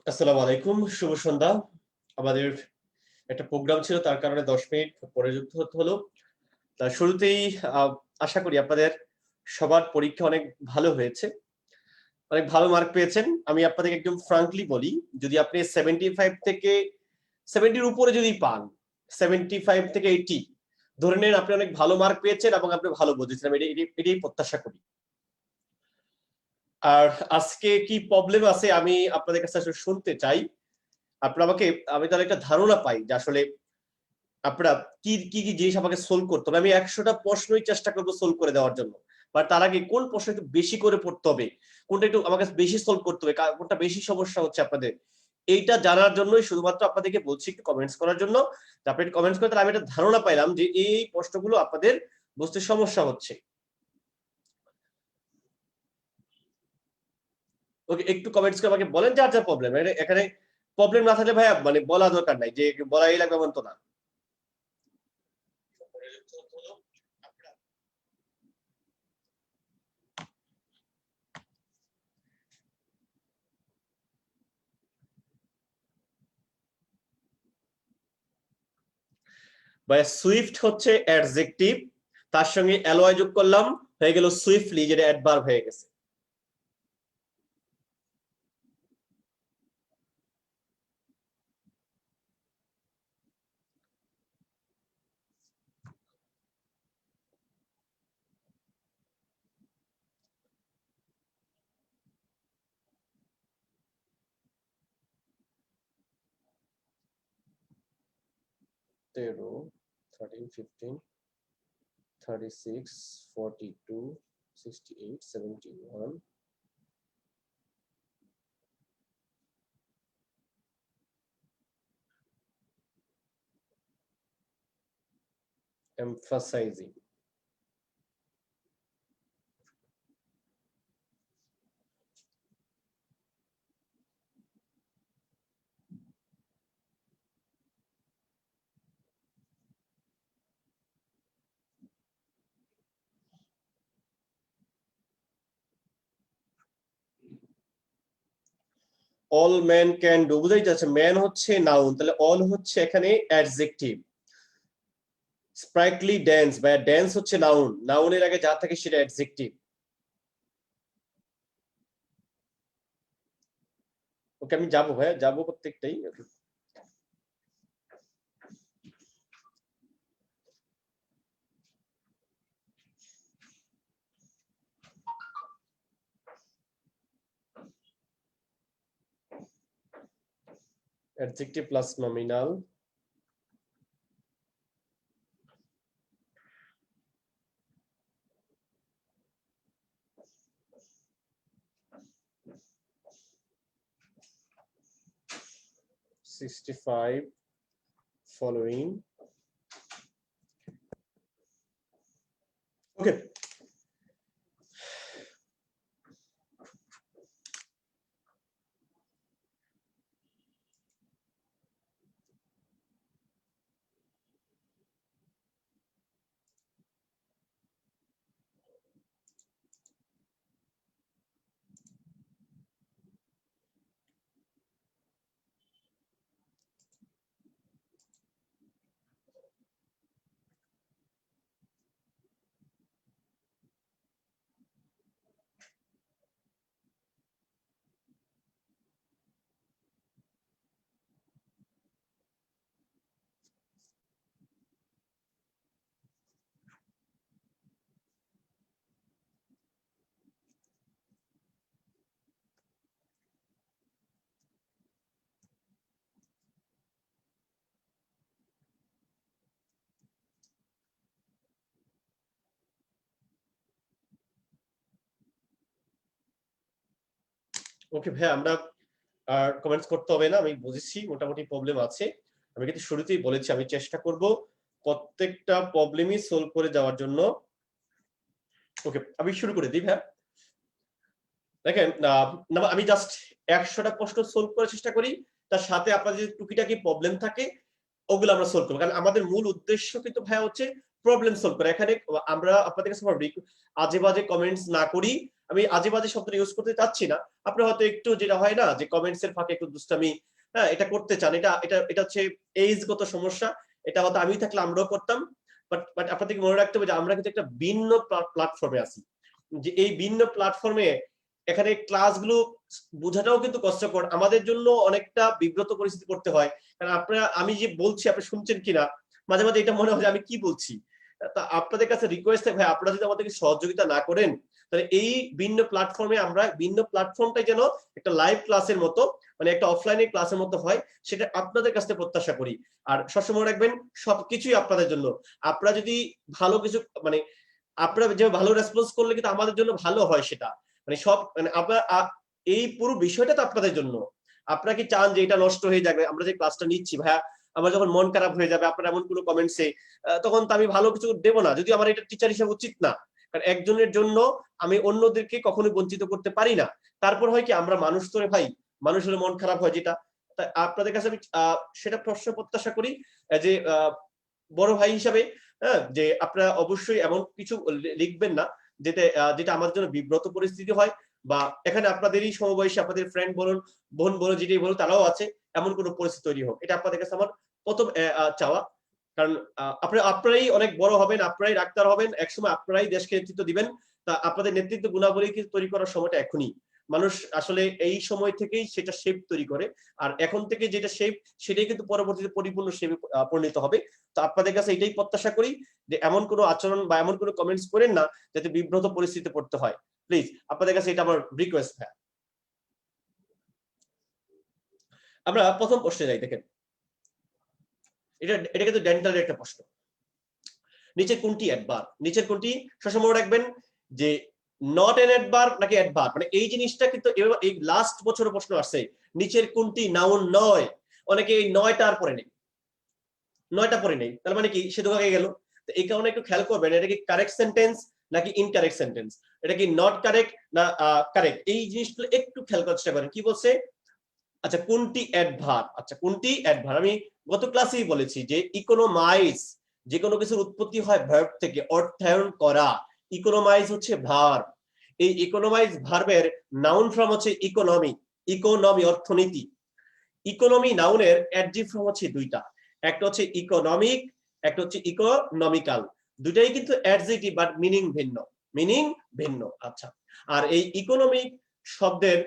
আসসালামু আলাইকুম, শুভ সন্ধ্যা। আমাদের একটা প্রোগ্রাম ছিল, তার কারণে 10 মিনিট পরে যুক্ত হতে হলো। তার শুরুতেই আশা করি আপনাদের সবার পরীক্ষা অনেক ভালো হয়েছে, অনেক ভালো মার্ক পেয়েছেন। আমি আপনাদেরকে একদম ফ্রাঙ্কলি বলি, যদি আপনি 75 থেকে 70-র উপরে যদি পান, 75 থেকে 80 ধরে নেন, আপনি অনেক ভালো মার্ক পেয়েছেন এবং আপনি ভালো বুঝেছেন। আমি এটাই প্রত্যাশা করি। আর আজকে কি প্রবলেম আছে আমি আপনাদের কাছে আসলে শুনতে চাই। আপনারা আমাকে, আমি তাহলে একটা ধারণা পাই যে আসলে আপনারা কি কি কি জিনিস আমাকে সলভ করতে হবে। আমি 100টা প্রশ্নই চেষ্টা করবো সলভ করে দেওয়ার জন্য, বা তার আগে কোন প্রশ্ন একটু বেশি করে পড়তে হবে, কোনটা একটু আমাকে বেশি সলভ করতে হবে, কোনটা বেশি সমস্যা হচ্ছে আপনাদের, এইটা জানার জন্যই শুধুমাত্র আপনাদেরকে বলছি একটু কমেন্টস করার জন্য। আপনি কমেন্টস করে তাহলে আমি একটা ধারণা পাইলাম যে এই প্রশ্নগুলো আপনাদের বুঝতে সমস্যা হচ্ছে। ওকে, একটু কমেন্টস করে আমাকে বলেন যার যার প্রবলেম। এখানে প্রবলেম না থাকলে ভাইয়া মানে বলা দরকার নাই, যে বলাই লাগবে এমন তো না। ভাইয়া সুইফট হচ্ছে অ্যাডজেক্টিভ, তার সঙ্গে অ্যালয় যোগ করলাম, হয়ে গেল সুইফটলি, যেটা অ্যাডভার্ব হয়ে গেছে। তেরো, 13, 15, 36, 42, 68, 71, emphasizing. All man can do, বুঝাই যাচ্ছে ম্যান হচ্ছে নাউন, তাহলে অল হচ্ছে এখানে অ্যাডজেক্টিভ। স্প্রাইটলি ড্যান্স, বা ড্যান্স হচ্ছে নাউন, নাউনের আগে যা থাকে সেটা অ্যাডজেক্টিভ। ওকে, আমি যাবো ভাইয়া, যাবো প্রত্যেকটাই। Adjective plus nominal, $65 following. ওকে, ওকে ভাই, আমরা আর কমেন্টস করতে হবে না, আমি বুঝেছি মোটামুটি প্রবলেম আছে। আমি কিন্তু শুরুতেই বলেছি আমি চেষ্টা করব প্রত্যেকটা প্রবলেমই সলভ করে যাওয়ার জন্য। ওকে, আমি শুরু করে দিই ভাই। দেখেন, আমি জাস্ট 100টা প্রশ্ন সলভ করার চেষ্টা করি, তার সাথে আপনার যে টুকিটাকি প্রবলেম থাকে ওগুলো আমরা সলভ করবো, কারণ আমাদের মূল উদ্দেশ্য কিন্তু ভাইয়া হচ্ছে প্রবলেম সলভ করা। এখানে আমরা আপনাদের কাছে আজে বাজে কমেন্টস না করি, আমি আজে বাজে শব্দ ইউজ করতে চাচ্ছি না, আপনি হয়তো একটু যেটা হয় না যে কমেন্টস এর ফাঁকে একটু দুষ্টামি, হ্যাঁ, এটা করতে চান, এটা এটা এটা হচ্ছে এইজগত সমস্যা, এটা হয়তো আমি থাকলে আমরাও করতাম, বাট আপনাদেরকে মনে রাখতে হবে যে আমরা কিন্তু একটা ভিন্ন প্ল্যাটফর্মে আছি, যে এই ভিন্ন প্ল্যাটফর্মে এখানে ক্লাসগুলো বোঝাটাও কিন্তু কষ্টকর, আমাদের জন্য অনেকটা বিব্রত পরিস্থিতি করতে হয়, কারণ আপনারা, আমি যে বলছি আপনি শুনছেন কিনা মাঝে মাঝে এটা মনে হয় যে আমি কি বলছি। তা আপনাদের কাছে রিকোয়েস্ট ভাই, আপনারা যদি আমাদেরকে সহযোগিতা না করেন তাহলে এই ভিন্ন প্ল্যাটফর্মে আমরা ভিন্ন প্ল্যাটফর্মটাই যেন একটা লাইভ ক্লাসের মতো, মানে একটা অফলাইনে ক্লাসের মতো হয়, সেটা আপনাদের কাছে প্রত্যাশা করি। আর সবসময় রাখবেন সবকিছুই আপনাদের জন্য, আপনারা যদি ভালো কিছু মানে আপনারা যে ভালো রেসপন্স করলে কিন্তু আমাদের জন্য ভালো হয়, সেটা মানে সব মানে আপনার এই পুরো বিষয়টা তো আপনাদের জন্য। আপনারা কি চান যে এটা নষ্ট হয়ে যাবে, আমরা যে ক্লাসটা নিচ্ছি ভাইয়া, আমার যখন মন খারাপ হয়ে যাবে আপনার এমন কোনো কমেন্টসে, তখন তো আমি ভালো কিছু দেবো না, যদি আমার এটা টিচার হিসেবে উচিত না, কারণ একজনের জন্য আমি অন্যদেরকে কখনোই বঞ্চিত করতে পারি না। তারপর হয় কি আমরা মানুষ তো রে ভাই, মানুষের মন খারাপ হয় যেটা, তাই আপনাদের কাছে আমি সেটা প্রশ্ন প্রত্যাশা করি যে বড় ভাই হিসাবে, হ্যাঁ, যে আপনারা অবশ্যই এমন কিছু লিখবেন না যেটা যেটা আমাদের জন্য বিব্রত পরিস্থিতি হয়, বা এখানে আপনাদেরই সমবয়সী আপনাদের ফ্রেন্ড বলুন, বোন বলুন, যেটাই বলুন, তারাও আছে, এমন কোনো পরিস্থিতি তৈরি হোক, এটা আপনাদের কাছে আমার প্রথম চাওয়া। কারণ আপনারাই অনেক বড় হবেন, আপনারাই ডাক্তার হবেন, একসময় আপনারাই দেশকে নেতৃত্ব দিবেন, তা আপনাদের নেতৃত্ব গুণাবলী কিন্তু তৈরি করার সময়টা এখনই, মানুষ আসলে এই সময় থেকেই সেটা শেপ তৈরি করে, আর এখন থেকে যেটা শেপ সেটাই কিন্তু পরবর্তীতে পরিপূর্ণ শেপে পরিণত হবে। তো আপনাদের কাছে এটাই প্রত্যাশা করি যে এমন কোনো আচরণ বা এমন কোনো কমেন্টস করেন না যাতে বিব্রত পরিস্থিতিতে পড়তে হয়, প্লিজ আপনাদের কাছে এটা আমার রিকোয়েস্ট। হ্যাঁ, আমরা প্রথম প্রশ্নে যাই, দেখেন এটা কিন্তু ডেন্টালের একটা প্রশ্ন। নিচের কোনটি অ্যাডভার্ব, নিচের কোনটি, সবসময় রাখবেন যে নট এন অ্যাডভার্ব নাকি অ্যাডভার্ব, মানে এই জিনিসটা কিন্তু এই লাস্ট বছরের প্রশ্ন আসছে, নিচের কোনটি নাউন নয়, অনেকে এই নয়টার পরে নেই, নয়টা পরে নেই, তার মানে কি সে ধোকা গেল। তো এই কারণে একটু খেয়াল করবেন এটা কি কারেক্ট সেন্টেন্স নাকি ইনকারেক্ট সেন্টেন্স, এটা কি নট কারেক্ট না কারেক্ট, এই জিনিসগুলো একটু খেয়াল করার চেষ্টা করেন। কি বলছে, আচ্ছা কোনটি অ্যাডভার্ব, আচ্ছা কোনটি অ্যাডভার্ব, আমি গত ক্লাসেই বলেছি যে ইকোনোমাইজ, যে কোনো কিছুর উৎপত্তি হয় ভার্ব থেকে, অর্থায়ন করা, ইকোনোমাইজ হচ্ছে ভার্ব, এই ইকোনোমাইজ ভার্বের নাউন ফর্ম হচ্ছে ইকোনমি, ইকোনমি অর্থনীতি, ইকোনমি নাউনের অ্যাডজেক্টিভ ফর্ম হচ্ছে দুইটা, একটা হচ্ছে ইকোনমিক, একটা হচ্ছে ইকোনমিক্যাল, দুটাই কিন্তু অ্যাডজেক্টিভ বাট মিনিং ভিন্ন, মিনিং ভিন্ন। আচ্ছা, আর এই ইকোনমিক শব্দের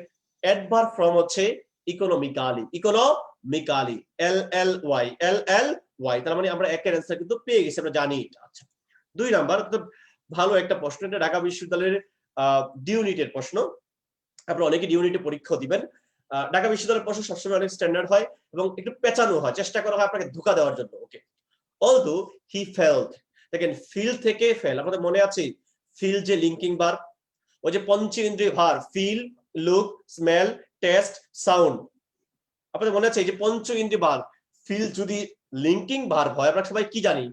অ্যাডভার্ব ফর্ম হচ্ছে ইকোনমিক্যালি, ইকোনমিক্যালি, এল এল ওয়াই, এল এল ওয়াই, তার মানে আমরা একের অ্যান্সার কিন্তু পেয়ে গেছি, আমরা জানি এটা। আচ্ছা, 2 নাম্বার, ভালো একটা প্রশ্ন, এটা ঢাকা বিশ্ববিদ্যালয়ের ডি ইউনিটের প্রশ্ন, আপনারা অনেকে ডি ইউনিটে পরীক্ষা দিবেন। ঢাকা বিশ্ববিদ্যালয়ের প্রশ্ন সবসময় অনেক স্ট্যান্ডার্ড হয় এবং একটু পেঁচানো হয়, চেষ্টা করা হয় আপনাকে ধোঁকা দেওয়ার জন্য। ওকে, অলদো হি ফেল্ট, দেখেন ফিল থেকে ফেল, আপনাদের মনে আছে ফিল যে লিঙ্কিং ভার্ব, ওই যে পঞ্চ ইন্দ্রিয় verb, feel, look, smell, taste, sound, আপনাদের মনে আছে এই যে পঞ্চ ইন্দ্রিয় ভার্ব, ফিল যদি লিঙ্কিং ভার্ব হয়, আমরা সবাই কি জানি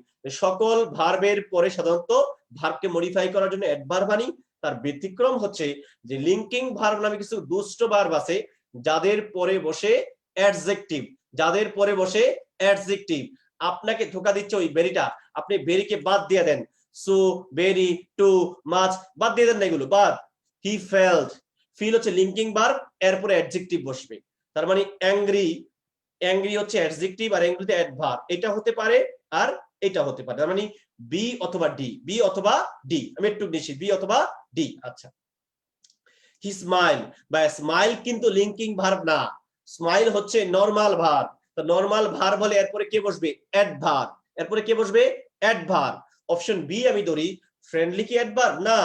সকল ভার্বের পরে সাধারণত ভার্বকে মডিফাই করার জন্য অ্যাডভার্ব আনি, তার ব্যতিক্রম হচ্ছে যে লিঙ্কিং ভার্ব নামে কিছু দুষ্ট ভার্ব আছে যাদের পরে বসে অ্যাডজেক্টিভ, যাদের পরে বসে অ্যাডজেক্টিভ, আপনাকে ধোকা দিচ্ছে ওই বেরিটা, আপনি বেরিকে বাদ দিয়ে দেন, সো, বেরি, টু, মাছ বাদ দিয়ে দেন না, এগুলো বাদ। হি ফেল্ট, ফিল হচ্ছে লিঙ্কিং ভার্ব, এরপরে অ্যাডজেক্টিভ বসবে, তার মানে অ্যাংরি, অ্যাংরি হচ্ছে অ্যাডজেক্টিভ আর অ্যাংরিতে অ্যাডভার্ব, এটা হতে পারে আর এটা হতে পারে, তার মানে বি অথবা ডি, বি অথবা ডি, আমি একটু নিচ্ছি বি অথবা ডি। আচ্ছা, হি স্মাইল, বা স্মাইল কিন্তু লিঙ্কিং ভার্ব না, স্মাইল হচ্ছে নরমাল ভার্ব, তো নরমাল ভার্ব হলে এরপরে কে বসবে, অ্যাডভার্ব, এরপরে কে বসবে, অ্যাডভার্ব। অপশন বি আমি ধরি, ফ্রেন্ডলি কি অ্যাডভার্ব না,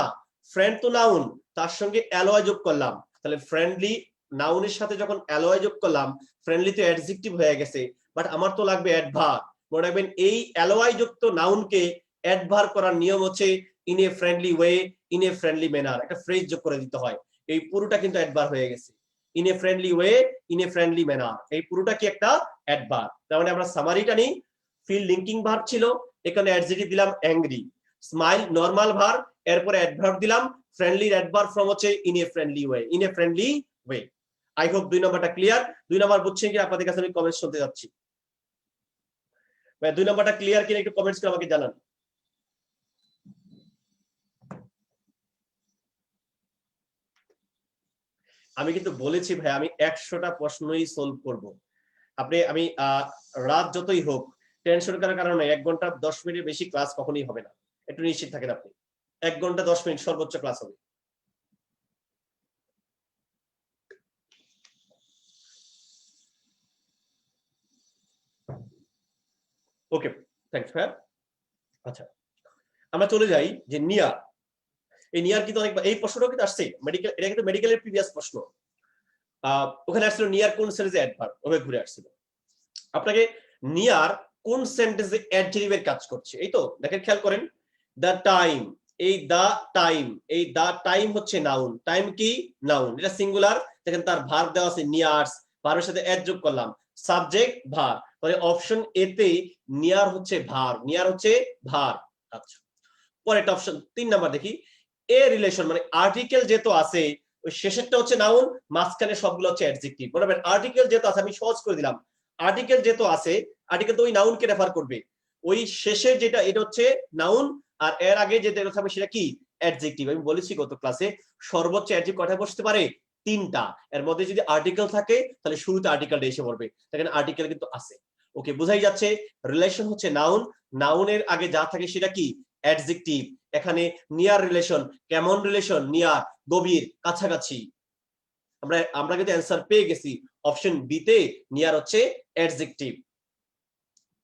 ফ্রেন্ড তো নাউন, তার সঙ্গে অ্যালয় যোগ করলাম, তাহলে ফ্রেন্ডলি নাউনের সাথে যখন অ্যালয় যোগ করলাম, ফ্রেন্ডলি তো অ্যাডজেক্টিভ হয়ে গেছে, বাট আমার তো লাগবে অ্যাডভার্ব। মনে রাখবেন এই অ্যালয় যুক্ত নাউনকে অ্যাডভার্ব করার নিয়ম হচ্ছে in a friendly way, in a friendly manner, একটা ফ্রেজ যোগ করে দিতে হয়, এই পুরোটা কিন্তু অ্যাডভার্ব হয়ে গেছে, in a friendly way, in a friendly manner, এই পুরোটা কি একটা অ্যাডভার্ব। তার মানে আমরা সামারিটা নিই, ফিল লিঙ্কিং ভার্ব ছিল, এখানে অ্যাডজেক্টিভ দিলাম অ্যাংরি, স্মাইল নরমাল ভার্ব, এরপরে অ্যাডভার্ব দিলাম, ফ্রেন্ডলি অ্যাডভার্ব ফর্ম হচ্ছে in a friendly way, in a friendly way. I hope 2 নাম্বারটা ক্লিয়ার, 2 নাম্বার বুঝছেন কি, আপনাদের কাছে আমি কমেন্টস শুনতে যাচ্ছি, 2 নাম্বারটা ক্লিয়ার কিনা একটু কমেন্টস করে আমাকে জানান। আমি কিন্তু বলেছি ভাই আমি 100টা প্রশ্নই সলভ করব। আমি রাত যতই হোক টেনশন করার কারণে 1 ঘন্টা 10 মিনিটের বেশি ক্লাস কখনোই হবে না, একটু নিশ্চিত থাকেন আপনি। 1 ঘন্টা 10 মিনিট সর্বোচ্চ ক্লাস হবে। ওকে, থ্যাংকস ভাই। আচ্ছা, আমরা চলে যাই যে নিয়ার। এই নিয়ার কিন্তু অনেক, এই প্রশ্নটাও কিন্তু আসছে মেডিকেল, এটা কিন্তু মেডিকেলের প্রিভিয়াস প্রশ্ন। ওখানে আসলে নিয়ার কোন সেন্টেন্সে অ্যাডভার্ব, ওভাবে ঘুরে আসছিল। আপনাকে নিয়ার কোন সেন্টেন্সে অ্যাডজেক্টিভের কাজ করছে, এই তো দেখেন, খেয়াল করেন। দা টাইম, এই দা টাইম, এই দা টাইম হচ্ছে নাউন। টাইম কি? নাউন, এটা সিঙ্গুলার। দেখেন তার ভার্ব দেওয়া আছে নিয়ার্স, ভার্বের সাথে অ্যাড যোগ করলাম, সাবজেক্ট ভার্ব। তাহলে অপশন এ তে নিয়ার হচ্ছে ভার্ব, নিয়ার হচ্ছে ভার্ব। আচ্ছা, পরেরটা অপশন 3 নাম্বার দেখি। এ রিলেশন মানে আর্টিকেল যেহেতু আছে, ওই শেষেরটা হচ্ছে নাউন, মাঝখানে সবগুলো হচ্ছে অ্যাডজেক্টিভ। মনে রাখবেন আর্টিকেল যেহেতু আছে, আমি সহজ করে দিলাম, আর্টিকেল যেহেতু আছে, আর্টিকেল তো ওই নাউনকে রেফার করবে। ওই শেষের যেটা, এটা হচ্ছে নাউন, আর এর আগে যেটা থাকবে সেটা কি? অ্যাডজেক্টিভ। আমি বলেছি গত ক্লাসে সর্বোচ্চ অ্যাডজেক্টিভ কয়টা বসতে পারে? 3টা। এর মধ্যে যদি আর্টিকেল থাকে তাহলে শুরুতে আর্টিকেলটা এসে পড়বে। এখানে আর্টিকেল কিন্তু আছে। ওকে, বোঝাই যাচ্ছে রিলেশন হচ্ছে নাউন, নাউনের আগে যা থাকে সেটা কি? অ্যাডজেক্টিভ। এখানে নিয়ার রিলেশন, কেমন রিলেশন? নিয়ার, গভীর, কাছাকাছি। আমরা কিন্তু অ্যান্সার পেয়ে গেছি, অপশন বি তে নিয়ার হচ্ছে অ্যাডজেক্টিভ।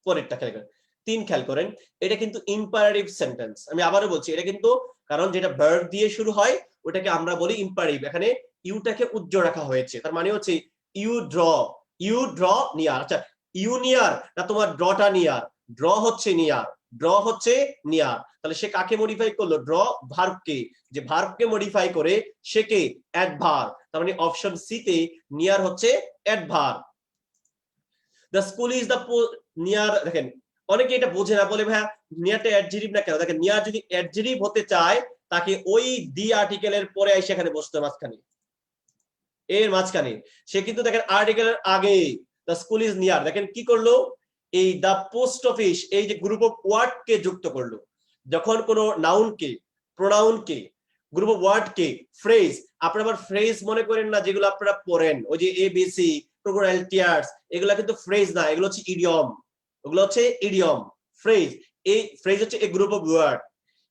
পরেরটা খেয়াল করেন, 3 খেয়াল করেন, এটা কিন্তু ইম্পারেটিভ সেন্টেন্স। আমি আবারও বলছি এটা কিন্তু, কারণ যেটা ভার্ব দিয়ে শুরু হয় ওটাকে আমরা বলি ইম্পারেটিভ। এখানে ইউটাকে উজ্জ্বল রাখা হয়েছে, তার মানে হচ্ছে you draw, you draw near. আচ্ছা, ইউ নিয়ার না তোমার ড্রটা নিয়ার? ড্র হচ্ছে নিয়ার, ড্র হচ্ছে নিয়ার। তাহলে সে কাকে মডিফাই করলো? ড্র ভার্বকে। যে ভার্বকে মডিফাই করে সে কে? অ্যাডভার্ব। তার মানে অপশন সি তে নিয়ার হচ্ছে adverb. The school is the near. দেখেন অনেকে এটা বোঝে না, বলে ভাইয়া নিয়ারটা অ্যাডজেক্টিভ না কেন? দেখেন নিয়ার যদি অ্যাডজেক্টিভ হতে চায় তাকে ওই দি আর্টিকেলের পরে এসে এখানে বসতে, মাঝখানে, এর মাঝখানে। সে কিন্তু দেখেন আর্টিকেলের আগে দ্য স্কুল ইজ নিয়ার, দেখেন কি করলো? এই দ্য পোস্ট অফিস, এই যে গ্রুপ অফ ওয়ার্ড কে যুক্ত করলো। যখন কোনো নাউনকে, প্রোনাউনকে, গ্রুপ অফ ওয়ার্ড কে, ফ্রেজ, আপনারা আবার ফ্রেজ মনে করেন না যেগুলো আপনারা পড়েন, ওই যে এবিসি, ক্রোকোডাইল টিয়ার্স, এগুলা কিন্তু ফ্রেজ না, এগুলো হচ্ছে ইডিয়ম। ওগুলো হচ্ছে ইডিয়ম। ফ্রেজ, এই ফ্রেজ হচ্ছে এ গ্রুপ অফ ওয়ার্ড।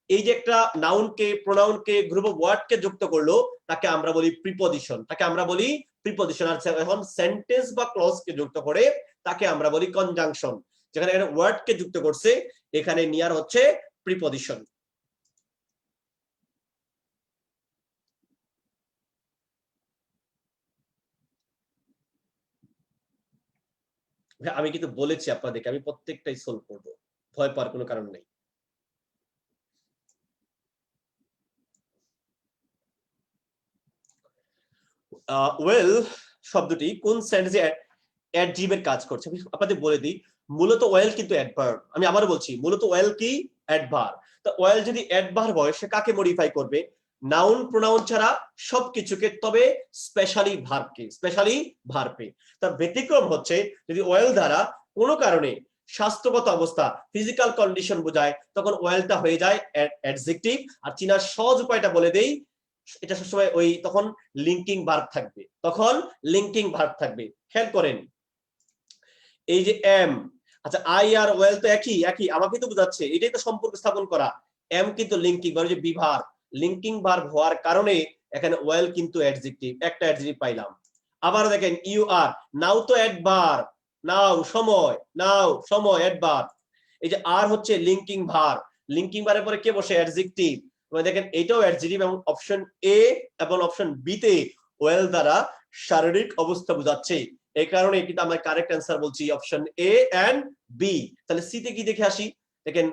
এই যে একটা নাউনকে, প্রোনাউনকে, গ্রুপ অফ ওয়ার্ডকে যুক্ত করলো, তাকে আমরা বলি প্রিপজিশন, তাকে আমরা বলি প্রিপজিশন। আর এখন সেন্টেন্স বা ক্লজকে যুক্ত করে তাকে আমরা বলি কনজাংশন। যেখানে এখানে ওয়ার্ডকে যুক্ত করছে, এখানে নিয়ার হচ্ছে প্রিপজিশন। আমি কিন্তু বলেছি আপনাদেরকে আমি প্রত্যেকটাই সলভ করব, ভয় পাওয়ার কোনো কারণ নেই। ওয়েল শব্দটি কোন সেন্টেন্সে অ্যাডজেক্টিভের কাজ করছে? আমি আপনাদের বলে দিই, মূলত ওয়েল কিন্তু অ্যাডভার্ব। আমি আবারও বলছি, মূলত ওয়েল কি? অ্যাডভার্ব। তো ওয়েল যদি অ্যাডভার্ব হয় সে কাকে মডিফাই করবে? নাউন প্রোনাউন ছাড়া সবকিছুকে, তবে স্পেশালি ভার্বকে, স্পেশালি ভার্বে। তার ব্যতিক্রম হচ্ছে যদি ওয়েল দ্বারা কোনো কারণে স্বাস্থ্যগত অবস্থা, ফিজিক্যাল কন্ডিশন বোঝায়, তখন ওয়েলটা হয়ে যায় অ্যাডজেক্টিভ। আর চিনার সহজ উপায়টা বলে দেই, এটা সবসময় ওই তখন লিঙ্কিং ভার্ব থাকবে, তখন লিঙ্কিং ভার্ব থাকবে। খেয়াল করেন এই যে এম, আচ্ছা আই আর ওয়েল তো একই একই, আমাকে তো বোঝাচ্ছে, এটাই তো সম্পর্ক স্থাপন করা। এম কিন্তু লিঙ্কিং ভার্ব, যে বিভার, লিঙ্কিং ভার্ব হওয়ার কারণে এখানে ওয়েল কিন্তু অ্যাডজেক্টিভ, একটা অ্যাডজেক্টিভ পাইলাম। আবার দেখেন ইউ আর, নাও তো অ্যাডভার্ব, নাও সময়, নাও সময় অ্যাডভার্ব। এই যে আর হচ্ছে লিঙ্কিং ভার্ব, লিঙ্কিং ভার্বের পরে কে বসে? অ্যাডজেক্টিভ। দেখেন এটাও অ্যাডজেক্টিভ, এবং অপশন এ এবং অপশন বি তে ওয়েল দ্বারা শারীরিক অবস্থা বোঝাচ্ছে। এই কারণে কিন্তু আমরা কারেক্ট অ্যান্সার বলছি অপশন এ এন্ড বি। তাহলে সি তে কি দেখে আসি, দেখেন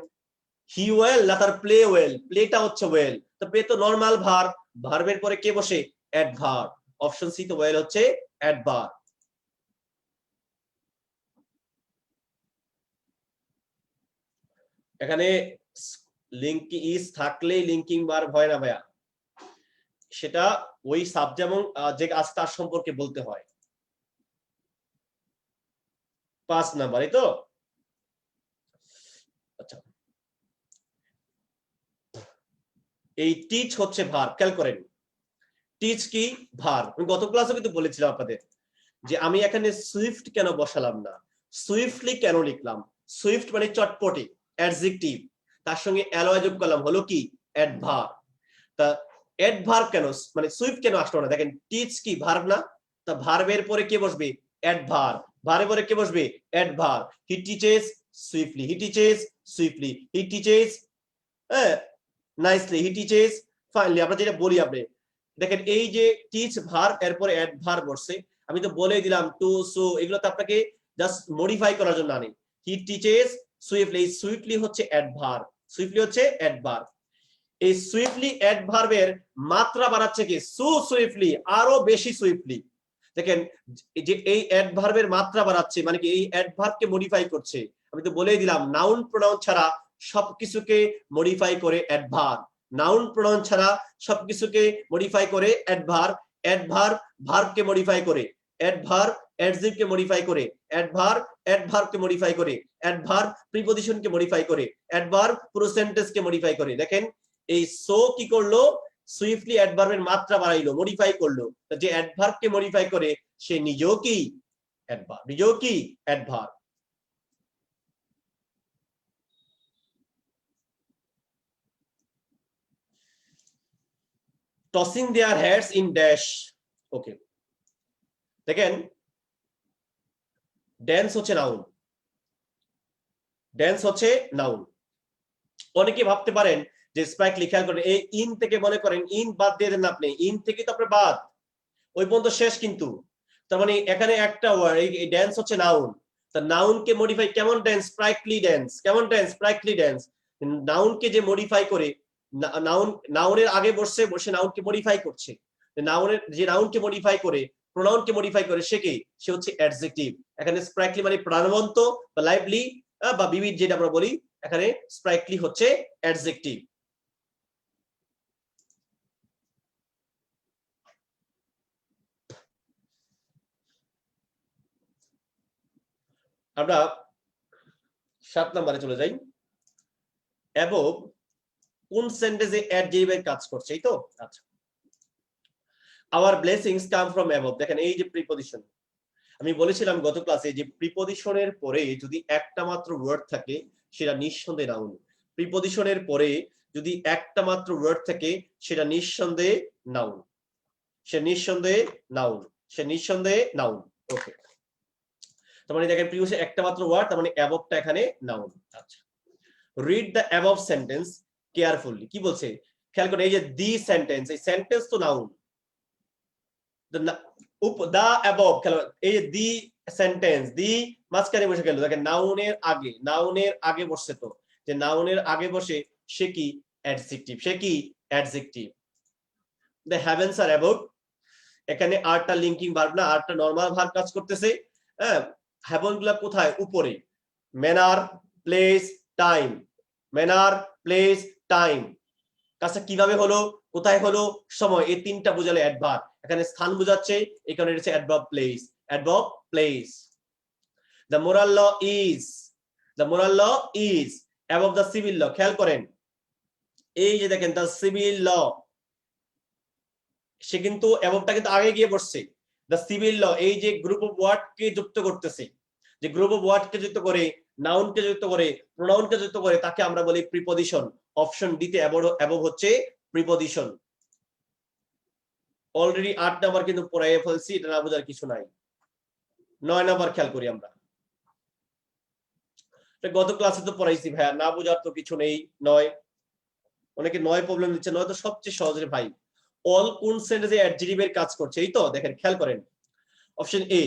হি ওয়েল না তার প্লে ওয়েল? প্লেটা হচ্ছে ওয়েল, তো প্লে তো নরমাল ভার্ব, ভার্বের পরে কে বসে? অ্যাডভার্ব। অপশন সি তো ওয়েল হচ্ছে অ্যাডভার্ব। এখানে লিঙ্ক ইজ থাকলেই লিঙ্কিং ভার্ব হয় না ভাইয়া, সেটা ওই সাবজেক্ট এবং যে আজ তার সম্পর্কে বলতে হয়। 5 নাম্বার, এই তো। আচ্ছা, এই টিচ হচ্ছে ভার্ব, খেয়াল করেন টিচ কি ভার, আমি গত ক্লাসে কিন্তু বলেছিলাম আপনাদের যে আমি এখানে সুইফট কেন বসালাম না, সুইফটলি কেন লিখলাম। সুইফট মানে চটপটে, অ্যাডজেক্টিভ, তার সঙ্গে অ্যালয় যোগ করলাম হলো কি অ্যাডভার্ব। তা অ্যাডভার্ব কেন মানে সুইফট কেন আসলো না, দেখেন টিচ কি ভার্ব না, তা ভার্বের পরে কে বসবে অ্যাডভার্ব, ভার্বের পরে কে বসবে adverb. He teaches swiftly, he teaches swiftly, he teaches nicely, he teaches finely. আমরা যেটা বলি আপনি দেখেন এই যে টিচ ভার্ব এরপরে অ্যাডভার্ব বসছে, আমি তো বলে দিলাম টু সো, এগুলো তো আপনাকে জাস্ট মডিফাই করার জন্য আনি। হি টিচেস সুইফটলি, সুইফটলি হচ্ছে অ্যাডভার্ব, সুইফটলি হচ্ছে অ্যাডভার্ব। এই সুইফটলি অ্যাডভার্বের মাত্রা বাড়াচ্ছে কি সো সুইফটলি, আরো বেশি সুইফটলি। দেখেন যে এই অ্যাডভার্বের মাত্রা বাড়াচ্ছে মানে কি এই অ্যাডভার্বকে মডিফাই করছে। আমি তো বলেই দিলাম নাউন প্রোনাউন ছাড়া সবকিছুকে মডিফাই করে অ্যাডভার্ব, নাউন প্রোনাউন ছাড়া সবকিছুকে মডিফাই করে অ্যাডভার্ব, অ্যাডভার্ব ভার্বকে মডিফাই করে, অ্যাডভার্ব অ্যাডজেক্টিভকে মডিফাই করে, অ্যাডভার্ব অ্যাডভার্বকে মডিফাই করে, অ্যাডভার্ব প্রিপজিশনকে মডিফাই করে, অ্যাডভার্ব পুরো সেন্টেন্সকে মডিফাই করে। দেখেন এই সো কি করলো সুইফটলি অ্যাডভার্বের মাত্রা বাড়াইলো, মডিফাই করলো। যে অ্যাডভার্বকে মডিফাই করে সে নিজেও কি অ্যাডভার্ব, নিজেও কি adverb. Tossing their heads in dash, okay. দেখেন ড্যান্স হচ্ছে নাউন, ড্যান্স হচ্ছে নাউন। অনেকে ভাবতে পারেন যে স্পাইকলি, খেয়াল করেন এই ইন থেকে মনে করেন ইন বাদ দিয়ে দেন আপনি, ইন থেকে তো আপনি বাদ, ওই পর্যন্ত শেষ কিন্তু। তার মানে এখানে একটা ওয়ার্ড এই ড্যান্স হচ্ছে নাউন, তা নাউনকে মডিফাই কেমন ড্যান্স, স্প্রাইকলি ড্যান্স, কেমন ড্যান্স স্প্রাইকলি ড্যান্স। নাউনকে যে মডিফাই করে, নাউন নাউনের আগে বসে বসে নাউনকে মডিফাই করছে, নাউনের যে নাউনকে মডিফাই করে প্রোনাউনকে মডিফাই করে সে কি, সে হচ্ছে অ্যাডজেক্টিভ। এখানে স্প্রাইকলি মানে প্রাণবন্ত বা লাইভলি বা বিবিড যেটা আমরা বলি, এখানে স্প্রাইকলি হচ্ছে অ্যাডজেক্টিভ। আমরা 7 নম্বরে চলে যাই। অ্যাবভ কোন সেন্টেন্সে অ্যাডজেক্টিভের কাজ করছে, এই তো। আচ্ছা, our blessings come from above. দেখেন এই যে প্রিপজিশন, আমি বলেছিলাম গত ক্লাসে যে প্রিপজিশনের পরে যদি একটা মাত্র ওয়ার্ড থাকে সেটা নিঃসন্দেহে নাউন। প্রিপজিশনের পরে যদি একটা মাত্র ওয়ার্ড থাকে সেটা নিঃসন্দেহে নাউন, সে নিঃসন্দেহে নাউন, সে নিঃসন্দেহে নাউন। ওকে, তার মানে দেখেন প্রিপজিশন একটা মাত্র ওয়ার্ড, তার মানে অ্যাবভটা এখানে নাউন। আচ্ছা, read the above sentence carefully. কি বলছে খেয়াল করে, এই যে দি সেন্টেন্স, এই সেন্টেন্স তো নাউন, দা অ্যাবভ, খেলো এই যে দি সেন্টেন্স, দি মাঝখানে বসে গেল, দেখেন নাউনের আগে, নাউনের আগে বসছে, তো যে নাউনের আগে বসে সে কি অ্যাডজেক্টিভ, সে কি adjective. The heavens are above, এখানে আরটা লিঙ্কিং ভার্ব না, আরটা নরমাল ভার্ব কাজ করতেছে। হ্যাঁ, হেভেন গুলা কোথায়, উপরে। Manner place time, manner place time, কাজটা কিভাবে হলো, কোথায় হলো, সময়, এই তিনটা বোঝালে অ্যাডভার্ব। এখানে স্থান বোঝাচ্ছে, এখানে এটা হচ্ছে adverb place, adverb place. The moral law is, the moral law is above the civil law. খেয়াল করেন এই যে দেখেন দ্য সিভিল ল, সে কিন্তু অ্যাবভটা কিন্তু আগে গিয়ে বসছে। দ্য সিভিল ল এই যে গ্রুপ অফ ওয়ার্ড কে যুক্ত করতেছে, যে গ্রুপ অফ ওয়ার্ড কে যুক্ত করে, নাউনকে যুক্ত করে, প্রোনাউনকে যুক্ত করে, তাকে আমরা বলি প্রিপজিশন। অপশন ডি তে অ্যাবভ হচ্ছে প্রিপজিশন। অলরেডি 8 নাম্বার কিন্তু পড়াইয়ে ফেলছি, এটা না বোঝার কিছু নাই। 9 নাম্বার খেয়াল করি আমরা, গত ক্লাসে তো পড়াইছি ভাইয়া, না বোঝার তো কিছু নেই। 9, অনেকে 9 প্রবলেম দিচ্ছে, 9 তো সবচেয়ে সহজ রে ভাই। অল কোন সেন্টেন্সে অ্যাডজেক্টিভের কাজ করছে, এই তো দেখেন খেয়াল করেন। অপশন এ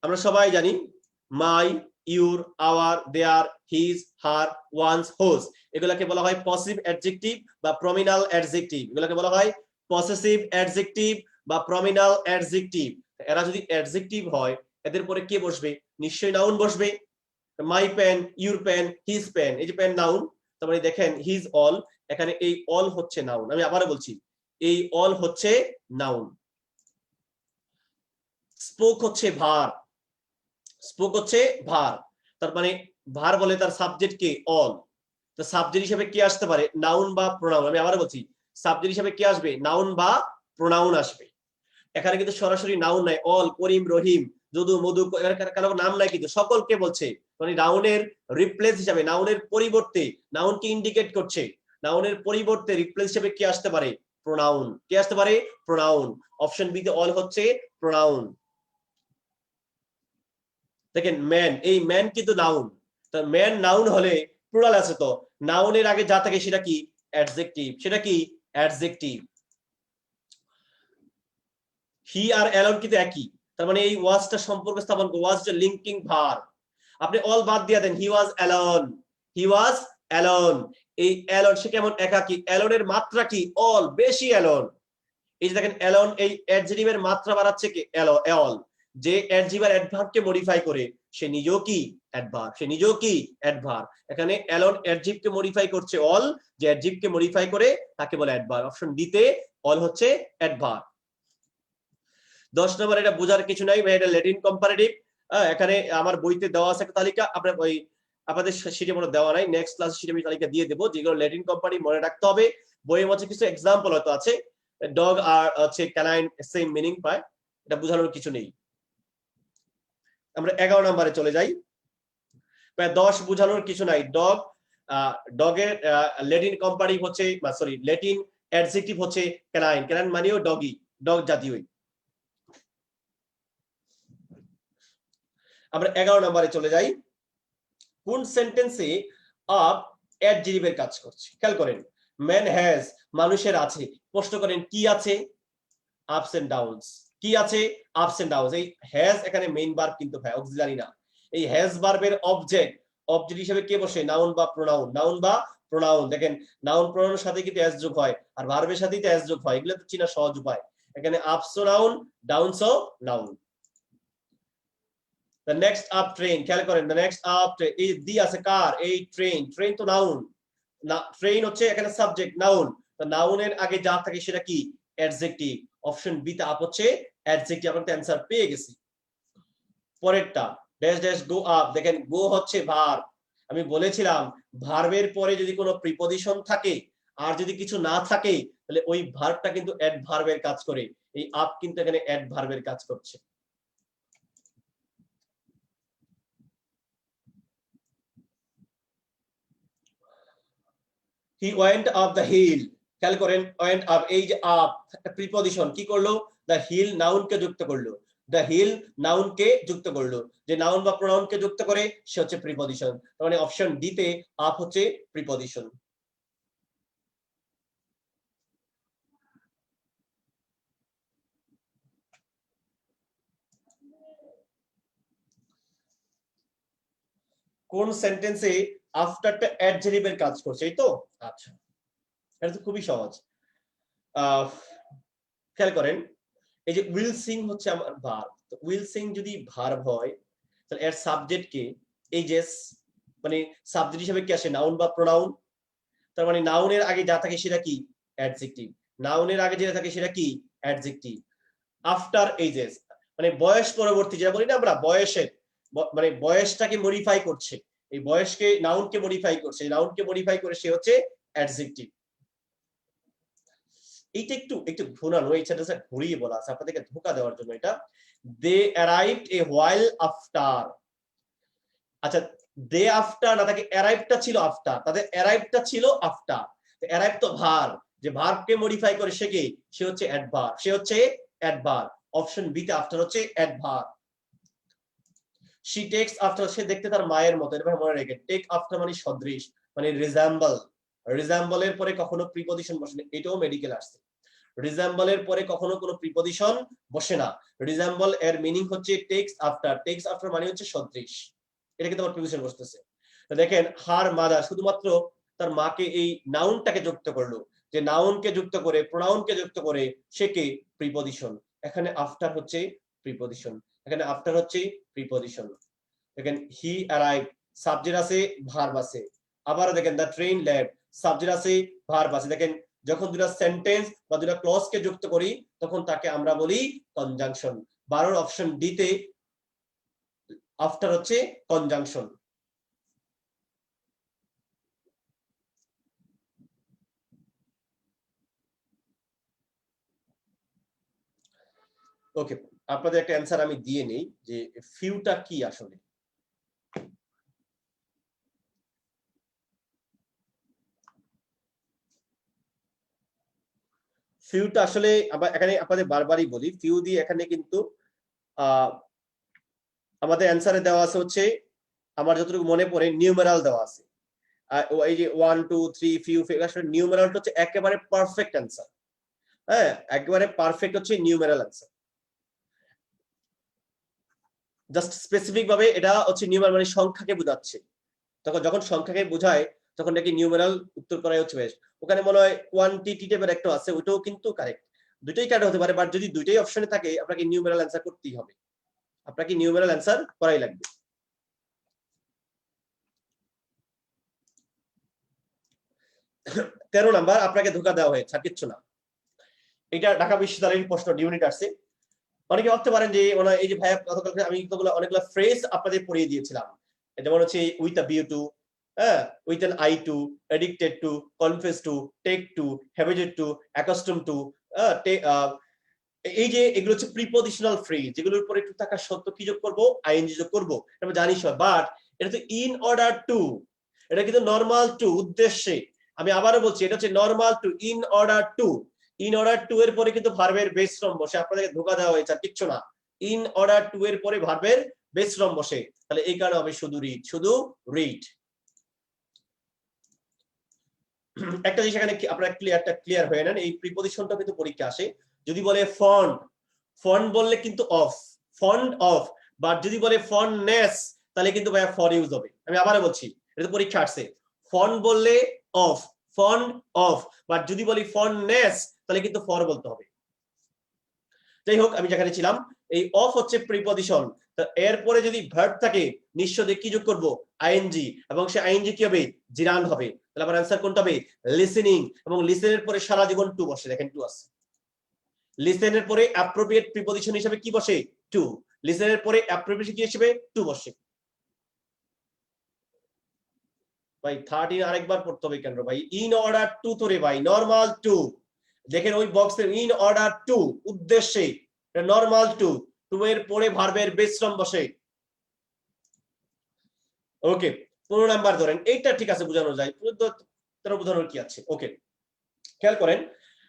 আমরা সবাই জানি, my, your, our, their, his, her, one's, whose, এগুলাকে বলা হয় পসিটিভ অ্যাডজেক্টিভ বা প্রমিনাল অ্যাডজেক্টিভ, এগুলাকে বলা হয় পসেসিভ অ্যাডজেক্টিভ বা প্রমিনাল অ্যাডজেক্টিভ। এরা যদি অ্যাডজেক্টিভ হয় এদের পরে কে বসবে, নিশ্চয়ই নাউন বসবে। My pen, your pen, his pen, এই যে পেন নাউন, তার মানে দেখেন হিজ অল, এখানে এই অল হচ্ছে নাউন। আমি আবারও বলছি, এই অল হচ্ছে নাউন। স্পোক হচ্ছে ভার, স্পোক হচ্ছে ভার, তার মানে ভার বলে তার সাবজেক্ট কে অল, তো সাবজেক্ট হিসেবে কি আসতে পারে, নাউন বা প্রোনাউন। আমি আবারও বলছি, সাবজেক্ট হিসেবে কি আসবে, নাউন বা প্রোনাউন আসবে। এখানে কিন্তু সরাসরি নাউন নাই, অল, করিম, রহিম, যদু, মধু, কারো নাম নাই, কিন্তু সকলকে বলছে, মানে নাউনের রিপ্লেস হিসাবে, নাউনের পরিবর্তে, নাউনকে ইন্ডিকেট করছে, নাউনের পরিবর্তে রিপ্লেস হিসেবে কি আসতে পারে? প্রোনাউন। কি আসতে পারে? প্রোনাউন। অপশন বি তে অল হচ্ছে প্রোনাউন। দেখেন ম্যান, এই ম্যান কিন্তু নাউন, তো ম্যান নাউন হলে প্লুরাল আছে, তো নাউনের আগে যা থাকে সেটা কি? অ্যাডজেক্টিভ। সেটা কি? অ্যাডজেক্টিভ। হি আর অ্যালন কিন্তু একই, তার মানে এই ওয়াজটা সম্পর্ক স্থাপন করে, ওয়াজ লিঙ্কিং ভার্ব। আপনি অল বাদ দিয়ে দেন, হি ওয়াজ অ্যালন, হি ওয়াজ অ্যালন। এই অ্যালন সে কেমন? একাকী। অ্যালনের মাত্রা কি? অল, বেশি অ্যালন। এই যে দেখেন অ্যালন, এই অ্যাডজেক্টিভের মাত্রা বাড়াচ্ছে কি? অল। যে অ্যাডজেক্টিভ আর অ্যাডভার্বকে মডিফাই করে সে নিজেও কি? অ্যাডভার্ব। সে নিজেও কি? অ্যাডভার্ব। এখানে অ্যালন অ্যাডজেক্টিভকে মডিফাই করছে অল, যে অ্যাডজেক্টিভকে মডিফাই করে তাকে বলে অ্যাডভার্ব। অপশন ডি তে অল হচ্ছে অ্যাডভার্ব। 10 নম্বর, এটা বোঝার কিছু নাই ভাই, এটা ল্যাটিন কম্পারেটিভ। এখানে আমার বইতে দেওয়া আছে একটা তালিকা, আপনার ওই আপনাদের শিটে মনে দেওয়া নাই, নেক্সট ক্লাস শিটে আমি তালিকা দিয়ে দেবো, যেগুলো ল্যাটিন কোম্পানি মনে রাখতে হবে। বইয়ের মধ্যে কিছু এক্সাম্পল হয়তো আছে, ডগ আর হচ্ছে ক্যানাইন সেম মিনিং পায়, এটা বোঝানোর কিছু নেই। আমরা 11 নম্বরে চলে যাই। 10 বোঝানোর কিছু নাই। ডগ, ডগের ল্যাটিন কম্পারেটিভ হচ্ছে, সরি, ল্যাটিন অ্যাডজেক্টিভ হচ্ছে ক্যানাইন। ক্যানাইন মানেও ডগি, ডগ জাতীয়ই। আমরা 11 নম্বরে চলে যাই। কোন সেন্টেন্সে আপ অ্যাডজেক্টিভের কাজ করছে? খেয়াল করেন, ম্যান হ্যাজ, মানুষের আছে। প্রশ্ন করেন কি আছে? Ups and downs. কি আছে? Ups and downs. এই হ্যাজ এখানে মেইন ভার্ব কিন্তু ভাই, অক্সিলারি না। এই হ্যাজ ভার্বের অবজেক্ট, অবজেক্ট হিসেবে কে বসে? নাউন বা প্রোনাউন। নাউন বা প্রোনাউন। দেখেন নাউন প্রোনাউনের সাথে কিন্তু এস যোগ হয়, আর ভার্বের সাথেই তো এস যোগ হয়, এগুলো তো চিনা সহজ উপায়। এখানে আপসও নাউন, ডাউনসও noun. the next up train, খেয়াল করেন, the next up train, এই দি আছে কার? এই ট্রেন। ট্রেন তো নাউন না, ট্রেন হচ্ছে এখানে সাবজেক্ট, নাউন। তো নাউনের আগে যা থাকে সেটা কি? অ্যাডজেক্টিভ। অপশন বি তে আপ হচ্ছে অ্যাডজেক্টিভ। আমরা তো অ্যানসার পেয়ে গেছি। পরেরটা, ড্যাশ ড্যাশ গো আপ। দেখেন গো হচ্ছে ভার্ব। আমি বলেছিলাম ভার্বের পরে যদি কোনো প্রিপজিশন থাকে আর যদি কিছু না থাকে, তাহলে ওই ভার্বটা কিন্তু অ্যাডভার্বের কাজ করে। এই আপ কিন্তু এখানে অ্যাডভার্বের কাজ করছে। He went up the hill. খেয়াল করেন, ওয়েন্ট আপ, এই যে আপ একটা প্রিপজিশন, কি করলো? দ্য হিল নাউনকে যুক্ত করলো। দ্য হিল নাউনকে যুক্ত করলো। যে নাউন বা প্রোনাউনকে যুক্ত করে সে হচ্ছে প্রিপজিশন। তার মানে অপশন ডি তে আপ হচ্ছে প্রিপজিশন। কোন সেন্টেন্সে আফটারটা অ্যাডজেক্টিভের কাজ করছে? এই তো। আচ্ছা, এটা তো খুবই সহজ। খেয়াল করেন, এই যে উইল সিং হচ্ছে আমার ভার্ব। তো উইল সিং যদি ভার্ব হয়, তাহলে এর সাবজেক্ট কে? এই যে, মানে সাবজেক্ট হিসেবে কি আসে? নাউন বা প্রোনাউন। তার মানে নাউনের আগে যা থাকে সেটা কি? অ্যাডজেক্টিভ। নাউনের আগে যেটা থাকে সেটা কি? অ্যাডজেক্টিভ। আফটার এজেস, মানে বয়স পরবর্তী, যেটা বলি না আমরা বয়সের, মানে বয়সটাকে মডিফাই করছে, এই বয়সকে নাউনকে মডিফাই করছে, নাউনকে মডিফাই করে সে হচ্ছে অ্যাডজেক্টিভ। এইটা একটু একটু ঘোরানো, এই সেন্টেন্সটা ঘুরিয়ে বলা আছে আপনাদেরকে ধোঁকা দেওয়ার জন্য। এটা দে অ্যারাইভড এ হোয়াইল আফটার। আচ্ছা, দে আফটার না, তাকে অ্যারাইভটা ছিল আফটার, তাদের অ্যারাইভটা ছিল আফটার। অ্যারাইভ তো ভার্ব, যে ভার্বকে মডিফাই করে সে কে? সে হচ্ছে অ্যাডভার্ব। সে হচ্ছে অ্যাডভার্ব। অপশন বি তে আফটার হচ্ছে অ্যাডভার্ব। শি টেকস আফটার, সে দেখতে তার মায়ের মতো। এটা মনে রেখে, টেক আফটার মানে সদৃশ, মানে রিজেম্বল। রিজেম্বলের পরে কখনো প্রিপজিশন বসে না, এটাও মেডিকেল আসছে। রিজেম্বল এর পরে কখনো কোনো প্রিপজিশন বসে না। রিজেম্বল এর মিনিং হচ্ছে টেক্স আফটার। টেক্স আফটার মানে হচ্ছে সদৃশ, এটা কিন্তু আবার প্রিপজিশন বসতেছে। দেখেন হার মাদার, শুধুমাত্র তার মাকে এই নাউনটাকে যুক্ত করলো, যে নাউনকে যুক্ত করে প্রোনাউনকে যুক্ত করে সে কে? প্রিপজিশন। এখানে আফটার হচ্ছে প্রিপজিশন, এখানে আফটার হচ্ছে প্রিপজিশন। দেখেন হি অ্যারাইভ, সাবজেক্ট আছে, ভার্ব আছে। আবার দেখেন দ্য ট্রেন লেফট, সাবজেক্ট আছে, ভার্ব আছে। দেখেন যখন দুটা সেন্টেন্স বা দুটা ক্লজ কে যুক্ত করি তখন তাকে আমরা বলি কনজাংশন। 12 অপশন ডি তে আফটার হচ্ছে কনজাংশন। ওকে, আপনাদের একটা অ্যান্সার আমি দিয়ে নেই যে ফিউটা কি আসলে। ফিউটা আসলে এখানে আপনাদের বারবারই বলি, ফিউ দিয়ে এখানে কিন্তু আমাদের অ্যান্সারে দেওয়া আছে হচ্ছে, আমার যতটুকু মনে পড়ে নিউমেরাল দেওয়া আছে। এই যে 1 2 3 ফিউ, আসলে নিউমেরালটা হচ্ছে একেবারে পারফেক্ট অ্যান্সার। হ্যাঁ, একেবারে পারফেক্ট হচ্ছে নিউমেরাল অ্যান্সার। জাস্ট স্পেসিফিক ভাবে এটা হচ্ছে নিউমেরাল মানে সংখ্যাকে বোঝাচ্ছে। তখন যখন সংখ্যাকে বোঝায় তখন নাকি নিউমেরাল উত্তর করাই হচ্ছে বেস্ট। ওখানে মনে হয় কোয়ান্টিটি টাইপের একটা আছে, ওইটাও কিন্তু কারেক্ট। দুইটাই কারেক্ট হতে পারে, বাট যদি দুইটাই অপশনে থাকে আপনাকে নিউমেরাল অ্যান্সার করতেই হবে, আপনাকে নিউমেরাল অ্যান্সার করাই লাগবে। তেরো নাম্বার, আপনাকে ধোকা দেওয়া হয়েছে আর কিচ্ছু না। এটা ঢাকা বিশ্ববিদ্যালয়ের প্রশ্ন, ইউনিট আসছে। অনেকে ভাবতে পারেন যে এই যে ভাইয়া গতকালকে আমি অনেকগুলো ফ্রেজ আপনাদের পড়িয়ে দিয়েছিলাম, যেমন হচ্ছে উইথ আ ভিউ টু, হ্যাঁ, with an eye to, addicted to, confess to, take to, habited to, accustom to. এই যে এগুলো হচ্ছে প্রিপজিশনাল ফ্রেজ, যেগুলোর উপর একটু থাকা সত্য কি যোগ করবো, আইএনজি যোগ করবো, এটা জানিস। বাট এটা তো ইন অর্ডার টু, এটা কিন্তু নরমাল টু, উদ্দেশ্যে। আমি আবারও বলছি, এটা হচ্ছে normal two, in order to. In order to এর পরে কিন্তু ভার্বের বেস ফর্ম বসে, আপনাদেরকে ধোকা দেওয়া হয়েছে আর কিচ্ছু না। ইন অর্ডার টু এর পরে ভার্বের বেস ফর্ম বসে, তাহলে এই কারণে হবে শুধু রিড, শুধু রিড। একটা জিনিস এখানে আপনারা ক্লিয়ার হয়ে নেন, এই প্রিপজিশনটা কিন্তু পরীক্ষা আসে। যদি বলে ফন্ট, ফন্ট বললে কিন্তু অফ, ফন্ট অফ। বাট যদি বলে ফন্টনেস, তাহলে কিন্তু ভাইয়া ফর ইউজ হবে। আমি আবারও বলছি, এটা পরীক্ষা আসছে। ফন্ট বললে অফ, ফন্ট অফ। বাট যদি বলি ফন্টনেস, তাহলে কিন্তু ফর বলতে হবে। যাই হোক, আমি যেখানে ছিলাম, এই অফ হচ্ছে প্রিপজিশন। এরপরে যদি ভার্ব থাকে নিশ্চয়ই কি যোগ করবো, আইএনজি, এবং সে আইএনজি কি হবে, জিরান হবে। তাহলে আমার অ্যান্সার কোনটা হবে, লিসেনিং। এবং লিসেনের পরে সারা জীবন টু বসে, দেখেন টু আছে। লিসেনের পরে অ্যাপ্রোপ্রিয়েট প্রিপজিশন হিসেবে কি বসে, টু। লিসেনের পরে অ্যাপ্রোপ্রিয়েট কি হিসেবে, টু বসে। ভাই 13 আরেকবার পড়তে হবে কেন ভাই, ইন অর্ডার টু তো রে ভাই, নরমাল টু। দেখেন ওই বক্সের ইন অর্ডার টু, উদ্দেশ্যে, নরমাল টু, টু এর পরে ভার্বের বেস ফর্ম বসে। ওকে, 15 নাম্বার ধরেন, এইটা ঠিক আছে, বোঝানো যায়। 13 বোঝানোর কি আছে। ওকে, খেয়াল করেন,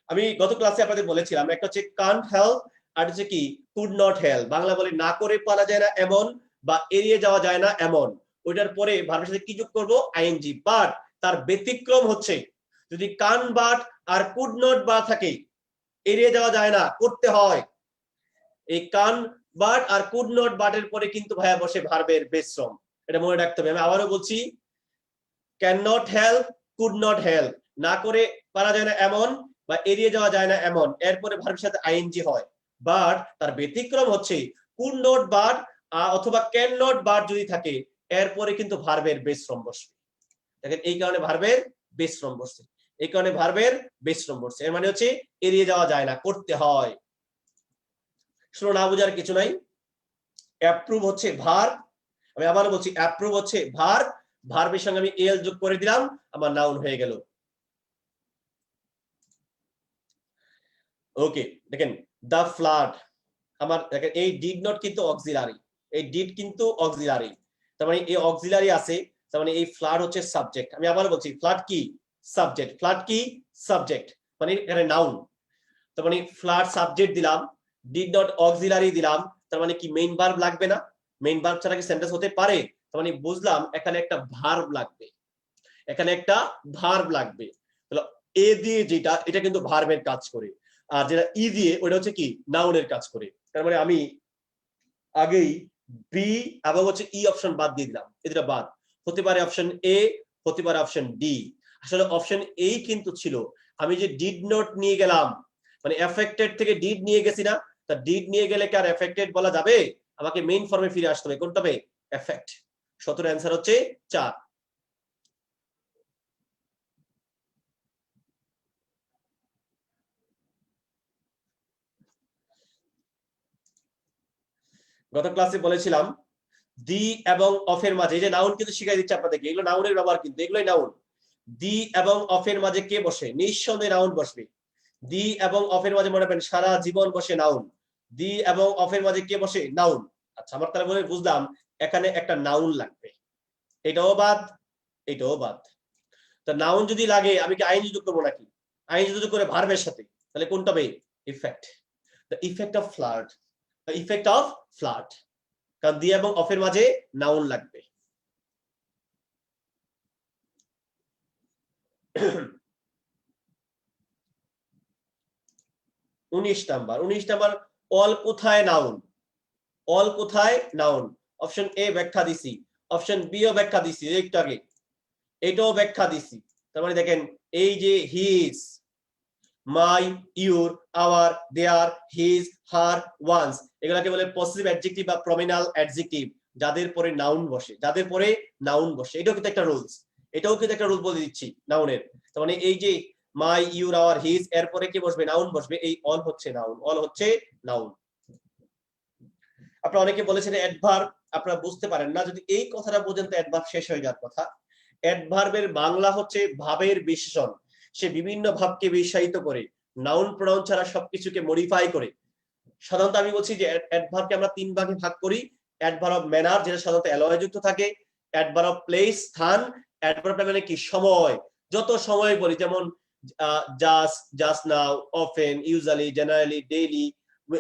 আমি গত ক্লাসে আপনাদের বলেছিলাম একটা হচ্ছে কান্ট হেল্প, আর হচ্ছে কি কুড নট হেল্প। বাংলা বলে না করে পারা যায় না এমন, বা এড়িয়ে যাওয়া যায় না এমন। ওইটার পরে ভার্বের সাথে কি যোগ করব, আইএনজি। বাট তার ব্যতিক্রম হচ্ছে যদি কান বাট আর কুড নট বা থাকে, এড়িয়ে যাওয়া যায় না, করতে হয়। এই কান বাট আর কুড নট বাটের পরে কিন্তু ভাইয়া বসে ভার্বের বেস ফর্ম, এটা মনে রাখতে হবে। আমি আবারও বলছি, can not help, could not help, না করে পারা যায় না এমন, বা এড়িয়ে যাওয়া যায় না এমন, এরপরে ভার্বের সাথে আইএনজি হয়। বাট তার ব্যতিক্রম হচ্ছে কুড নট বাট অথবা ক্যান নট বাট যদি থাকে, এরপরে কিন্তু ভার্বের বেস ফর্ম বসবে। দেখেন, এই কারণে ভার্বের বেস ফর্ম বসছে, এই কারণে ভার্বের বেস ফর্ম বসছে। এর মানে হচ্ছে এড়িয়ে যাওয়া যায় না, করতে হয়। শুনো, না বোঝার কিছু নাই। অ্যাপ্রুভ হচ্ছে ভার্ব, আমি আবারও বলছি, অ্যাপ্রুভ হচ্ছে ভার্ব, ভার্বের সঙ্গে আমি এল যোগ করে দিলাম, আমার নাউন হয়ে গেল। ওকে, দেখেন দা ফ্লাড, আমার দেখেন এই ডিড নট কিন্তু অক্সিলারি, এই ডিড কিন্তু অক্সিলারি, তার মানে এই অক্সিলারি আছে, তার মানে এই ফ্লাড হচ্ছে সাবজেক্ট। আমি আবার বলছি, ফ্লাড কি সাবজেক্ট, ফ্লাড কি সাবজেক্ট, মানে এখানে নাউন। তার মানে ফ্লাড সাবজেক্ট দিলাম, ডিড নট অক্সিলারি দিলাম, তার মানে কি মেইন ভার্ব লাগবে না? মেইন ভার্ব ছাড়া কি সেন্টেন্স হতে পারে? তার মানে বুঝলাম এখানে একটা ভার্ব লাগবে, এখানে একটা ভার্ব লাগবে। তাহলে এ দিয়ে যেটা, এটা কিন্তু ভার্বের কাজ করে, আর যেটা ই দিয়ে ওটা হচ্ছে কি নাউনের কাজ করে। তার মানে আমি আগেই বি এবং হচ্ছে ই অপশন বাদ দিয়ে দিলাম, এটা বাদ। হতে পারে অপশন এ, হতে পারে অপশন ডি। আসলে অপশন এই কিন্তু ছিল, আমি যে ডিড নট নিয়ে গেলাম, মানে এফেক্টেড থেকে ডিড নিয়ে গেছি না, তা ডিড নিয়ে গেলে কি আর এফেক্টেড বলা যাবে? আমাকে মেইন ফর্মে ফিরে আসতে হবে, কোনটা হবে, এফেক্ট। 17 অ্যান্সার হচ্ছে 4। গত ক্লাসে বলেছিলাম দি এবং অফের মাঝে, এই যে নাউন কিন্তু শিখাই দিচ্ছে আপনাদেরকে, এগুলো নাউনের ব্যবহার, কিন্তু এগুলোই নাউন। দি এবং অফের মাঝে কে বসে? নিঃসন্দেহে নাউন বসবে। দি এবং অফের মাঝে মনে রাখবেন সারা জীবন বসে নাউন। দি এবং অফের মাঝে কে বসে? নাউন। আচ্ছা আমার তাহলে বলে বুঝলাম এখানে একটা নাউন লাগবে, এটাও বাদ, এটাও বাদ। তো নাউন যদি লাগে আমি কি আইনজি যুক্ত করবো নাকি? আইনজি যুক্ত করে ভার্বের সাথে, তাহলে কোনটা হবে? Effect. The effect of flirt, the effect of flirt, কারণ দি এবং অফের মাঝে নাউন লাগবে। 19 নাম্বার অল কোথায় নাউন? অল কোথায় নাউন? অপশন এ ব্যাখ্যা দিছি, অপশন বি ও ব্যাখ্যা দিছি একটু আগে, এটাও ব্যাখ্যা দিছি। তার মানে দেখেন এই যে his, my, your, our, their, his, her, ones, এগুলাকে বলে পসেসিভ অ্যাডজেক্টিভ বা প্রমিনাল অ্যাডজেক্টিভ, যাদের পরে নাউন বসে, যাদের পরে নাউন বসে। এটাও কিন্তু একটা রুলস, এটাও কিন্তু একটা রুল বলে দিচ্ছি নাউনের। তার মানে এই যে মাই, ইউর, আওয়ার, হিজ, এরপরে কি বসবে? নাউন বসবে। এই অল হচ্ছে নাউন, অল হচ্ছে নাউন। আপনারা অনেকে বলেছেন অ্যাডভার্ব আপনারা বুঝতে পারেন না, যদি এই কথাটা বোঝেন তো অ্যাডভার্ব শেষ হয়ে যাওয়ার কথা। অ্যাডভার্বের বাংলা হচ্ছে ভাবের বিশেষণ, সে বিভিন্ন ভাবকে বিশেষায়িত করে, নাউন প্রোনাউন ছাড়া সবকিছুকে মডিফাই করে। সাধারণত আমি বলছি যে অ্যাডভার্বকে আমরা তিন ভাগে ভাগ করি। অ্যাডভার্ব অফ ম্যানার, যেটা সাধারণত অ্যালয় যুক্ত থাকে। অ্যাডভার্ব অফ প্লেস, স্থান। অ্যাডভার্ব মানে কি? সময়, যত সময় বলি, যেমন just, just now, often, usually, generally, daily.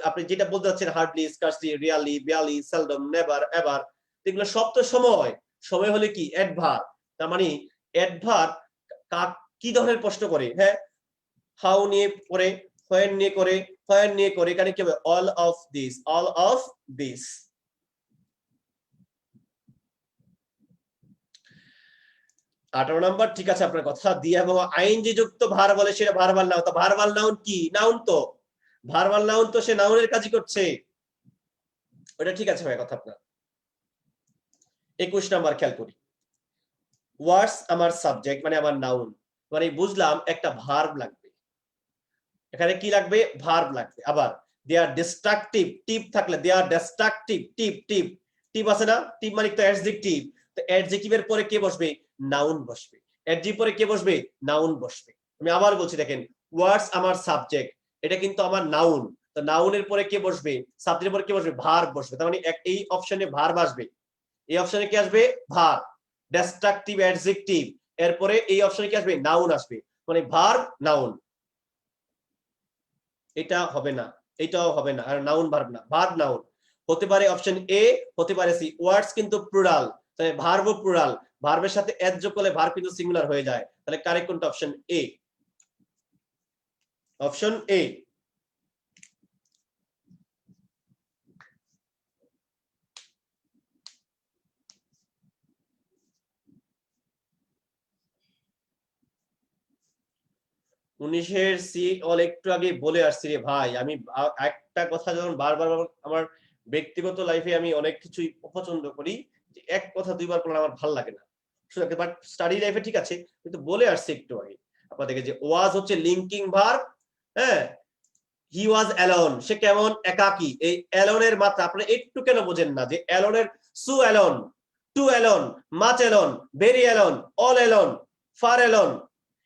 আপনি যেটা বলতে চাচ্ছেন hardly, scarcely, really, barely, seldom, never, ever, এগুলো সব তো সময়। সময় হলে কি? অ্যাডভার্ব। তার মানে অ্যাডভার্ব কি ধরনের প্রশ্ন করে? হ্যাঁ, হাউ নিয়ে করে, হোয়েন নিয়ে করে, হোয়েন নিয়ে করে, এখানে কি হবে? All of this, all of this. 18 number, ঠিক আছে আপনার কথা দিয়ে এবং আইনজি যুক্ত ভার বলে সেটা ভার্বাল নাউন। তো ভার্বাল নাউন কি? নাউন তো, ভার্বাল নাউন তো সে নাউনের কাজই করছে, ওটা ঠিক আছে ভাই কথা আপনার। 21 নাম্বার খেয়াল করি, ওয়ার্ডস আমার সাবজেক্ট মানে আমার নাউন, মানে বুঝলাম একটা ভার্ব লাগবে। এখানে কি লাগবে? ভার্ব লাগবে। আবার দে আর ডিস্ট্রাকটিভ, টিপ থাকলে দে আর ডিস্ট্রাকটিভ, টিপ টিপ টিপ আছে না? টিপ মানে তো অ্যাডজেক্টিভ, তো অ্যাডজেক্টিভের পরে কে বসবে? নাউন বসবে। অ্যাডজেক্টিভ পরে কে বসবে? নাউন বসবে। আমি আবার বলছি দেখেন, ওয়ার্ডস আমার সাবজেক্ট, এটা কিন্তু আমার নাউন, তো নাউনের পরে কে বসবে? সাবজেক্টের পরে কে বসবে? ভার্ব বসবে। তার মানে এই অপশনে ভার্ব আসবে, এই অপশনে কি আসবে? ভার্ব। ডিস্ট্রাকটিভ অ্যাডজেক্টিভ, এরপরে এই অপশনে কি আসবে? নাউন আসবে, মানে ভার্ব নাউন। এটা হবে না, এটাও হবে না, আর নাউন ভার্ব না, ভার্ব নাউন। হতে পারে অপশন এ, হতে পারে সি। ওয়ার্ডস কিন্তু প্লুরাল, তাহলে ভার্ব প্লুরাল, ভার্বের সাথে এস যোগ করলে ভার্ব কিন্তু সিঙ্গুলার হয়ে যায়। তাহলে কারেক্ট কোনটা? Option A, option A. উনিশের সি অল একটু আগে বলে আসছি রে ভাই। আমি একটা কথা যখন বারবার আমার ব্যক্তিগত লাইফে আমি অনেক কিছুই অপছন্দ করি, যে এক কথা দুইবার বললে আমার ভালো লাগে না। বাট স্টাডি লাইফে ঠিক আছে, কিন্তু বলে আসছি একটু আগে আপনাদেরকে যে ওয়াজ হচ্ছে লিঙ্কিং ভার্ব। হ্যাঁ, হি ওয়াজ অ্যালোন, সে কেমন? একাকী। এই অ্যালোনের মাত্রা আপনারা একটু কেন বোঝেন না? যে অ্যালোনের so alone, too alone, much alone, very alone, all alone, far alone,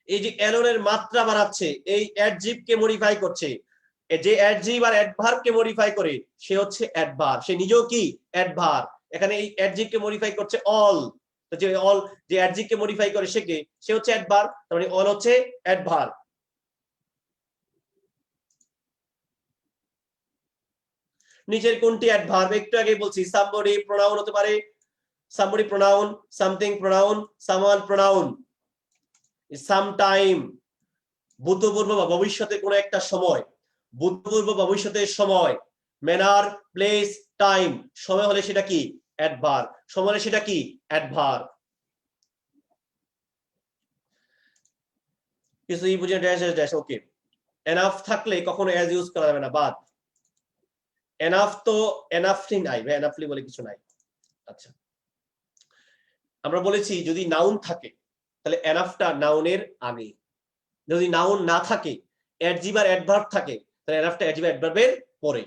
এই যে অ্যালোনের মাত্রা বাড়াচ্ছে, এই অ্যাডজেক্টিভ কে মডিফাই করছে। যে অ্যাডজেক্টিভ আর অ্যাডভার্ব কে মডিফাই করে সে হচ্ছে অ্যাডভার্ব, সে নিজেও কি? অ্যাডভার্ব। এখানে এই অ্যাডজেক্টিভ কে মডিফাই করছে অল, তো যে অল, যে অ্যাডজেক্টিভ কে মডিফাই করে সে কে? সে হচ্ছে অ্যাডভার্ব, তার মানে অল হচ্ছে অ্যাডভার্ব। নিচের কোনটি অ্যাডভার্ব? একটু আগে বলছি, সামবডি প্রোনাউন হতে পারে, somebody pronoun, something pronoun, someone pronoun, sometime ভূতপূর্ব বা ভবিষ্যতে কোনো একটা সময়, ভূতপূর্ব ভবিষ্যতের সময়, ম্যানার, প্লেস, টাইম, সময় হলে সেটা কি? অ্যাডভার্ব, সময় হলে সেটা কি? অ্যাডভার্ব। কিছুই বুঝে ড্যাশ ড্যাশ, ওকে। এনাফ থাকলে কখনো অ্যাজ ইউজ করা যাবে না, বাদ। এনাফ তো এনাফলি নাই ভাই, এনাফলি বলে কিছু নাই। আচ্ছা, আমরা বলেছি যদি নাউন থাকে তাহলে এনাফটা নাউনের আগে, যদি নাউন না থাকে, অ্যাডজেক্টিভ আর অ্যাডভার্ব থাকে, তাহলে এনাফটা অ্যাডজেক্টিভ অ্যাডভার্বের পরে।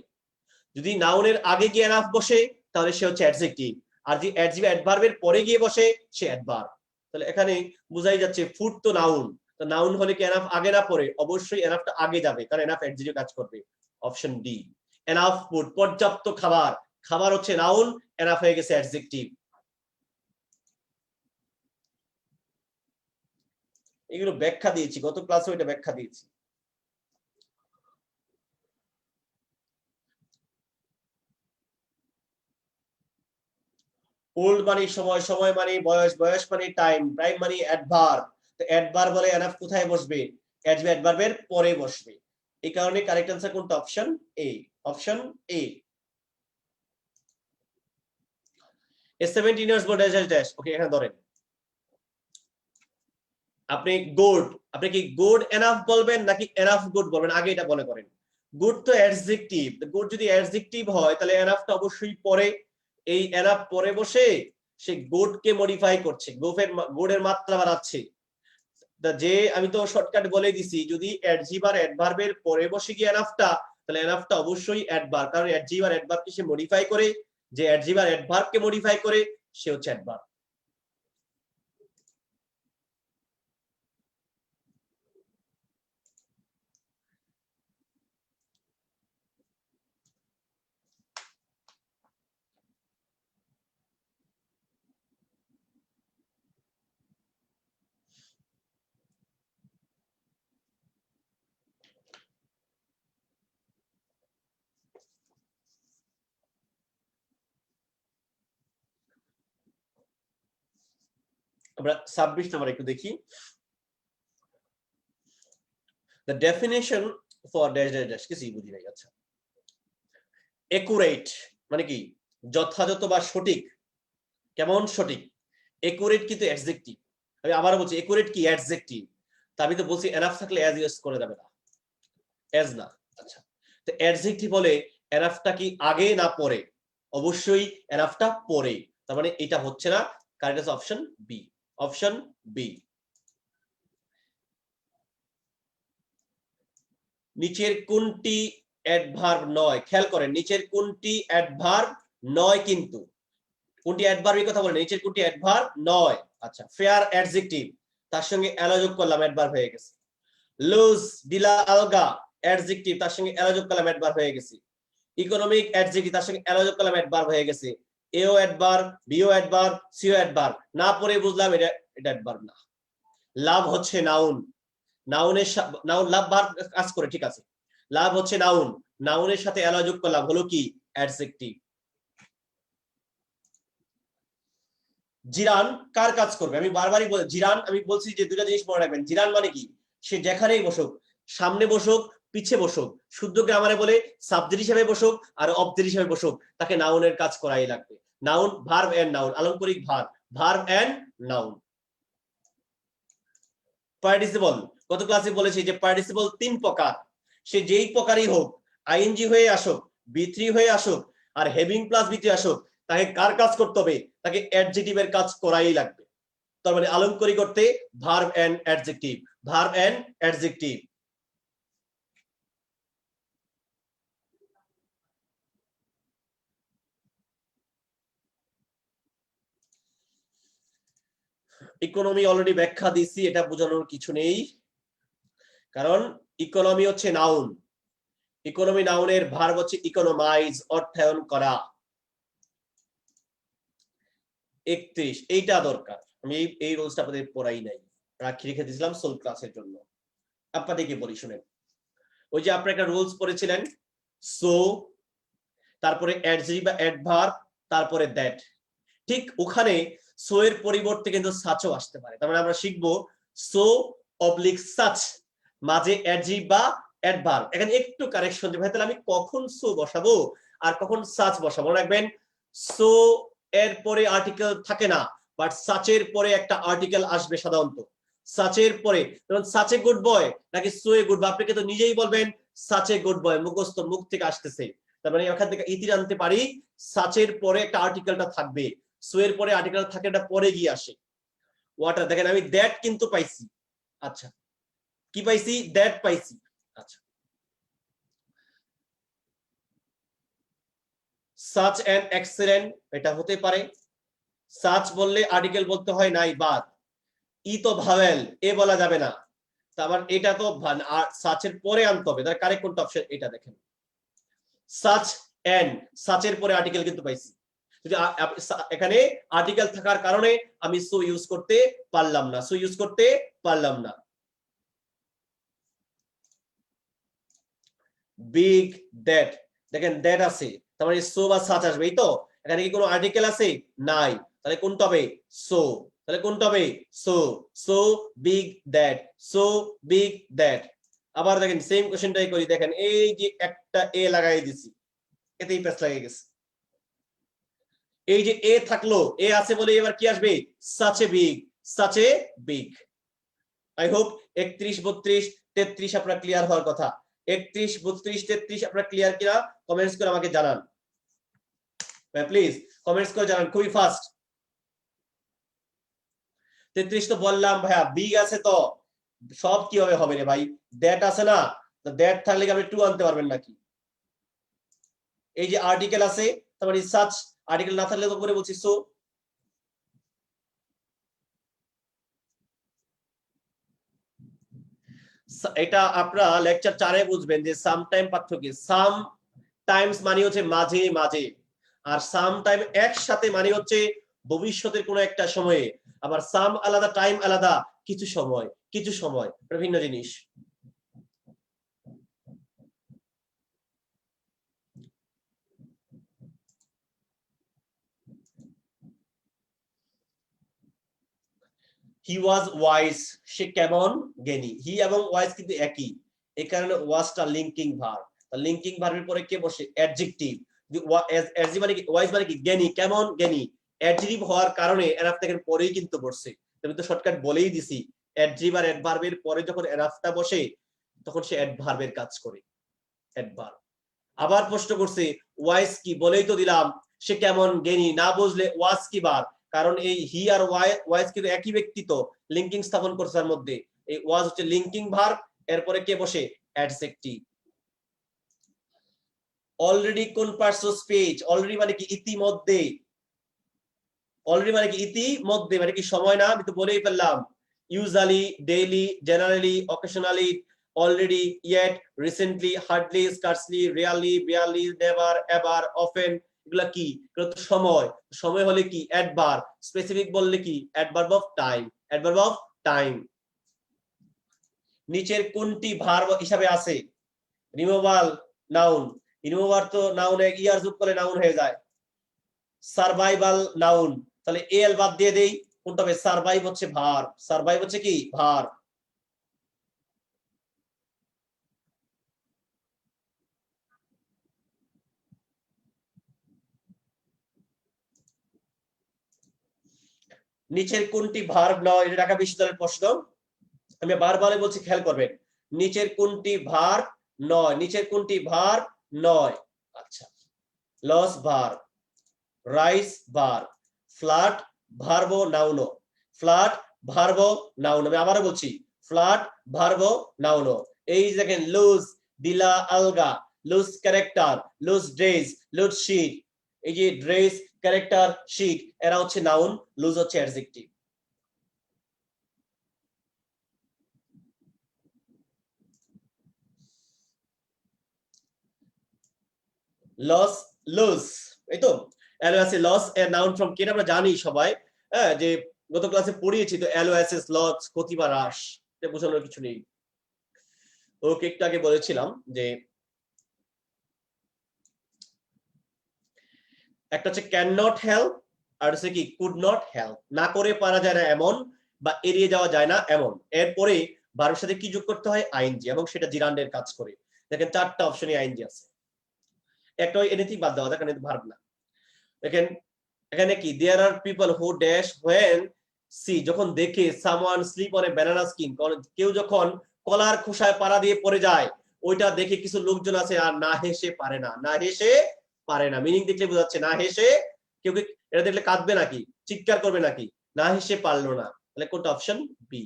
যদি নাউনের আগে গিয়ে এনাফ বসে তাহলে সে হচ্ছে অ্যাডজেক্টিভ, আর যদি অ্যাডজেক্টিভ অ্যাডভার্বের পরে গিয়ে বসে সে অ্যাডভার্ব। তাহলে এখানে বোঝাই যাচ্ছে ফুড তো নাউন, তো নাউন হলে কি এনাফ আগে না পরে? অবশ্যই এনাফটা আগে যাবে, কারণ এনাফ অ্যাডজেক্টিভ কাজ করবে। Option D. এনাফ ফুড, পর্যাপ্ত খাবার, খাবার হচ্ছে নাউন, এনাফ হয়ে গেছে অ্যাডজেক্টিভ। এগুলো ব্যাখ্যা দিয়েছি, গত ক্লাসে এটা ব্যাখ্যা দিয়েছি। ওল্ড মানে সময়, সময় মানে বয়স, বয়স মানে টাইম, টাইম মানে অ্যাডভার্ব। তো অ্যাডভার্ব বলে এনাফ কোথায় বসবে? অ্যাডভার্বের পরে বসবে। এই কারণে কারেক্ট আনসার কোনটা? Option A, option A. A 17 years boy dash dash, ওকে এখানে ধরেন আপনি গুড, আপনি কি গুড এনাফ বলবেন নাকি এনাফ গুড বলবেন? আগে এটা মনে করেন। গুড তো অ্যাডজেক্টিভ, গুড যদি অ্যাডজেক্টিভ হয় তাহলে এনাফটা অবশ্যই পরে। এই এনাফ পরে বসে সে গুড কে মডিফাই করছে, গুডের মাত্রা বাড়াচ্ছে। যে আমি তো শর্টকাট বলে দিছি, যদি অ্যাডজেক্টিভ আর অ্যাডভার্বের পরে বসে গিয়ে এনাফটা, তাহলে এনাফটা অবশ্যই অ্যাডভার্ব, কারণ অ্যাডজেক্টিভ আর অ্যাডভার্বকে সে মডিফাই করে। যে অ্যাডজেক্টিভ আর অ্যাডভার্বকে মডিফাই করে সে হচ্ছে অ্যাডভার্ব। আমরা 26 নাম্বার একটু দেখি। The definition for dash dash dash কিছুই বুঝি নাই। আচ্ছা, একুরেট মানে কি? যথাযথ বা সঠিক। কেমন সঠিক? একুরেট কিন্তু অ্যাডজেক্টিভ। আমি আবার বলছি, একুরেট কি? অ্যাডজেক্টিভ। তা আমি তো বলছি এনাফ থাকলে অ্যাজ ইউজ করে যাবে না, অ্যাজ না। আচ্ছা, তো অ্যাডজেক্টিভ বলে এনাফটা কি আগে না পরে? অবশ্যই এনাফটা পরে, তার মানে এটা হচ্ছে না। কারেক্ট আছে অপশন বি, অপশন বি। নিচের কোনটি অ্যাডভার্ব নয়? খেয়াল করেন, নিচের কোনটি অ্যাডভার্ব নয়? কিন্তু কোনটি অ্যাডভার্বের কথা বলেন, নিচের কোনটি অ্যাডভার্ব নয়? আচ্ছা, ফেয়ার অ্যাডজেক্টিভ, তার সঙ্গে এলা যোগ করলাম, অ্যাডভার্ব হয়ে গেছে। লুজ, ডিলা, আলগা অ্যাডজেক্টিভ, তার সঙ্গে এলা যোগ করলাম, অ্যাডভার্ব হয়ে গেছে। ইকোনমিক অ্যাডজেক্টিভ, তার সঙ্গে এলা যোগ করলাম, অ্যাডভার্ব হয়ে গেছে। এও অ্যাডভার্ব, বিও অ্যাডভার্ব, সিও অ্যাডভার্ব। না পড়ে বুঝলাম এটা অ্যাডভার্ব না। লাভ হচ্ছে নাউন, নাউনের নাউন লাভ ভার্ব কাজ করে, ঠিক আছে। লাভ হচ্ছে নাউন, নাউনের সাথে এলা যোগ করলাম, হলো কি? অ্যাডজেক্টিভ। জিরান কার কাজ করবে? আমি বারবারই বলি জিরান, আমি বলছি যে দুটা জিনিস মনে রাখবেন। জিরান মানে কি? সে যেখানেই বসুক, সামনে বসুক, পিছে বসুক, শুদ্ধ গ্রামারে বলে সাবজেক্ট হিসেবে বসুক আর অবজেক্ট হিসেবে বসুক, তাকে নাউনের কাজ করাই লাগবে। নাউন, ভার্ব এন্ড নাউন, আলংকারিক verb, verb and noun. Participle, গত ক্লাসে বলেছি যে পার্টিসিপল তিন প্রকার। সে যেই প্রকারই হোক, আইএনজি হয়ে আসুক, বি3 হয়ে আসুক, আর হেভিং প্লাস বি3 আসুক, তাকে কার কাজ করতে হবে? তাকে অ্যাডজেক্টিভের কাজ করাই লাগবে। তার মানে আলংকারিক করতে verb and adjective, verb and adjective. Economy already ব্যাখ্যা দিছি, এটা বোঝানোর কিছু নেই, কারণ ইকোনমি হচ্ছে নাউন। ইকোনমি নাউনের ভার্ব হচ্ছে ইকোনমাইজ, অর্থায়ন করা। 31 এইটা দরকার, আমি এই রুলসটা আপনাদের পড়াই নাই, রাখি রেখে দিয়েছিলাম সোল ক্লাসের জন্য। আপনাদেরকে বলি শুনেন, ওই যে আপনি একটা রুলস পড়েছিলেন, সো, তারপরে অ্যাডজেক্টিভ বা অ্যাডভার্ব, তারপরে দ্যাট। ঠিক ওখানে সো এর পরিবর্তে কিন্তু সাচও আসতে পারে। তার মানে আমরা শিখবো সো অবলিক সাচ, মাঝে অ্যাডজেক্টিভ বা অ্যাডভার্ব। এখানে একটু কারেকশন দিই ভাই, তাহলে আমি কখন সো বসাবো আর কখন সাচ বসাবো? রাখবেন, সো এর পরে আর্টিকেল থাকে না, বাট সাচের পরে একটা আর্টিকেল আসবে সাধারণত। সাচের পরে, যেমন সাচে গুড বয় নাকি সো এ গুড বয়, আপনি কিন্তু নিজেই বলবেন সাচে গুড বয়, মুখস্থ, মুখ থেকে আসতেছে। তার মানে এখান থেকে ইতি আনতে পারি, সাচের পরে একটা আর্টিকেলটা থাকবে, সো এর পরে আর্টিকেল থাকে, এটা পরে গিয়ে আসে। ওয়াটার, দেখেন আমি দ্যাট কিন্তু পাইছি। আচ্ছা, কি পাইছি? দ্যাট পাইছি। আচ্ছা, সাচ এন্ড এক্সেলেন্ট, এটা হতে পারে। সাচ বললে আর্টিকেল বলতে হয় নাই বাদ, ই তো ভাওয়েল, এ বলা যাবে না। তারপর এটা তো সাচের পরে আনতে হবে, তার কারেক্ট কোনটা অপশন? এটা দেখেন, সাচ এন্ড, সাচের পরে আর্টিকেল কিন্তু পাইছি, যদি এখানে আর্টিকেল থাকার কারণে আমি সো ইউজ করতে পারলাম না, সো ইউজ করতে পারলাম না। বিগ দ্যাট, দেখেন দ্যাট আছে, তার মানে সো বা সাচ আসবে, এই তো। এখানে কি কোনো আর্টিকেল আছে? নাই, তাহলে কোনটা হবে? সো। তাহলে কোনটা হবে? So. So big that, so big that. আবার দেখেন সেম কোশ্চেনটাই করি, দেখেন এই যে একটা এ লাগাই দিছি, এতেই প্যাচ লাগে গেছে। এই যে এ থাকলো, এ আছে বলে এবার কি আসবে? Such a big, such a big. I hope 31, 32, 33 আপনারা ক্লিয়ার হওয়ার কথা। 31, 32, 33 আপনারা ক্লিয়ার কিনা কমেন্টস করে আমাকে জানান প্লিজ, কমেন্টস করে জানান খুবই ফাস্ট। 33 তো বললাম ভাইয়া, বিগ আছে তো সব কিভাবে হবে রে ভাই? দ্যাট আছে না, তো দ্যাট থাকলে কি আপনি টু আনতে পারবেন নাকি? এই যে আর্টিকেল আছে, তার মানে সাচ, আর্টিকেল না থাকলে তো পরে বলছি সো। এটা আপনারা লেকচার 4 এ বুঝবেন যে সাম টাইম পার্থক্য। সাম টাইমস মানে হচ্ছে মাঝে মাঝে, আর সাম টাইম একসাথে মানে হচ্ছে ভবিষ্যতের কোনো একটা সময়ে। আবার সাম আলাদা, টাইম আলাদা, কিছু সময়, কিছু সময় ভিন্ন জিনিস। হি ওয়াজ ওয়াইজ, সে কেমন জ্ঞানী। হি এবং ওয়াইজ কিন্তু একই, এই কারণে ওয়াজটা লিঙ্কিং ভার্ব। লিঙ্কিং ভার্বের পরে কে বসে? অ্যাডজেক্টিভ। মানে কি? ওয়াইজ মানে কি? জ্ঞানী, কেমন জ্ঞানী। অ্যাডজেক্টিভ হওয়ার কারণে এনাফ থেকে পরেই কিন্তু বসছে, আমি তো শর্টকাট বলেই দিছি। অ্যাডজেক্টিভ আর অ্যাডভার্বের পরে যখন এনাফটা বসে তখন সে অ্যাডভার্বের কাজ করে, অ্যাডভার্ব। আবার প্রশ্ন করছে ওয়াইজ কি, বলেই তো দিলাম সে কেমন জ্ঞানী, না বুঝলে ওয়াজ কি বার, কারণ এই হি আর ওয়াইজ কিন্তু একই ব্যক্তি, তো লিঙ্কিং স্থাপন করছে তার মধ্যে। এই ওয়াজ হচ্ছে লিঙ্কিং ভার্ব, এরপরে কে বসে? অ্যাডজেক্টিভ। অলরেডি কোন পার্টস অফ স্পিচ, অলরেডি মানে কি? ইতিমধ্যে। অলরেডি মানে কি? ইতিমধ্যে মানে কি? সময় না, আমি তো বলেই ফেললাম। Usually, daily, generally, occasionally, already, yet, recently, hardly, scarcely, really, barely, never, ever, often, এগুলা কি? এগুলো তো সময়। সময় হলে কি? অ্যাডভার্ব। স্পেসিফিক বললে কি? Adverb of time, adverb of time. নিচের কোনটি ভার্ব হিসাবে আছে? Removal, noun. রিমুভার তো নাউনে ইয়ার যোগ করলে নাউন হয়ে যায়। Survival, noun. তাহলে এল বাদ দিয়ে দেই, কোনটা হবে? সার্ভাইভ হচ্ছে ভার্ব, সার্ভাইভ হচ্ছে কি? ভার্ব। নিচের কোনটি ভার্ব নয়? এটা ঢাকা বিশ্ববিদ্যালয়ের প্রশ্ন, আমি বারবার বলছি, খেয়াল করবেন। নিচের কোনটি ভার্ব নয়? নিচের কোনটি ভার্ব নয়? আচ্ছা, loss verb, rise verb, flat verb নাউনো, ফ্ল্যাট ভার্ব নাউনো। আমি আবারও বলছি, ফ্ল্যাট ভার্ব নাউনো। এই দেখেন, লুজ, দিলা আলগা, loose character, loose dress, loose sheet. এই যে ড্রেস, ক্যারেক্টার, শিট, এরা হচ্ছে নাউন, লুজ হচ্ছে অ্যাডজেক্টিভ। লস, লুজ, এই তো। এলওএসএস লস এর নাউন ফর্ম কি আমরা জানি সবাই, হ্যাঁ, যে গত ক্লাসে পড়িয়েছি তো। এলওএসএস লস, ক্ষতি বা হ্রাস, এটা বোঝানোর কিছু নেই। ওকে, একটু আগে বলেছিলাম যে একটা হচ্ছে ক্যান নট হেল্প, আর হচ্ছে কি কুড নট হেল্প। না করে পারা যায় না এমন, বা এড়িয়ে যাওয়া যায় না এমন। এরপরে ভার্বের সাথে কি যোগ করতে হয়? আইএনজি, এবং সেটা জিরান্ডের কাজ করে। দেখেন 4টা অপশনে আইএনজি আছে, একটা এনিথিং বাদ দেওয়া যায় কারণ এটা ভার্ব না। দেখেন এখানে কি? There are people who dash when see, যখন দেখে someone slip on a banana skin, কেউ যখন কলার খোসায় পাড়া দিয়ে পড়ে যায়, ওইটা দেখে কিছু লোকজন আছে আর না হেসে পারে না, না হেসে পারে না। মিনিং দেখলে বোঝাচ্ছে না হেসে, কেউ কি এটা দেখলে কাঁদবে নাকি, চিৎকার করবে নাকি? না হেসে পারলো না। তাহলে কোনটা? Option B.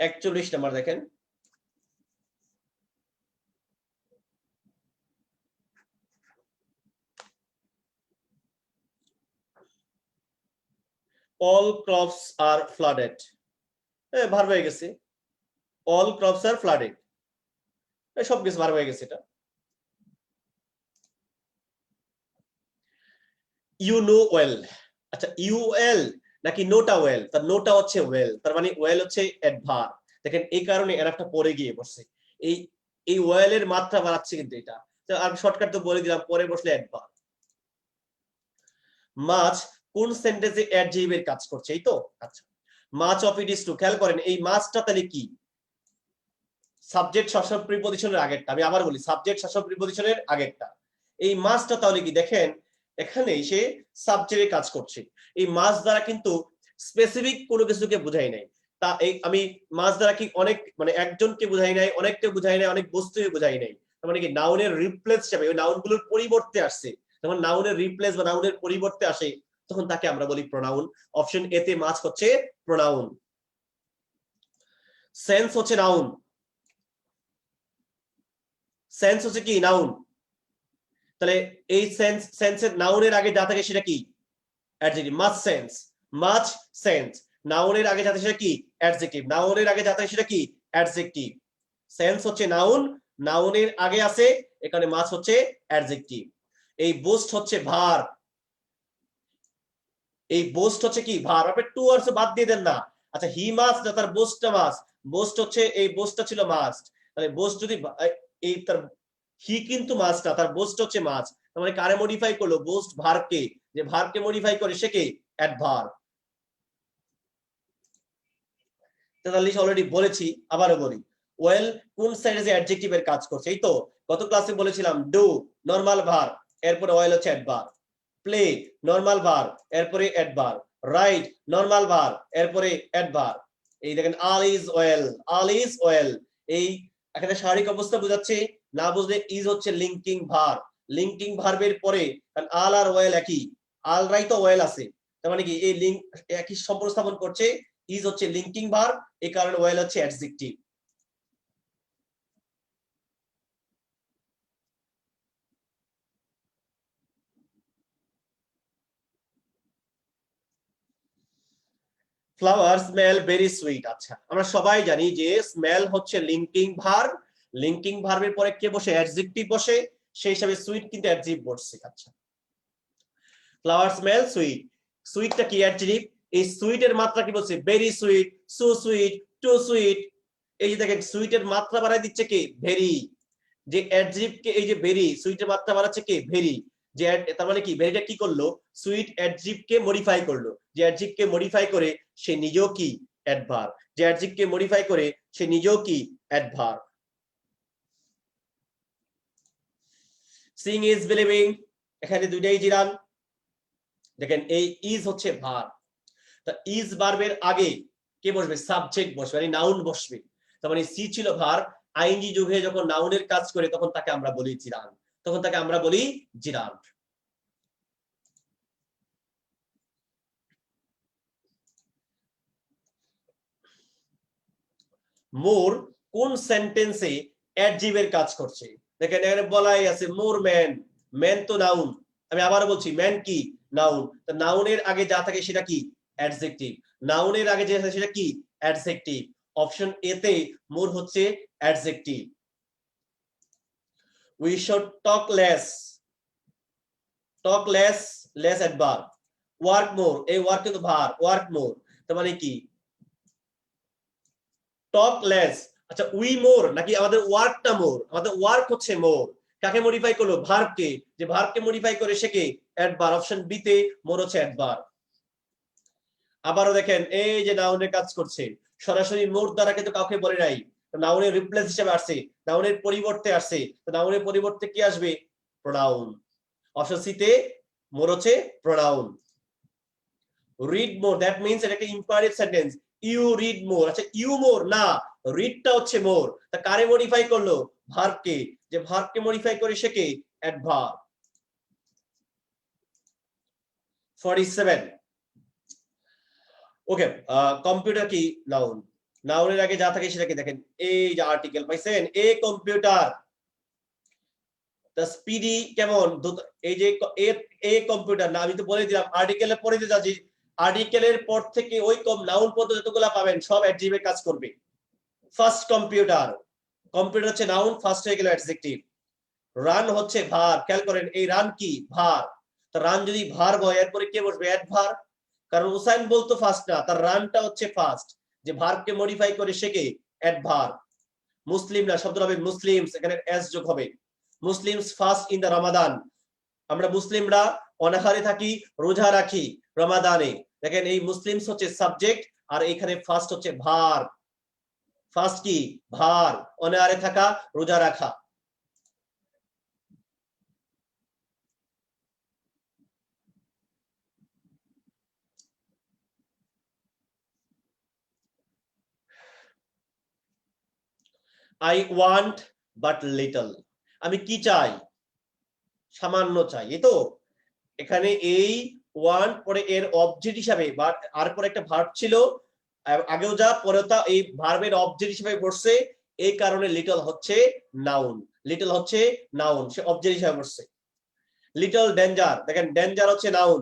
41 নাম্বার দেখেন, all crops are flooded, ভার হয়ে গেছে, all crops are flooded, সব কিছু ভার হয়ে গেছে। এটা ইউ নো ওয়েল, আচ্ছা ইউ ওয়েল নাকি নোটা ওয়েল, তার নোটা হচ্ছে ওয়েল, তার মানে ওয়েল হচ্ছে অ্যাডভার্ব। দেখেন এই কারণে এনাফটা পরে গিয়ে বসছে, এই এই ওয়েলের মাত্রা বাড়াচ্ছে কিন্তু এটা, তো আমি শর্টকাট তো বলে দিলাম, পরে বসলে অ্যাডভার্ব। মাছ কোন সেন্টেন্সে অ্যাডজেক্টিভ এর কাজ করছে, এই তো। আচ্ছা, মাছ অফ ইট ইজ টু, খেয়াল করেন এই মাছটা তাহলে কি, সাবজেক্ট শাসক প্রিপজিশনের আগেরটা, আমি আবার বলি সাবজেক্ট শাসক প্রিপজিশনের আগেরটা। এই মাছটা তাহলে কি, দেখেন এখানে সে সাবজেক্টে কাজ করছে। এই মাছ দ্বারা কিন্তু স্পেসিফিক কোনো কিছুকে বোঝাই নাই, তা এই আমি মাছ দ্বারা কি অনেক মানে একজনকে বোঝাই নাই, অনেককে বোঝাই নাই, অনেক বস্তুকে বোঝাই নাই, তার মানে কি নাউনের রিপ্লেস হিসেবে ওই নাউনগুলোর পরিবর্তে আসছে। যখন নাউনের রিপ্লেস বা নাউনের পরিবর্তে আসে তখন তাকে আমরা বলি প্রোনাউন। অপশন এ তে মাছ হচ্ছে প্রোনাউন। সেন্স হচ্ছে নাউন, সেন্স হচ্ছে কি নাউন, তাহলে এই সেন্সের নাউনের আগে যা থাকে সেটা কি adjective. Much sense, much sense, নাউনের আগে যা থাকে সেটা কি অ্যাডজেক্টিভ, নাউনের আগে যা থাকে সেটা কি অ্যাডজেক্টিভ। সেন্স হচ্ছে নাউন, নাউনের আগে আছে, এখানে মাছ হচ্ছে অ্যাডজেক্টিভ। এই বোস্ট হচ্ছে ভার্ব, এই বোস্ট হচ্ছে কি ভার্ব, আপনি টু আরস বাদ দিয়ে দেন না। আচ্ছা হি মাস্ট না তার বোস্টটা মাস্ট, বোস্ট হচ্ছে এই বোস্টটা ছিল মাস্ট, তাহলে বোস্ট যদি এই তার হি কিন্তু মাস্ট না, তার বোস্ট হচ্ছে মাস্ট, তার মানে কারে মডিফাই করলো বোস্ট ভার্বকে, যে ভার্বকে মডিফাই করে সে কে অ্যাডভার্ব। 43 অলরেডি বলেছি, আবারও বলি, ওয়েল কোন সেন্টেন্সে অ্যাডজেক্টিভ এর কাজ করছে, এই তো গত ক্লাসে বলেছিলাম ডু নরমাল ভার্ব, এরপরে ওয়েল হচ্ছে অ্যাডভার্ব। প্লে নরমাল ভার্ব, এরপরে অ্যাডভার্ব। রাইট নরমাল ভার্ব, এরপরে অ্যাডভার্ব। এই দেখেন all is well, all is well, এই এখানে শারীরিক অবস্থা বোঝাচ্ছে, না বুঝলে ইজ হচ্ছে লিঙ্কিং ভার্ব, লিঙ্কিং ভার্বের পরে কারণ আল আর ওয়েল একই, আল রাই তো ওয়েল আছে, তার মানে কি এই লিঙ্ক একই সম্পর্ক স্থাপন করছে, ইজ হচ্ছে লিঙ্কিং ভার্ব, এই কারণে ওয়েল হচ্ছে adjective. Flower smell very sweet, আচ্ছা আমরা সবাই জানি যে স্মেল হচ্ছে লিঙ্কিং ভার্ব, লিঙ্কিং ভার্বের পরে কে বসে অ্যাডজেক্টিভ বসে, সেই হিসাবে সুইট কিন্তু অ্যাডজেক্টিভ বসছে। আচ্ছা ফ্লাওয়ার স্মেল সুইট, সুইটটা কি অ্যাডজেক্টিভ, এই সুইটের মাত্রা কি বলছে very sweet, so sweet, too sweet, এই যে দেখেন সুইটের মাত্রা বাড়ায় দিচ্ছে কে ভেরি, যে অ্যাডজেক্টিভ কে এই যে ভেরি সুইটের মাত্রা বাড়াচ্ছে কে ভেরি, যে তার মানে কি ভেরিটা কি করলো সুইট অ্যাডজেক্টিভ কে মডিফাই করলো, যে অ্যাডজেক্টিভ কে মডিফাই করে সে নিজেও কি অ্যাডভার্ব, যে অ্যাডজেক্টিভ কে মডিফাই করে সে নিজেও কি অ্যাডভার্ব। সিং ইজ বিলিভিং, এখানে দুইটাই জিরান, দেখেন এই ইজ হচ্ছে ভার্ব, তা ইজ ভার্বের আগে কে বসবে সাবজেক্ট বসবে, মানে নাউন বসবে, তার মানে সি ছিল ভার্ব, আইএনজি যোগ হয়ে যখন নাউনের কাজ করে তখন তাকে আমরা বলি জিরান, তখন তাকে আমরা বলি জিরান। মোর কোন সেন্টেন্সে অ্যাডজেক্টিভের কাজ করছে, দেখেন এখানে বলাই আছে মোর ম্যান, ম্যান তো নাউন, আমি আবার বলছি ম্যান কি নাউন, তো নাউনের আগে যা থাকে সেটা কি অ্যাডজেক্টিভ, নাউনের আগে যেটা থাকে সেটা কি অ্যাডজেক্টিভ। অপশন এ তে মোর হচ্ছে adjective. We should talk less, talk less, less adverb. Work মোর, এই ওয়ার্ক কিন্তু ভার্ব, ওয়ার্ক মোর তার মানে কি টক লেস। আচ্ছা উই মোর নাকি আমাদের ওয়ার্কটা মোর, আমাদের ওয়ার্ক হচ্ছে মোর, কাকে মডিফাই করলো ভার্বকে, যে ভার্বকে মডিফাই করে সে কে অ্যাডভার্ব, অপশন বি তে মোর হচ্ছে অ্যাডভার্ব। আবারও দেখেন এই যে নাউনের কাজ করছে, সরাসরি মোর দ্বারা কিন্তু কাউকে বলে নাই, নাউনের রিপ্লেস হিসেবে আসছে, নাউনের পরিবর্তে আসছে, তো নাউনের পরিবর্তে কি আসবে প্রোনাউন, অপশন সি তে মোর হচ্ছে pronoun. Read more that means এটা একটা imperative sentence, you read more, আচ্ছা ইউ মোর না, রিডটা হচ্ছে মোর, তা কারে মডিফাই করলো ভার্বকে, যে ভার্বকে মডিফাই করে সে কে অ্যাডভার্ব। 47 ওকে, কম্পিউটার কি নাউন? নাউনের আগে যা থাকে সেটা কি দেখেন, এই যে আর্টিকেল পাইছেন, এ কম্পিউটার। তা স্পিডি কেমন, এই যে এ কম্পিউটার না, আমি তো বলে দিলাম আর্টিকেলের পরে যে যাচ্ছি, আর্টিকেলের পর থেকে ওই নাউন পদ যতগুলা পাবেন সব অ্যাডজেক্টিভে কাজ করবে। ফার্স্ট কম্পিউটার, কম্পিউটার হচ্ছে নাউন, ফার্স্ট হয়ে গেল অ্যাডজেক্টিভ। রান হচ্ছে ভার, খেয়াল করেন এই রান কি ভার, তো রান যদি ভার হয় এরপরে কে বসবে, অ্যাডভার। কারণ উসাইন বলতো ফার্স্ট না, তার রানটা হচ্ছে ফার্স্ট, যে ভার্বকে মডিফাই করে সে কে, অ্যাডভার। মুসলিম না, শব্দ হবে মুসলিমস, এখানে এস যোগ হবে। মুসলিমস ফাস্ট ইন দা রমাদান, আমরা মুসলিমরা অনাহারে থাকি, রোজা রাখি রমাদানে। দেখেন এই মুসলিমস হচ্ছে সাবজেক্ট, আর এখানে ফার্স্ট হচ্ছে ভার। ফার্স্ট কি ভার, অনাহারে থাকা, রোজা রাখা। আই ওয়ান্ট বাট লিটল, আমি কি চাই, সামান্য চাই, এই তো। এখানে এই ওয়ান্ট পরে এর অবজেক্ট হিসাবে, বাট আর পরে একটা ভার্ব ছিল আগেও যা, পরে তা এই ভার্বের অবজেক্ট হিসাবে বসছে, এই কারণে লিটল হচ্ছে নাউন। লিটল হচ্ছে নাউন, সে অবজেক্ট হিসাবে বসছে। লিটল ডেঞ্জার, দেখেন ডেঞ্জার হচ্ছে নাউন,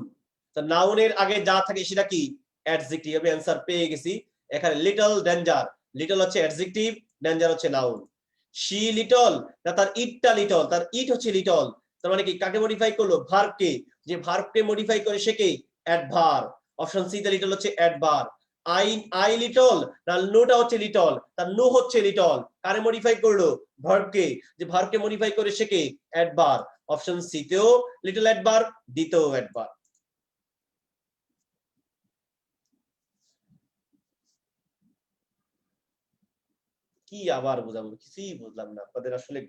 তো নাউনের আগে যা থাকে সেটা কি, অ্যাডজেক্টিভ। আমি অ্যান্সার পেয়ে গেছি এখানে, লিটল ডেঞ্জার। লিটল হচ্ছে অ্যাডজেক্টিভ, ডেঞ্জার হচ্ছে নাউন। শি লিটল, না তার ইটটা লিটল, তার ইট হচ্ছে লিটল, তার মানে কি কাকে মডিফাই করলো, ভার্বকে। যে ভার্বকে মডিফাই করে সে কে, অ্যাডভার্ব। অপশন সি তে লিটল হচ্ছে অ্যাডভার্ব। আই আই লিটল, না নোটা হচ্ছে লিটল, তার নো হচ্ছে লিটল, কারে মডিফাই করলো, ভার্বকে। যে ভার্বকে মডিফাই করে সে কে, অ্যাডভার্ব। অপশন সি তেও লিটল অ্যাডভার্ব, দ্বিতীয় অ্যাডভার্ব। কি আবার বুঝাবো, কিছুই বুঝলাম না, আপনাদের আসলে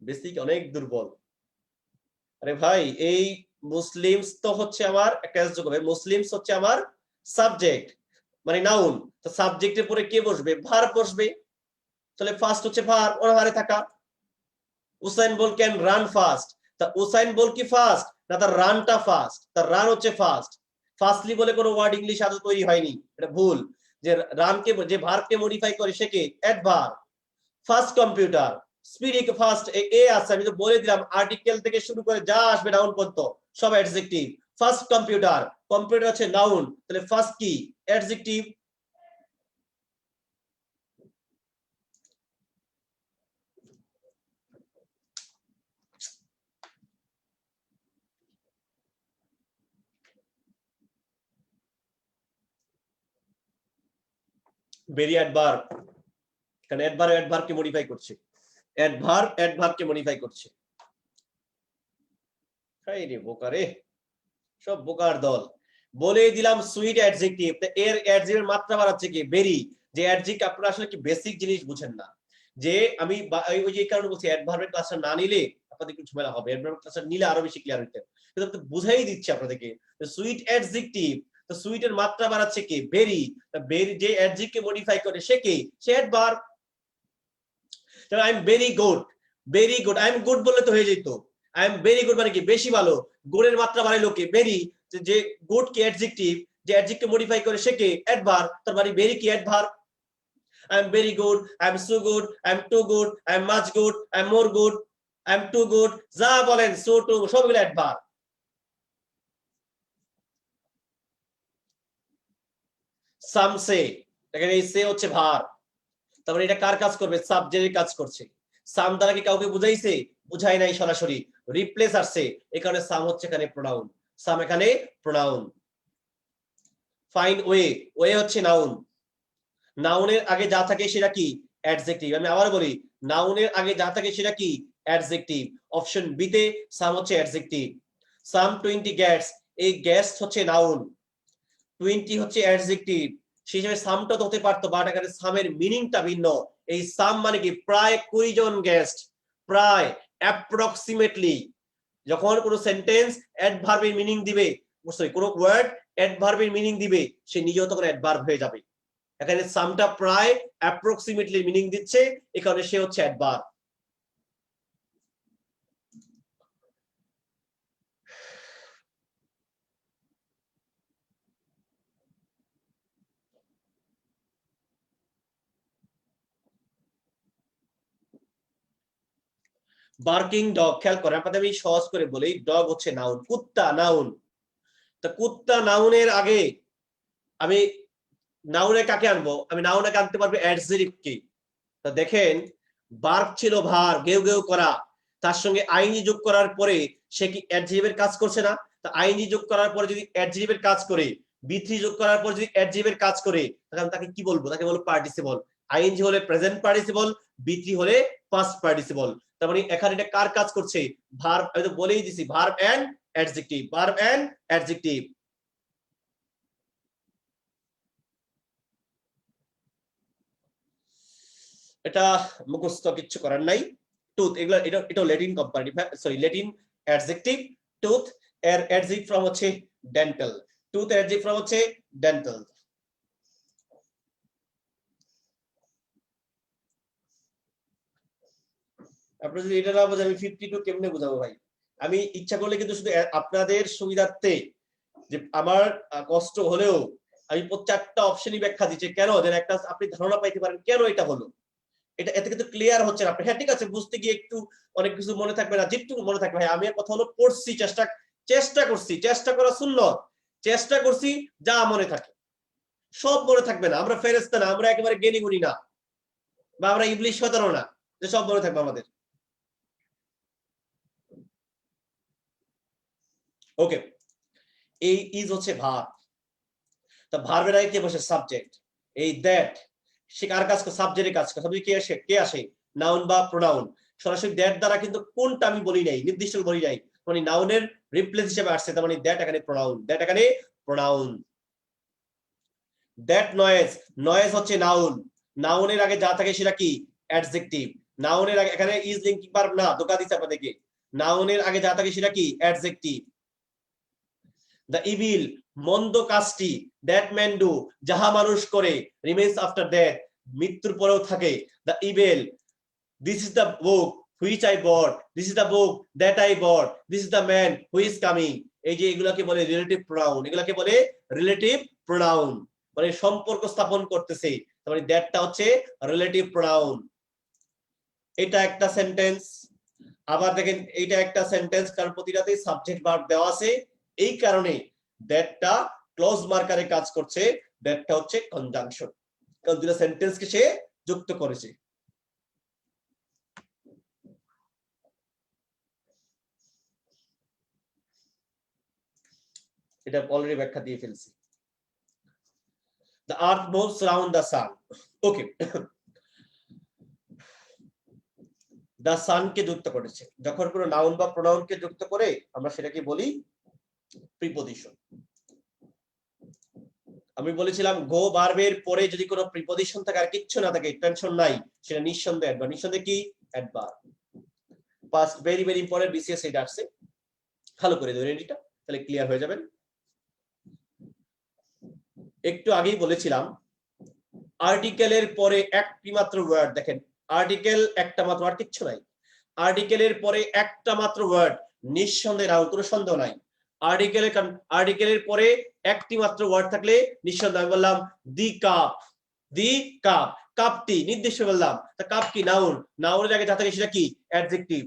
বেসিক অনেক দুর্বল। আরে ভাই এই মুসলিমস তো হচ্ছে আমার একটা যোগ হবে, মুসলিমস হচ্ছে আমার সাবজেক্ট মানে নাউন, তো সাবজেক্টের পরে কে বসবে, ভার্ব বসবে। তাহলে ফার্স্ট হচ্ছে ভার্ব, অনাহারে থাকা। Usain ball can run fast, তা উসাইন বল কি ফার্স্ট, না তার রানটা ফার্স্ট, তার রান হচ্ছে ফার্স্ট। ফার্স্টলি বলে কোনো ওয়ার্ড ইংলিশ আদৌ তৈরি হয়নি, এটা ভুল। যে রানকে, যে ভার্বকে মডিফাই করে সে কে, অ্যাডভার্ব। ফার্স্ট কম্পিউটার, স্পিডিক ফার্স্ট এ আছে, আমি তো বলে দিলাম আর্টিকেল থেকে শুরু করে যা আসবে নাউন পর্যন্ত সব অ্যাডজেক্টিভ। ফার্স্ট কম্পিউটার, কম্পিউটার হচ্ছে নাউন, তাহলে ফার্স্ট কি, অ্যাডজেক্টিভ। ভেরি অ্যাডভার্ব, কারণ অ্যাডভার্ব অ্যাডভার্বকে মডিফাই করছে, অ্যাডভার্ব অ্যাডভার্বকে মডিফাই করছে। এই রে বোকা রে, সব বোকার দল। বলে দিলাম সুইট অ্যাডজেক্টিভ, এর অ্যাডজেক্টিভের মাত্রা বাড়াচ্ছে কি, ভেরি। যে অ্যাডজেক্টিভ আপনারা আসলে কি বেসিক জিনিস বুঝেন না। যে আমি ওই যে কারণে বলছি অ্যাডভার্বের ক্লাসটা না নিলে আপনাদের একটু ঝামেলা হবে, অ্যাডভার্বের ক্লাসটা নিলে আরো বেশি ক্লিয়ার হইতেন। কিন্তু আমি তো বুঝাই দিচ্ছি আপনাদেরকে, সুইট অ্যাডজেক্টিভ, তো সুইটের মাত্রা বাড়াচ্ছে কি, ভেরি। ভেরি যে অ্যাডজেক্টকে মডিফাই করে সে কে, সে adverb. I am very good, very good, I am good বললে তো হয়ে যেত। আই এম ভেরি গুড মানে কি, বেশি ভালো। গুডের মাত্রা বাড়াইলো কে, ভেরি। যে গুড কি অ্যাডজেক্টিভ, যে অ্যাডজেক্টকে মডিফাই করে সে কে, অ্যাডভার্ব, তার মানে ভেরি কি adverb. I am very good, I am so good, I am too good, I am much good, I am more good, I am too good, যা বলেন সো টু সবগুলো অ্যাডভার্ব। সাম সে, দেখেন এই সে হচ্ছে ভার, তারপরে এটা কার কাজ করবে, সাবজেক্টের কাজ করছে। সাম দ্বারা কি কাউকে বুঝাইছে, বুঝাই নাই, সরাসরি রিপ্লেস আসছে, এই কারণে সাম হচ্ছে এখানে প্রোনাউন। সাম এখানে প্রোনাউন। ফাইন ওয়ে, ওয়ে হচ্ছে নাউন, নাউনের আগে যা থাকে সেটা কি, অ্যাডজেক্টিভ। আমি আবার বলি, নাউনের আগে যা থাকে সেটা কি, অ্যাডজেক্টিভ। অপশন বি তে সাম হচ্ছে অ্যাডজেক্টিভ। সাম 20 গেটস, এই গেস্ট হচ্ছে নাউন, 20 হচ্ছে অ্যাডজেক্টিভ, সেই হিসেবে সামটা তো হতে পারতো, বাট এখানে সামের মিনিংটা ভিন্ন। এই সাম মানে কি, প্রায় 20 জন গেস্ট, প্রায়, অ্যাপ্রক্সিমেটলি। যখন কোনো সেন্টেন্স অ্যাডভার্বের মিনিং দিবে, সরি কোনো ওয়ার্ড অ্যাডভার্বের মিনিং দিবে, সে নিজেও তখন অ্যাডভার্ব হয়ে যাবে। এখানে সামটা প্রায় অ্যাপ্রক্সিমেটলি মিনিং দিচ্ছে, এখানে সে হচ্ছে অ্যাডভার্ব। বার্কিং ডগ, খেয়াল করেন আপনাদের আমি সহজ করে বলি, ডগ হচ্ছে নাউন, কুত্তা নাউন। তা কুত্তা নাউনের আগে আমি নাউনে কাকে আনবো? আমি নাউনে আনতে পারবো অ্যাডজেক্টিভ কি। তা দেখেন বার্ব ছিল ভার, গেউ গেউ করা, তার সঙ্গে আইনি যোগ করার পরে সে কি অ্যাডজেক্টিভের কাজ করছে না? তা আইনি যোগ করার পরে যদি অ্যাডজেক্টিভের কাজ করে, বি3 যোগ করার পর যদি অ্যাডজেক্টিভের কাজ করে, তাহলে তাকে কি বলবো? তাকে বলবো পার্টিসিপল। আইএনজি হলে প্রেজেন্ট পার্টিসিপল, বি3 হলে পাস্ট পার্টিসিপল। তার মানে এখানে এটা কার কাজ করছে? ভার্ব। আমি তো বলেই দিছি verb and adjective, verb and adjective. এটা মুখস্থ কিচ্ছু করার নাই। টুথ, এগুলো এটা Latin comparative, sorry Latin adjective. Tooth এর অ্যাডজেক্টিভ ফর্ম হচ্ছে ডেন্টাল, টুথ এর অ্যাডজেক্টিভ ফর্ম হচ্ছে ডেন্টাল। আপনি যদি এটা না বোঝেন আমি 52 কেমনে বোঝাবো ভাই? আমি ইচ্ছা করলে কিন্তু শুধু আপনাদের সুবিধার্থে, যে আমার কষ্ট হলেও আমি 4টা অপশনই ব্যাখ্যা দিচ্ছি, কেন যেন একটা আপনি ধারণা পাইতে পারেন কেন এটা হলো। এটা এতে কিন্তু ক্লিয়ার হচ্ছে না আপনি। হ্যাঁ ঠিক আছে, বুঝতে গিয়ে একটু অনেক কিছু মনে থাকবে না, যেটুকু মনে থাকবে। ভাই আমি কথা হলো পড়ছি, চেষ্টা করছি, চেষ্টা করা সুন্নত, চেষ্টা করছি, যা মনে থাকে সব মনে থাকবে না। আমরা ফেরেশতা না, আমরা একেবারে জ্ঞানী গুণী না, বা আমরা ইবলিশ শয়তানও না যে সব মনে থাকবে আমাদের। ওকে, এই ইজ হচ্ছে ভার্ব। তা ভার্বের আগে কে বসে? সাবজেক্ট। এই দ্যাট সে কার কাজ করে? সাবজেক্টের কাজ করে। সাবজেক্ট কে আসে? নাউন বা প্রোনাউন। সরাসরি দ্যাট দ্বারা কিন্তু কোনটা আমি বলি নাই, নির্দিষ্ট বলি নাই, মানে নাউনের রিপ্লেস হিসেবে আসছে। তার মানে দ্যাট এখানে প্রোনাউন, দ্যাট এখানে প্রোনাউন। দ্যাট নয়েজ, নয়েজ হচ্ছে নাউন, নাউনের আগে যা থাকে সেটা কি? অ্যাডজেক্টিভ। নাউনের আগে এখানে ইজ লিঙ্কিং ভার্ব না, ধোঁকা দিচ্ছে আপনাদেরকে। নাউনের আগে যা থাকে সেটা কি? অ্যাডজেক্টিভ। দ্য ইভিল, মন্দ কাজটি, দ্যাট ম্যান ডু, যাহা মানুষ করে, রিমেইনস আফটার ডেথ, মৃত্যুর পরেও থাকে। The evil, this is the book which I bought, this is the book that I bought, this is the man who is coming. এই যে এগুলাকে বলে রিলেটিভ প্রোনাউন, এগুলাকে বলে রিলেটিভ প্রোনাউন, মানে সম্পর্ক স্থাপন করতেছে। মানে দ্যাটটা হচ্ছে রিলেটিভ প্রোনাউন। এটা একটা সেন্টেন্স। আবার দেখেন এইটা একটা সেন্টেন্স, কারণ প্রতিটাতেই সাবজেক্ট ভার্ব দেওয়া আছে, এই কারণে দ্যাটটা ক্লোজ মার্কারে কাজ করছে। দ্যাটটা হচ্ছে কনজাংশন, কারণ দুটো সেন্টেন্সকে সে যুক্ত করেছে। এটা অলরেডি ব্যাখ্যা দিয়ে ফেলছি। The earth moves around the sun. ওকে, দা সানকে যুক্ত করেছে। যখন কোনো নাউন বা প্রোনাউনকে যুক্ত করে আমরা সেটাকে বলি প্রিপজিশন। আমি বলেছিলাম গো ভার্বের পরে যদি কোনো প্রিপজিশন থাকে আর কিচ্ছু না থাকে, টেনশন নাই, সেটা নিঃসন্দেহে অ্যাডভার্ব। নিঃসন্দেহে কি? Adverb. Past very very important, BCS এটা আসছে, ভালো করে ধরে এটা, তাহলে ক্লিয়ার হয়ে যাবেন। একটু আগেই বলেছিলাম আর্টিকেলের পরে একটি মাত্র ওয়ার্ড, দেখেন আর্টিকেল একটা মাত্র, আর কিচ্ছু নাই। আর্টিকেলের পরে একটা মাত্র ওয়ার্ড, নিঃসন্দেহে নাউন, কোনো সন্দেহ নাই। আর্টিকেলের পরে একটি মাত্র ওয়ার্ড থাকলে নিঃসন্দেহে। আমি বললাম দি কাপ, দি কাপ, কাপটি নির্দিষ্ট বললাম, তা কাপ কি? নাউন, নাউনের আগে যা থাকে সেটা কি? অ্যাডজেক্টিভ।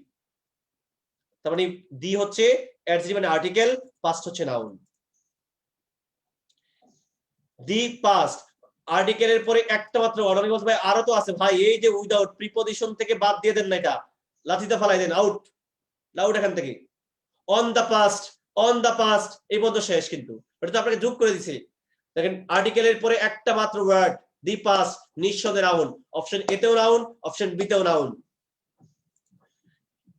তার মানে দি হচ্ছে অ্যাডজেক্টিভ মানে আর্টিকেল, পাস্ট হচ্ছে নাউন। দি পাস্ট, আর্টিকেলের পরে একটা মাত্র ওয়ার্ড। আমি বলতে ভাই আরো তো আছে ভাই, এই যে উইদাউট প্রিপজিশন থেকে বাদ দিয়ে দেন না, এটা লাথিতে ফালাই দেন, আউট, আউট এখান থেকে। On the past, on the past এই পর্যন্ত শেষ, কিন্তু ওটা তো আপনাকে যোগ করে দিছে। দেখেন আর্টিকেলের পরে একটা মাত্র ওয়ার্ড, দি পাস্ট, নিঃসন্দেহে নাউন। অপশন এ তেও নাউন, অপশন বি তেও noun.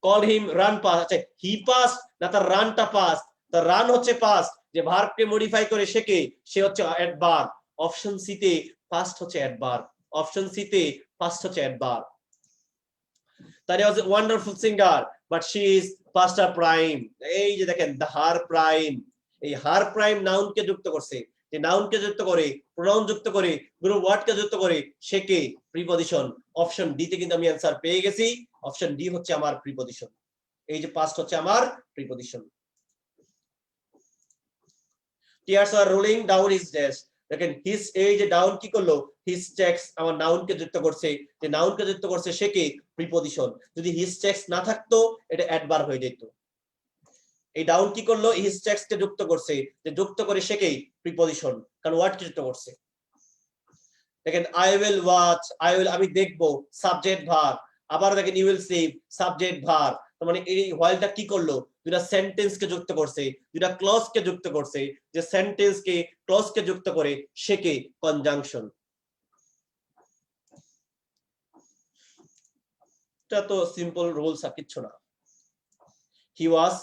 Call him, ran past, আচ্ছা হি পাস না তার রানটা পাস? তার রান হচ্ছে পাস, যে ভার্বকে মডিফাই করে শেখে, সে হচ্ছে অ্যাডভার্ব। অপশন সি তে পাস্ট হচ্ছে অ্যাডভার্ব, অপশন সি তে পাস্ট হচ্ছে অ্যাডভার্ব। তার was a wonderful singer but she is past her prime. এই যে দেখেন দা হার প্রাইম, এই হার প্রাইম নাউনকে যুক্ত করছে, যে নাউনকে যুক্ত করে, প্রোনাউন যুক্ত করে, পুরো ওয়ার্ডকে যুক্ত করে, সে কে? প্রিপজিশন। অপশন ডি তে কিন্তু আমি অ্যানসার পেয়ে গেছি, অপশন ডি হচ্ছে আমার প্রিপজিশন। এই যে পাস্ট হচ্ছে আমার প্রিপজিশন। টিয়ার্স আর রোলিং ডাউন হিজ ড্যাশ, দেখেন হিজ, এই যে ডাউন কি করলো, হিজ চেকস আমার নাউনকে যুক্ত করছে, যে নাউনকে যুক্ত করছে সে কে, প্রিপজিশন। যদি হিজ চেকস না থাকতো এটা অ্যাডভার্ব হয়ে যেত। এই ডাউন কি করলো, হিজ চেকস কে যুক্ত করছে, যে যুক্ত করে সে কে, প্রিপজিশন, কারণ ওয়ার্ড কে যুক্ত করছে। দেখেন I will watch, I will আমি দেখবো, সাবজেক্ট ভার্ব। আবার দেখেন ইউ উইল সিভ, সাবজেক্ট ভার্ব। তার মানে এই হোয়াইলটা কি করলো, দুটা সেন্টেন্স কে যুক্ত করছে, দুটা ক্লজ কে যুক্ত করছে, যে সেন্টেন্স কে ক্লজ কে যুক্ত করে সে কে, কনজাংশন। এটা তো সিম্পল রুলস আর কিচ্ছু না। He was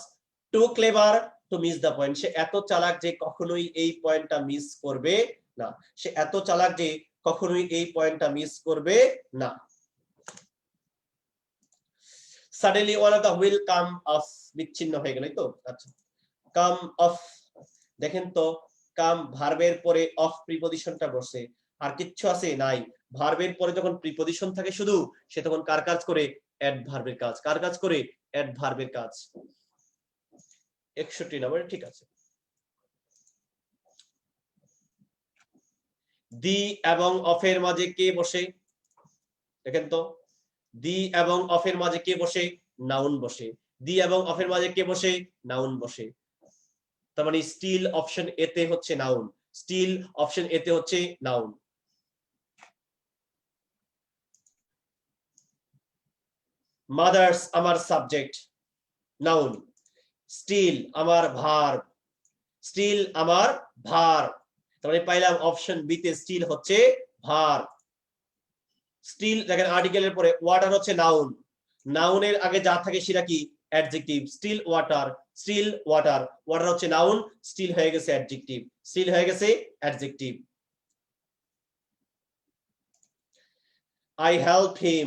too clever to miss the point, সে এত চালাক যে কখনোই এই পয়েন্টটা মিস করবে না, সে এত চালাক যে কখনোই এই পয়েন্টটা মিস করবে না। Suddenly one of the wheel come off, বিচ্ছিন্ন হয়ে গেল তো। আচ্ছা, কাম অফ, দেখেন তো কাম ভার্বের পরে অফ প্রিপজিশনটা বসে, আর কিচ্ছু আছে নাই। ভার্বের পরে যখন প্রিপজিশন থাকে শুধু, সে তখন কার কাজ করে, অ্যাডভার্বের কাজ। কার কাজ করে, অ্যাডভার্বের কাজ। 61 নম্বরে ঠিক আছে। দি এবং অফের মাঝে কে বসে, দেখেন তো দি এবং অফের মাঝে কে বসে, নাউন বসে। দি এবং অফের মাঝে কে বসে, নাউন বসে। তার মানে স্টিল অপশন এতে হচ্ছে নাউন, স্টিল অপশন এতে হচ্ছে নাউন। মাদার্স আমার সাবজেক্ট, নাউন। স্টিল আমার ভার্ব, স্টিল আমার ভার্ব। তার মানে পাইলাম অপশন বি তে স্টিল হচ্ছে ভার্ব। স্টিল দেখেন আর্টিকেলের পরে ওয়াটার হচ্ছে নাউন, নাউনের আগে যা থাকে সেটা কি, adjective. Still water, still water, water হচ্ছে নাউন, স্টিল হয়ে গেছে অ্যাডজেক্টিভ, স্টিল হয়ে গেছে অ্যাডজেক্টিভ। আই হেল্প হিম,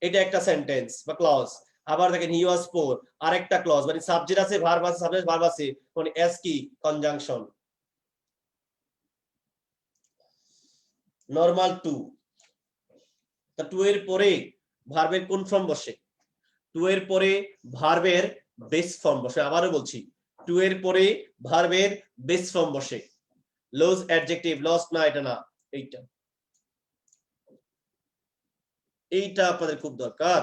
এটা একটা সেন্টেন্স বা ক্লজ। আবার দেখেন হি ওয়াজ পোর, আরেকটা ক্লজ, মানে সাবজেক্ট আছে, ভার্ব আছে, সাবজেক্ট ভার্ব আছে, মানে এস কি, কনজাংশন। নরমাল টু, তা টু এর পরে ভার্বের কোন ফর্ম বসে, টু এর পরে ভার্বের বেস ফর্ম বসে। আবারও বলছি, টু এর পরে ভার্বের বেস ফর্ম বসে। লস অ্যাডজেক্টিভ, লস না, এটা না, এইটা, এইটা আপনাদের খুব দরকার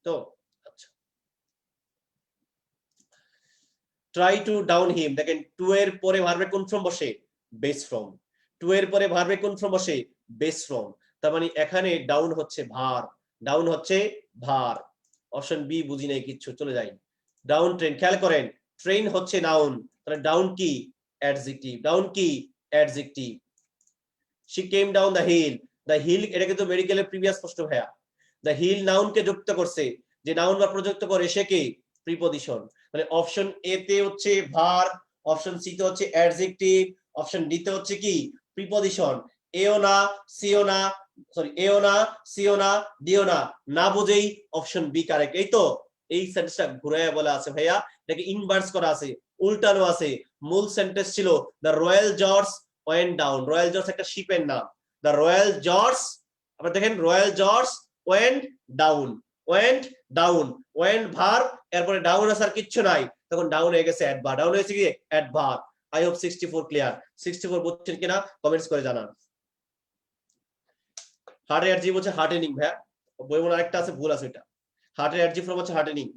তো। আচ্ছা, ট্রাই টু ডাউন হিম, দেখেন টু এর পরে ভার্বের কোন ফর্ম বসে, বেস ফর্ম। টু এর পরে ভার্বের কোন ফর্ম বসে, বেস ফর্ম। তার মানে এখানে ডাউন হচ্ছে ভার, ডাউন হচ্ছে ভার। অপশন বি বুঝি নাই কিচ্ছু, চলে যাই। ডাউন ট্রেন, খেয়াল করেন ট্রেন হচ্ছে নাউন, তাহলে ডাউন কি, অ্যাডজেক্টিভ, ডাউন কি, adjective. She came down the hill, the hill এটা কিন্তু মেডিকেলের প্রিভিয়াস প্রশ্ন ভাইয়া। দ্য হিল নাউনকে যুক্ত করছে, যে নাউন বা প্রযুক্ত করে সে কে, প্রিপজিশন। মানে অপশন এ তে হচ্ছে ভার, অপশন সি তে হচ্ছে অ্যাডজেক্টিভ, অপশন ডি তে হচ্ছে কি, প্রিপজিশন। এও না, সিও না, সরি এও না, সিও না, ডিও না, না বুঝেই অপশন বি কারেক্ট। এই তো, এই সেন্টেন্সটা ঘুরাইয়া বলা আছে ভাইয়া, এটাকে ইনভার্স করা আছে, উল্টানো আছে। মূল সেন্টেন্স ছিল the royal George went down, royal George একটা শিপের নাম, দ্য রয়্যাল জর্জ, আবার দেখেন royal George went down, went down, went verb, এরপরে ডাউন আসার কিচ্ছু নাই, তখন ডাউন হয়ে গেছে অ্যাডভার্ব, ডাউন হয়েছে কি, অ্যাডভার্ব। আই হোপ 64 ক্লিয়ার, 64 বুঝছেন কিনা কমেন্টস করে জানান। হার্টের অ্যাডজেক্টিভ হচ্ছে হার্টেনিং ভাইয়া, বই মনে আরেকটা আছে ভুল আছে, এটা হার্টের অ্যাডজেক্টিভ ফর্ম হচ্ছে হার্টেনিং।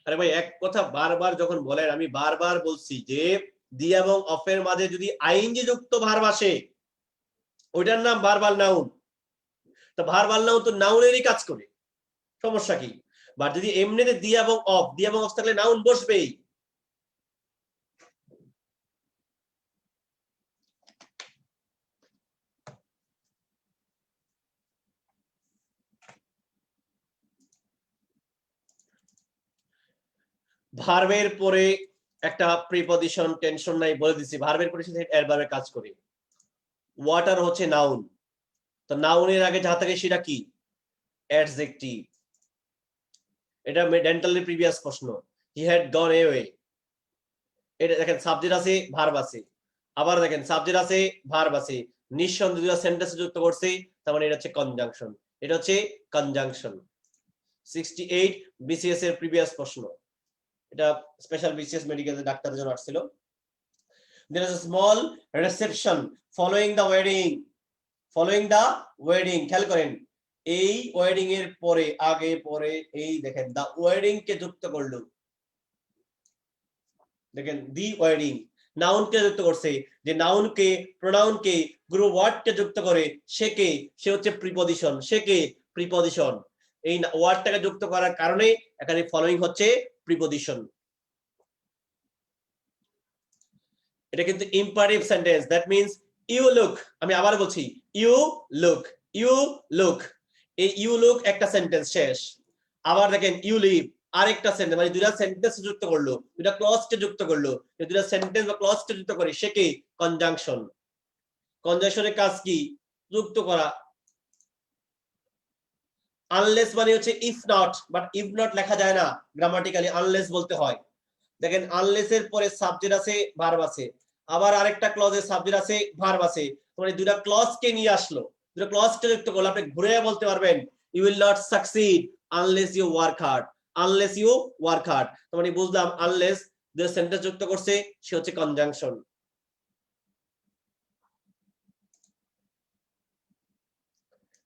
আরে ভাই এক কথা বারবার যখন বলেন, আমি বারবার বলছি যে দি এবং অফের মাঝে যদি আইএনজি যুক্ত ভার্ব আসে ওইটার নাম ভার্বাল নাউন। তো ভার্বাল নাউন তো নাউনেরই কাজ করে, সমস্যা কি? বাট যদি এমনিতে দি এবং অফ, দি এবং অফ থাকলে নাউন বসবেই। ভার্বের পরে একটা প্রিপজিশন, টেনশন নাই, বলে দিছি ভার্বের পরে অ্যাডভার্বের কাজ করে। ওয়াটার হচ্ছে নাউন, তো নাউনের আগে যা থাকে সেটা কি, অ্যাডজেক্টিভ। এটা ডেন্টালের প্রিভিয়াস প্রশ্ন, হি হ্যাড গন অ্যাওয়ে, এটা দেখেন সাবজেক্ট আছে, ভার্ব আছে, আবার দেখেন সাবজেক্ট আছে, ভার্ব আছে, নিঃসন্দেহে দুটো সেন্টেন্স যুক্ত করছে, তার মানে এটা হচ্ছে কনজাংশন, এটা হচ্ছে কনজাংশন। 68 বিসিএস এর প্রিভিয়াস প্রশ্ন, এটা স্পেশাল বিসিএস মেডিকেলের ডাক্তারের জন্য আসছিল। There is a small reception following the wedding. খেয়াল করেন, এই ওয়েডিং এর পরে, আগে পরে, এই দেখেন দা ওয়েডিং কে যুক্ত করলো, দেখেন দি ওয়েডিং নাউন কে যুক্ত করছে, যে নাউন কে, প্রোনাউন কে, গ্রুপ ওয়ার্ড কে যুক্ত করে সে কে, সে হচ্ছে প্রিপজিশন, সে কে প্রিপজিশন। এই ওয়ার্ডটাকে যুক্ত করার কারণে এখানে ফলোইং হচ্ছে প্রিপজিশন। এটা কিন্তু imperative sentence, that means you look, আমি আবার বলছি ইউ লুক, ইউ লুক, এই ইউ লুক একটা সেন্টেন্স শেষ। আবার দেখেন ইউ লিভ আরেকটা সেন্টেন্স, মানে দুইটা সেন্টেন্স যুক্ত করলো, দুইটা ক্লজ কে যুক্ত করলো, দুইটা সেন্টেন্স বা ক্লজ কে যুক্ত করে সে কি কনজাংশন। কনজাংশনের কাজ কি? যুক্ত করা। আনলেস মানে হচ্ছে if not, but if not লেখা যায় না, গ্রামাটিক্যালি আনলেস বলতে হয়। দেখেন আনলেস এর পরে সাবজেক্ট আছে, ভার্ব আছে, আবার আরেকটা ক্লজে সাবজেক্ট আছে, ভার্ব আছে, মানে দুইটা ক্লজ কে নিয়ে আসলো, দুইটা ক্লজ কে যুক্ত করলে আপনি ঘুরে বলতে পারবেন you will not succeed unless you work hard, unless you work hard. মানে বুঝলাম আনলেস যে সেন্টেন্স যুক্ত করছে সে হচ্ছে conjunction.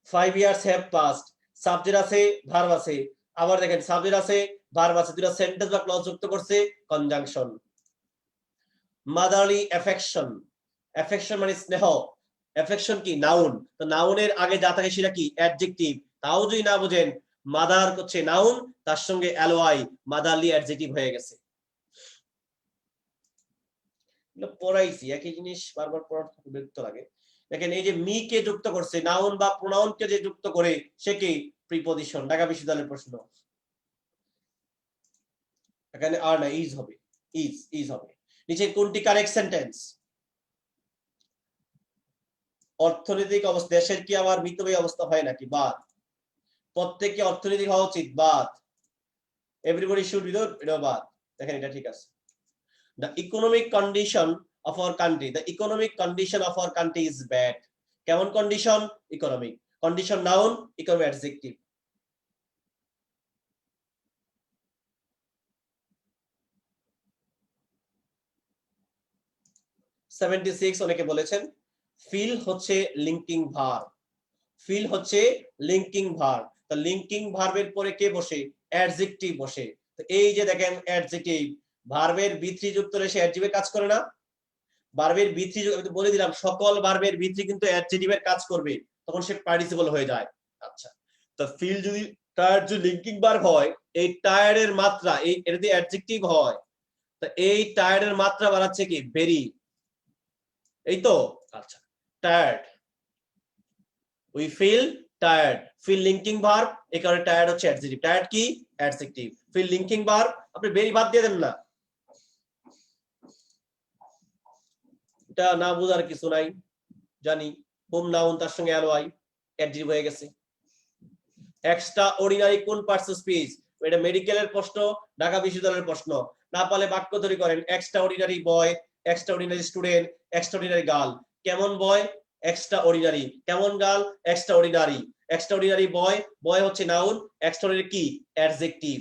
5 years have passed, subject আছে, ভার্ব আছে, আবার দেখেন সাবজেক্ট আছে, ভার্ব আছে, দুটো সেন্টেন্স বা ক্লজ যুক্ত করছে কনজাংশন। মাদারলি অ্যাফেকশন, অ্যাফেকশন মানে স্নেহ, অ্যাফেকশন কি নাউন, তো নাউনের আগে যা থাকে সেটা কি অ্যাডজেক্টিভ, তাও যদি না বুঝেন মাদার হচ্ছে নাউন, তার সঙ্গে অ্যালোয়াই মাদারলি অ্যাডজেক্টিভ হয়ে গেছে। পড়াইছি একই জিনিস বারবার পড়ার বিরক্ত লাগে। দেখেন এই যে মি কে যুক্ত করছে, নাউন বা প্রোনাউন কে যে যুক্ত করে সে কি প্রিপজিশন। ঢাকা বিশ্ববিদ্যালয়ের প্রশ্ন, এখানে আর না ইজ হবে, ইজ হবে। নিচে কোনটি কারেক্ট সেন্টেন্স? অর্থনৈতিক অবস্থা, দেশের কি আবার মিতব্যয়ী অবস্থা হয় নাকি? বাদ। প্রত্যেককে অর্থনৈতিক হওয়া উচিত, বাদ। এভরিবডি শুড বি, এটা বাদ। দেখেন এটা ঠিক আছে। The economic condition of our country, the economic condition of our country is bad. কেমন condition? Economic. Condition noun, economic adjective. অনেকে বলেছেন ফিল হচ্ছে লিঙ্কিং ভার্ব, ফিল হচ্ছে লিঙ্কিং ভার্ব, তো লিঙ্কিং ভার্বের পরে কে বসে? অ্যাডজেক্টিভ বসে। তো এই যে দেখেন অ্যাডজেক্টিভ, ভার্বের ভিত্তি যুক্ত হলে সে অ্যাডজেক্টিভের কাজ করে না? ভার্বের ভিত্তি বলে দিলাম, সকল ভার্বের ভিত্তি কিন্তু অ্যাডজেক্টিভের কাজ করবে, তখন সে পার্টিসিপল হয়ে যায়। আচ্ছা, তো ফিল যদি টায়ার্ড যদি লিঙ্কিং ভার্ব হয়, এই টায়ার্ডের মাত্রা, এই এটা যদি অ্যাডজেক্টিভ হয়, তো এই টায়ার্ডের মাত্রা বাড়াচ্ছে কি? ভেরি। এই তো, আচ্ছা, tired, we feel tired, feel linking verb, এই কারণে টায়ার্ড হচ্ছে অ্যাডজেক্টিভ। টায়ার্ড কি? অ্যাডজেক্টিভ। ফিল লিঙ্কিং ভার্ব, আপনি ভেরি বাদ দিয়ে দেন না, এটা না বোঝার কিছু নাই, জানি। হোম নাউন, তার সঙ্গে অ্যালোয়াই, অ্যাডজেক্টিভ হয়ে গেছে। এক্সট্রা অর্ডিনারি কোন পার্টস অফ স্পিচ? এটা মেডিকেলের প্রশ্ন, ঢাকা বিশ্ববিদ্যালয়ের প্রশ্ন। না পারলে বাক্য তৈরি করেন, extraordinary boy, extraordinary student, extraordinary girl. কেমন বয়? Extraordinary. কেমন girl? Extraordinary. Extraordinary boy, boy হচ্ছে নাউন, এক্সট্রা অর্ডিনারি কি? অ্যাডজেক্টিভ।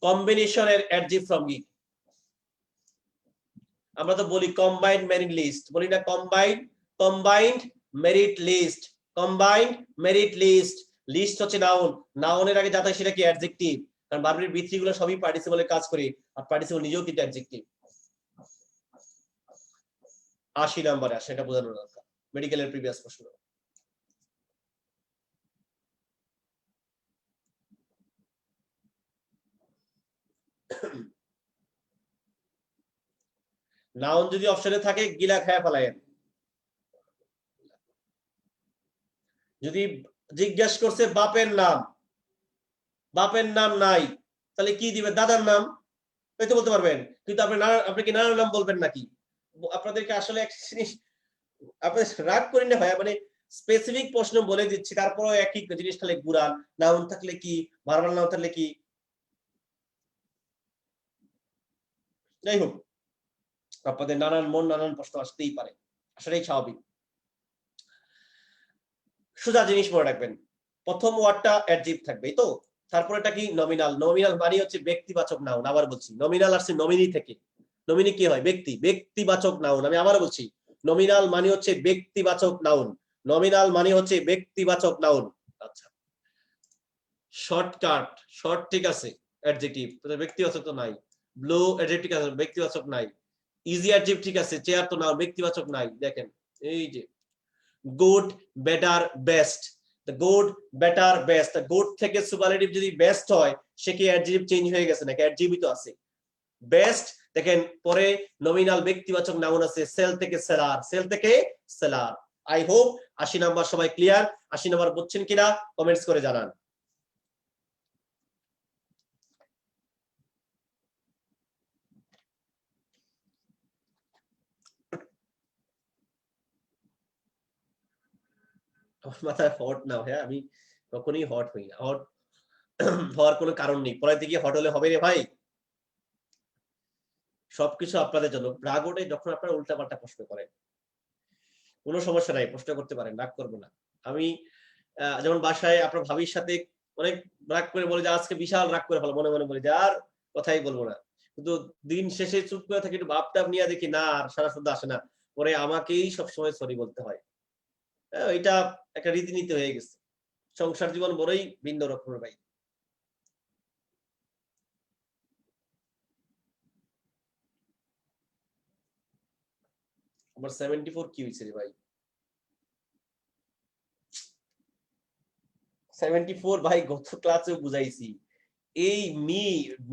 কম্বিনেশনের অ্যাডজেক্টিভ ফর্ম কি? আমরা তো বলি কম্বাইন্ড মেরিট লিস্ট, বলি না combined merit list, combined merit list. List হচ্ছে নাউন, নাউনের আগে যা থাকে সেটা কি? অ্যাডজেক্টিভ। কারণ ভার্বের ভিত্তিগুলো সবই পার্টিসিপলের কাজ করে, আর পার্টিসিপল নিজেও কিন্তু অ্যাডজেক্টিভ। 80 নম্বরে আসে, এটা বোঝানো দরকার, মেডিকেলের প্রিভিয়াস প্রশ্ন। নাউন যদি অপশনে থাকে গিলা খায়া ফেলায়েন। যদি জিজ্ঞেস করছে বাপের নাম, বাপের নাম নাই, তাহলে কি দিবে? দাদার নাম, তাই তো বলতে পারবেন। কিন্তু আপনি কি নানার নাম বলবেন নাকি? আপনাদেরকে আসলে এক জিনিস, আপনাদের রাগ করি না ভাইয়া, মানে স্পেসিফিক প্রশ্ন বলে দিচ্ছি, তারপরে একই জিনিস খালি ঘুরান, নাউন থাকলে কি, ভার্বাল নাউন থাকলে কি। যাই হোক, আপনাদের নানান প্রশ্ন আসতেই পারে, আসলেই স্বাভাবিক। সোজা জিনিস মনে রাখবেন, প্রথম ওয়ার্ডটা অ্যাডজেক্টিভ থাকবে তো, তারপরেটা কি নমিনাল। নমিনাল মানে হচ্ছে ব্যক্তিবাচক নাউন। আবার বলছি, নমিনাল আসছে নমিনি থেকে। নমিনি কি হয়? ব্যক্তি, ব্যক্তিবাচক নাউন। আমি আবার বলছি, নমিনাল মানে হচ্ছে ব্যক্তিবাচক নাউন। নমিনাল মানে হচ্ছে ব্যক্তিবাচক নাউন। আচ্ছা, শর্টকাট, শর্ট ঠিক আছে অ্যাডজেক্টিভ, ব্যক্তিবাচক তো নাই। ব্লু অ্যাডজেক্টিভ আছে, ব্যক্তিবাচক নাই। ইজি অ্যাডজেক্টিভ ঠিক আছে, চেয়ার তো না, ব্যক্তিবাচক নাই। দেখেন এই যে good, better, best. Good, better, best. Good থেকে সুপারলেটিভ যদি বেস্ট হয়, সে কি অ্যাডজেক্টিভ চেঞ্জ হয়ে গেছে নাকি অ্যাডজেক্টিভ তো আছে? বেস্ট দেখেন পরে নমিনাল ব্যক্তিবাচক নাউন আছে, সেল থেকে সেলার, সেল থেকে সেলার। আই হোপ 80 নাম্বার সবাই ক্লিয়ার। 80 নাম্বার বুঝছেন কিনা কমেন্টস করে জানান। মাথায় হট না হ্যাঁ, আমি কখনোই হট হই না। হট হওয়ার কোনো কারণ নেই, পরে থেকে হট হলে হবে রে ভাই। সবকিছু আপনাদের জন্য। রাগোটে যখন আপনারা উল্টাপাল্টা প্রশ্ন করেন, কোনো সমস্যা নাই, প্রশ্ন করতে পারেন, রাগ করবো না। আমি যেমন বাসায় আপনার ভাবির সাথে অনেক রাগ করে বলে যে আজকে বিশাল রাগ করে ফেলো, মনে মনে বলে যে আর কথাই বলবো না, কিন্তু দিন শেষে চুপ করে থাকি, একটু ভাবটাপ নিয়ে দেখি না আর সারা শব্দ আসে না, পরে আমাকেই সবসময় সরি বলতে হয়। এটা একটা রীতিনীতি হয়ে গেছে। সংসার জীবন বড়ই ভিন্ন রকমের ভাই। আমার 74 কি হয়েছে রে ভাই? 74 ভাই গত ক্লাসেও বুঝাইছি। এই মি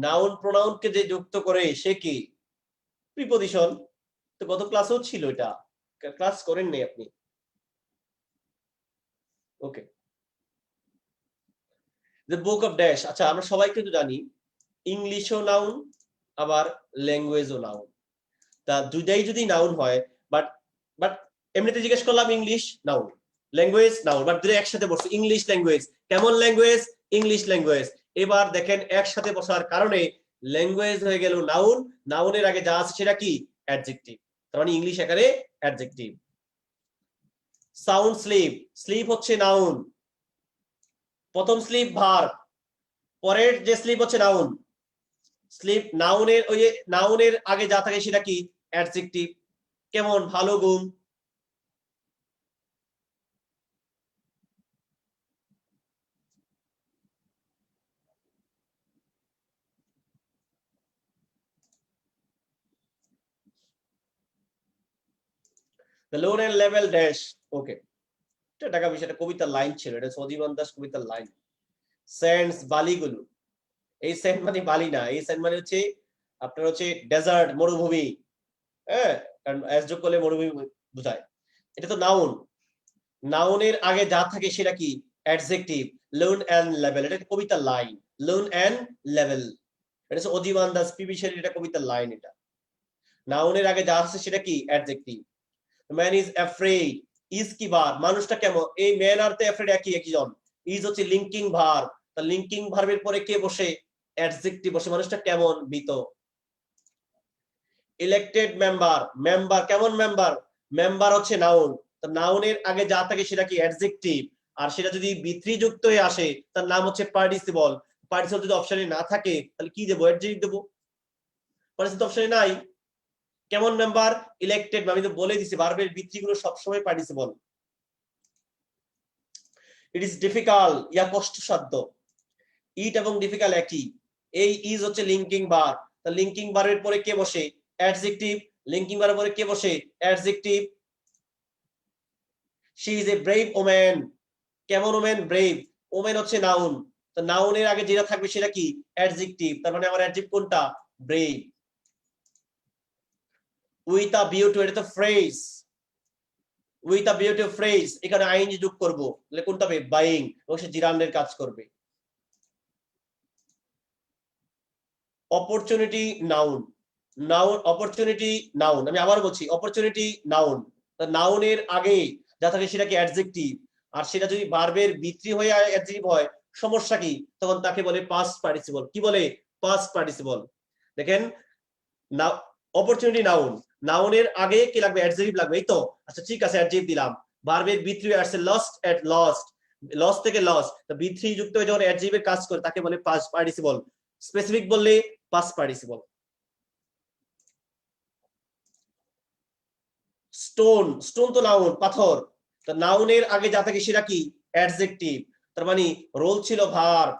নাউন প্রোনাউনকে যে যুক্ত করে সে কি? প্রিপজিশন। তো গত ক্লাসেও ছিল এটা, ক্লাস করেন নাই আপনি। ওকে, দ্য বুক অফ ড্যাশ। আচ্ছা আমরা সবাই কিন্তু জানি ইংলিশও নাউন আবার ল্যাঙ্গুয়েজও নাউন। তা দুইটাই যদি নাউন হয়, বাট বাট এমনিতে জিজ্ঞেস করলাম English noun, language noun, but দুটো একসাথে বসছে ইংলিশ ল্যাঙ্গুয়েজ। কেমন ল্যাঙ্গুয়েজ? English language. এবার দেখেন একসাথে বসার কারণে ল্যাঙ্গুয়েজ হয়ে গেল নাউন, নাউনের আগে যা আছে সেটা কি? অ্যাডজেক্টিভ। তার মানে ইংলিশ এখানে অ্যাডজেক্টিভ। সাউন্ড স্লিপ, স্লিপ হচ্ছে নাউন, প্রথম স্লিপ ভার্ব, পরের যে স্লিপ হচ্ছে নাউন। স্লিপ নাউনের ওই যে নাউনের আগে যা থাকে সেটা কি? অ্যাডজেক্টিভ। কেমন? ভালো, ঘুম। The lower and level dash. ওকে, এটা টাকা বিষয়টা কবিতার লাইন ছিল, এটা সজীবন দাস কবিতার লাইন। স্যান্ডস, বালিগুলো। এই স্যান্ড মানে বালি না, এই স্যান্ড মানে হচ্ছে আপনার হচ্ছে ডেজার্ট, মরুভূমি। হ্যাঁ, কারণ এস যোগ করলে মরুভূমি বোঝায়। এটা তো নাউন, নাউনের আগে যা থাকে সেটা কি? অ্যাডজেক্টিভ। লোন এন্ড লেভেল, এটা কবিতার লাইন। লোন এন্ড লেভেল, এটা হচ্ছে অজীবন দাস পিবি শেরির এটা কবিতার লাইন। এটা নাউনের আগে যা আছে সেটা কি? Adjective. Man is afraid, is কি বার, মানুষটা কেমন? এই ম্যান আর তে অ্যাফ্রেড একই একই জন। ইজ হচ্ছে লিঙ্কিং ভার্ব, তা লিঙ্কিং ভার্বের পরে কে বসে? অ্যাডজেক্টিভ বসে। মানুষটা কেমন? ভীত। ইলেক্টেড মেম্বার, মেম্বার কেমন? মেম্বার, মেম্বার হচ্ছে নাউন, তো নাউনের আগে যা থাকে সেটা কি? অ্যাডজেক্টিভ। আর সেটা যদি বি3 যুক্ত হয়ে আসে তার নাম হচ্ছে পার্টিসিপল। পার্টিসিপল যদি অপশনে না থাকে তাহলে কি দেবো? অ্যাডজেক্টিভ দেবো। পার্টিসিপল অপশনে নাই। কেমন মেম্বার? ইলেক্টেড। আমি তো বলে দিছি ভার্বের বি3 গুলো সবসময় পার্টিসিপল। ইট ইজ ডিফিকাল্ট, ইয়া কষ্টসাধ্য। ইট এবং ডিফিকাল্ট একই। এই ইজ হচ্ছে লিঙ্কিং ভার্ব, তা লিঙ্কিং ভার্বের পরে কে বসে? অ্যাডজেক্টিভ। লিঙ্কিং ভার্বের পরে কে বসে? Adjective. She is a brave woman, কেমন ওম্যান? ব্রেভ। ওম্যান হচ্ছে নাউন, তো নাউনের আগে যেটা থাকবে সেটা কি? অ্যাডজেক্টিভ। তার মানে আমার অ্যাডজেক্টিভ কোনটা? ব্রেভ। উইথ আ বিউটি, এটা তো phrase. With a beauty phrase, এখানে আইএনজি যোগ করব, তাহলে কোনটা হবে? বাইং, এবং সে জিরান্ডের কাজ করবে। Opportunity noun, noun opportunity noun. আমি আবার বলছি অপরচুনিটি নাউন, নাউনের আগে যা থাকে সেটা কি? অ্যাডজেক্টিভ। আর সেটা যদি ভার্বের বি3 হয়ে অ্যাডজেক্টিভ হয়, সমস্যা কি? তখন তাকে বলে পাস্ট পার্টিসিপল। কি বলে? Past participle. দেখেন অপরচুনিটি নাউন, নাউনের আগে কি লাগবে? অ্যাডজেক্টিভ লাগবে, এই তো। আচ্ছা ঠিক আছে, অ্যাডজেক্টিভ দিলাম। ভার্বের বি3 আসছে লস্ট এট লস্ট, লস থেকে লস, তো বি3 যুক্ত হয়ে যখন অ্যাডজেক্টিভের কাজ করে তাকে বলে পাস্ট পার্টিসিপল, স্পেসিফিক বললে পাস্ট পার্টিসিপল। স্টোন, স্টোন তো নাউন, পাথর, তো নাউনের আগে যা থাকে সেটা কি অ্যাডজেক্টিভ, তার মানে রোল ছিল ভার্ব,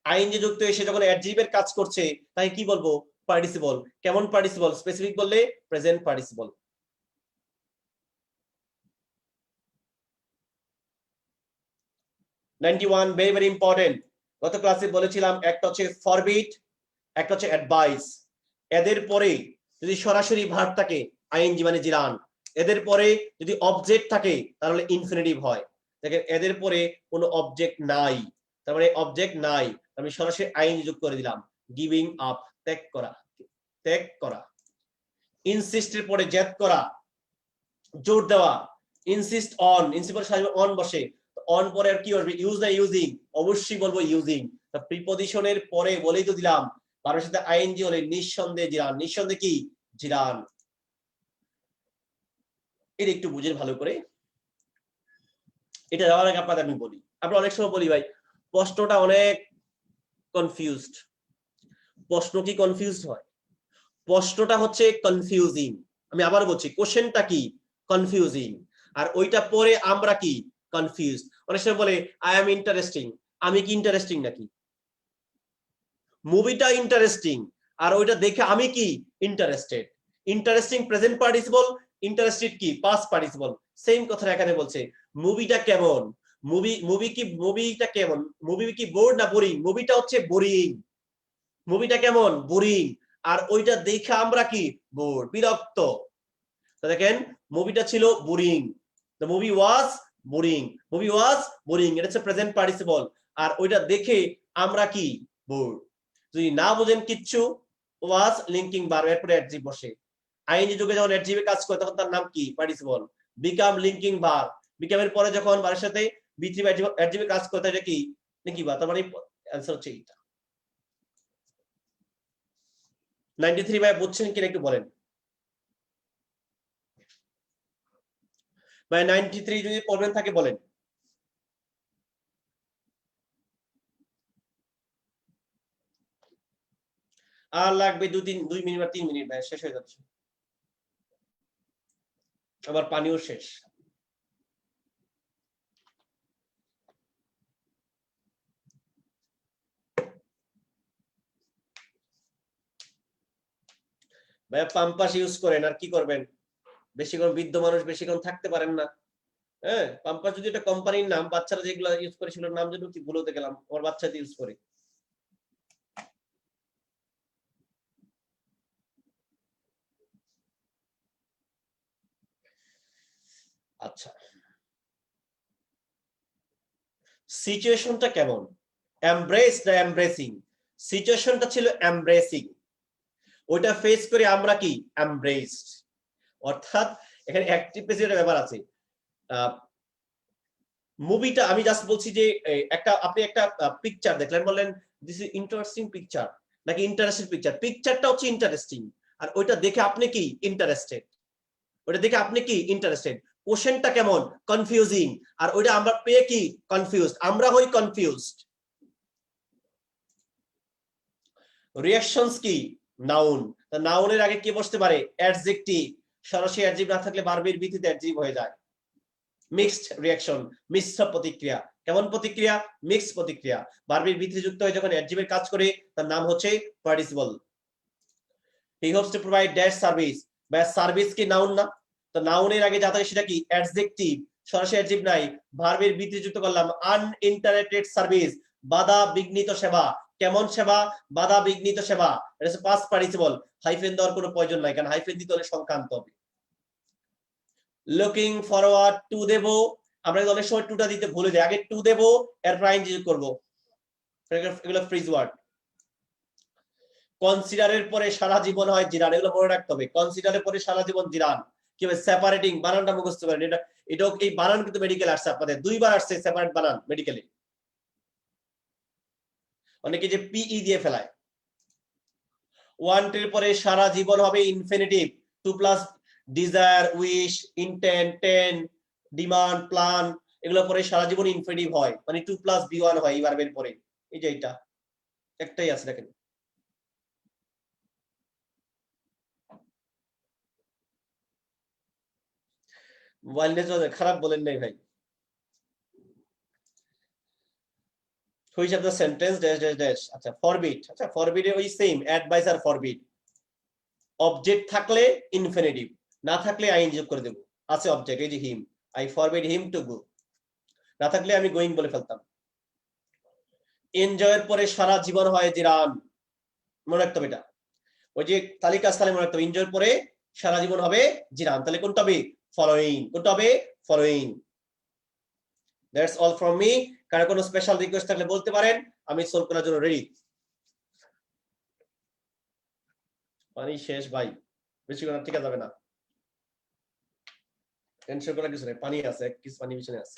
আইএনজি যুক্ত এসে যখন অ্যাডজেক্টিভের কাজ করছে তাই কি বলবো পার্টিসিপল। কেমন পার্টিসিপল? স্পেসিফিক বললে present participle. 91 very very important. গত ক্লাসে বলেছিলাম একটা হচ্ছে ফরবিট, একটা হচ্ছে অ্যাডভাইস। এদের পরে যদি সরাসরি ভার্ব থাকে আইএনজি মানে জিরান, এদের পরে যদি অবজেক্ট থাকে তাহলে ইনফিনিটিভ হয়। দেখেন এদের পরে কোনো অবজেক্ট নাই, তার মানে অবজেক্ট নাই, আমি সরাসরি আইএনজি যোগ করে দিলাম, গিভিং আপ, ত্যাগ করা, ত্যাগ করা। ইনসিস্টের পরে জেদ করা, জোর দেওয়া, ইনসিস্ট অন, ইনসিস্ট পরে সাথে অন বসে, অন পরে আর কি আসবে ইউজ না ইউজিং, অবশ্যই বলবো ইউজিং। প্রিপজিশনের পরে বলেই তো দিলাম ভার্বের সাথে আইএনজি হলে নিঃসন্দেহে জিরান, নিঃসন্দেহে কি জিরান। এটা একটু বুঝেন ভালো করে। এটা যাওয়ার আগে আপনাদের আমি বলি, আমরা অনেক সময় বলি ভাই প্রশ্নটা অনেক কনফিউজড। প্রশ্ন কি কনফিউজড হয়? প্রশ্নটা হচ্ছে কনফিউজিং। আমি আবার বলছি কোশ্চেনটা কি কনফিউজিং, আর ওইটা পরে আমরা কি কনফিউজ। অনেক সময় বলে আই এম ইন্টারেস্টিং, আমি কি ইন্টারেস্টিং নাকি? মুভিটা ইন্টারেস্টিং আর ওইটা দেখে আমি কি interested. Interesting present participle, interested কি পাস্ট পার্টিসিপল। সেম কথা এখানে বলছে মুভিটা কেমন, মুভিটা কেমন, মুভি কি বোর্ড না বোরিং? মুভিটা হচ্ছে বোরিং, মুভিটা কেমন বোরিং, আর ওইটা দেখে আমরা কি বোর্ড, বিরক্ত। তো দেখেন মুভিটা ছিল boring, the movie was boring, movie was boring, এটা হচ্ছে প্রেজেন্ট পার্টিসিপল, আর ওইটা দেখে আমরা কি বোর্ড। যদি না বুঝেন কিচ্ছু, ওয়াজ লিঙ্কিং ভার্ব, এরপরে অ্যাডজেক্টিভ বসে, আইএনজি যুগে যখন অ্যাডজেক্টিভে কাজ করে তখন তার নাম কি পার্টিসিপল। বিকাম লিঙ্কিং ভার্ব, বিকামের পরে যখন ভার্বের সাথে বি3 অ্যাডজেক্টিভে কাজ করে এটা কি লিঙ্কিং ভার্ব। তার মানে অ্যানসার হচ্ছে এইটা। 93 ভাই বুঝছেন কিনা একটু বলেন ভাই। 93 যদি প্রবলেম থাকে বলেন। আর লাগবে 2 মিনিট বা 3 মিনিট ভাই, শেষ হয়ে যাচ্ছে, আবার পানিও শেষ। ভাই পাম্পাস ইউজ করেন, আর কি করবেন, বেশিক্ষণ বৃদ্ধ মানুষ বেশিক্ষণ থাকতে পারেন না। হ্যাঁ, পাম্পাস যদি একটা কোম্পানির নাম, বাচ্চারা যেগুলো ইউজ করে সেগুলোর নাম যেন কি ভুলতে গেলাম, আমার বাচ্চাতে ইউজ করে। আচ্ছা, সিচুয়েশনটা কেমন, এমব্রেস না এমব্রেসিং? সিচুয়েশনটা ছিল এমব্রেসিং, ওইটা ফেস করে আমরা কি এমব্রেসড। অর্থাৎ এখানে অ্যাক্টিভ প্রেসিডেন্টের ব্যাপার আছে। মুভিটা আমি জাস্ট বলছি যে একটা আপনি একটা পিকচার দেখলেন, বললেন দিস ইজ ইন্টারেস্টিং পিকচার, নাকি ইন্টারেস্টিং পিকচার? পিকচারটা হচ্ছে ইন্টারেস্টিং, আর ওইটা দেখে আপনি কি ইন্টারেস্টেড, ওইটা দেখে আপনি কি ইন্টারেস্টেড। কোশ্চেনটা কেমন কনফিউজিং, আর ওইটা আমরা পেয়ে কি কনফিউজড, আমরা হই কনফিউজড। রিঅ্যাকশনস কি নাউন, নাউনের আগে কি বসতে পারে অ্যাডজেক্টিভ, সরাসরি অ্যাডজেক্টিভ না থাকলে ভার্বের ভিত্তিতে অ্যাডজেক্টিভ হয়ে যায়। মিক্সড রিঅ্যাকশন, মিশ্র প্রতিক্রিয়া। কেমন প্রতিক্রিয়া? মিক্সড প্রতিক্রিয়া। ভার্বের ভিত্তি যুক্ত হয়ে যখন অ্যাডজেক্টিভের কাজ করে তার নাম হচ্ছে participle. He Hopes to provide that service, বা সার্ভিস কি নাউন না? তো নাউনের আগে যা থাকে সেটা কি অ্যাডজেক্টিভ, সরাসরি অ্যাডজেক্টিভ নাই, ভার্বের ভিত্তি যুক্ত করলাম আনইন্টারাপ্টেড সার্ভিস, বাধা বিঘ্নিত সেবা। কেমন সেবা? বাধা বিঘ্নিত সেবা, এটা হচ্ছে পাস্ট পার্টিসিপল। হাইফেন দেওয়ার কোনো প্রয়োজন নাই, কারণ হাইফেন দিতে হলে সংখ্যান্ত হবে। লুকিং ফরওয়ার্ড টু দেব, আমরা অনেক সময় টুটা দিতে ভুলে যাই, আগে টু দেব এরপর আইএনজি যোগ করব, এগুলো ফ্রিজ ওয়ার্ড। কনসিডারের পরে সারা জীবন হয় জিরান, এগুলো মনে রাখতে হবে। কনসিডারের পরে সারা জীবন জিরান, কি হবে সেপারেটিং, বানানটা মুখস্থ করেন। এটা এই বানান কিন্তু মেডিকেল আসছে আপনাদের, 2বার আসছে সেপারেট বানান মেডিকেলে, অনেকে যে পিই দিয়ে ফেলায়। ওয়ান্টের পরে সারা জীবন হবে infinitive, to plus desire, wish, intent, tend, demand, plan, এগুলো পরে সারা জীবন ইনফিনিটিভ হয়, মানে 2 + B1 হয় এই ভার্বের পরে। এই যে এটা একটাই আছে দেখেন। মোবাইল নিয়ে খারাপ বলেন নাই ভাই। Which of the sentence dash dash dash, আচ্ছা ফরবিড, আচ্ছা ফরবিডে ওই সেম অ্যাডভাইস আর ফরবিড। অবজেক্ট থাকলে ইনফিনিটিভ, না থাকলে আইএনজি যোগ করে দেব। আছে অবজেক্ট, এই যে him, I forbid him to go, না থাকলে আমি গোয়িং বলে ফেলতাম। এনজয়ের পরে সারা জীবন হয় জিরান, মনে রাখতে হবে এটা। ওই যে তালিকা স্থানে মনে রাখতে হবে, এনজয়ের পরে সারা জীবন হবে জিরান, তাহলে কোনটা হবে? ফলোইং। কোনটা হবে? Following. That's all from me. কারো কোনো স্পেশাল রিকোয়েস্ট থাকলে বলতে পারেন, আমি সলভ করার জন্য রেডি। পানি শেষ ভাই, বেশি করে ঠিক যাবে না, টেনশন করার কিছু নেই, পানি আছে, এক কিছু পানি পিছনে আছে।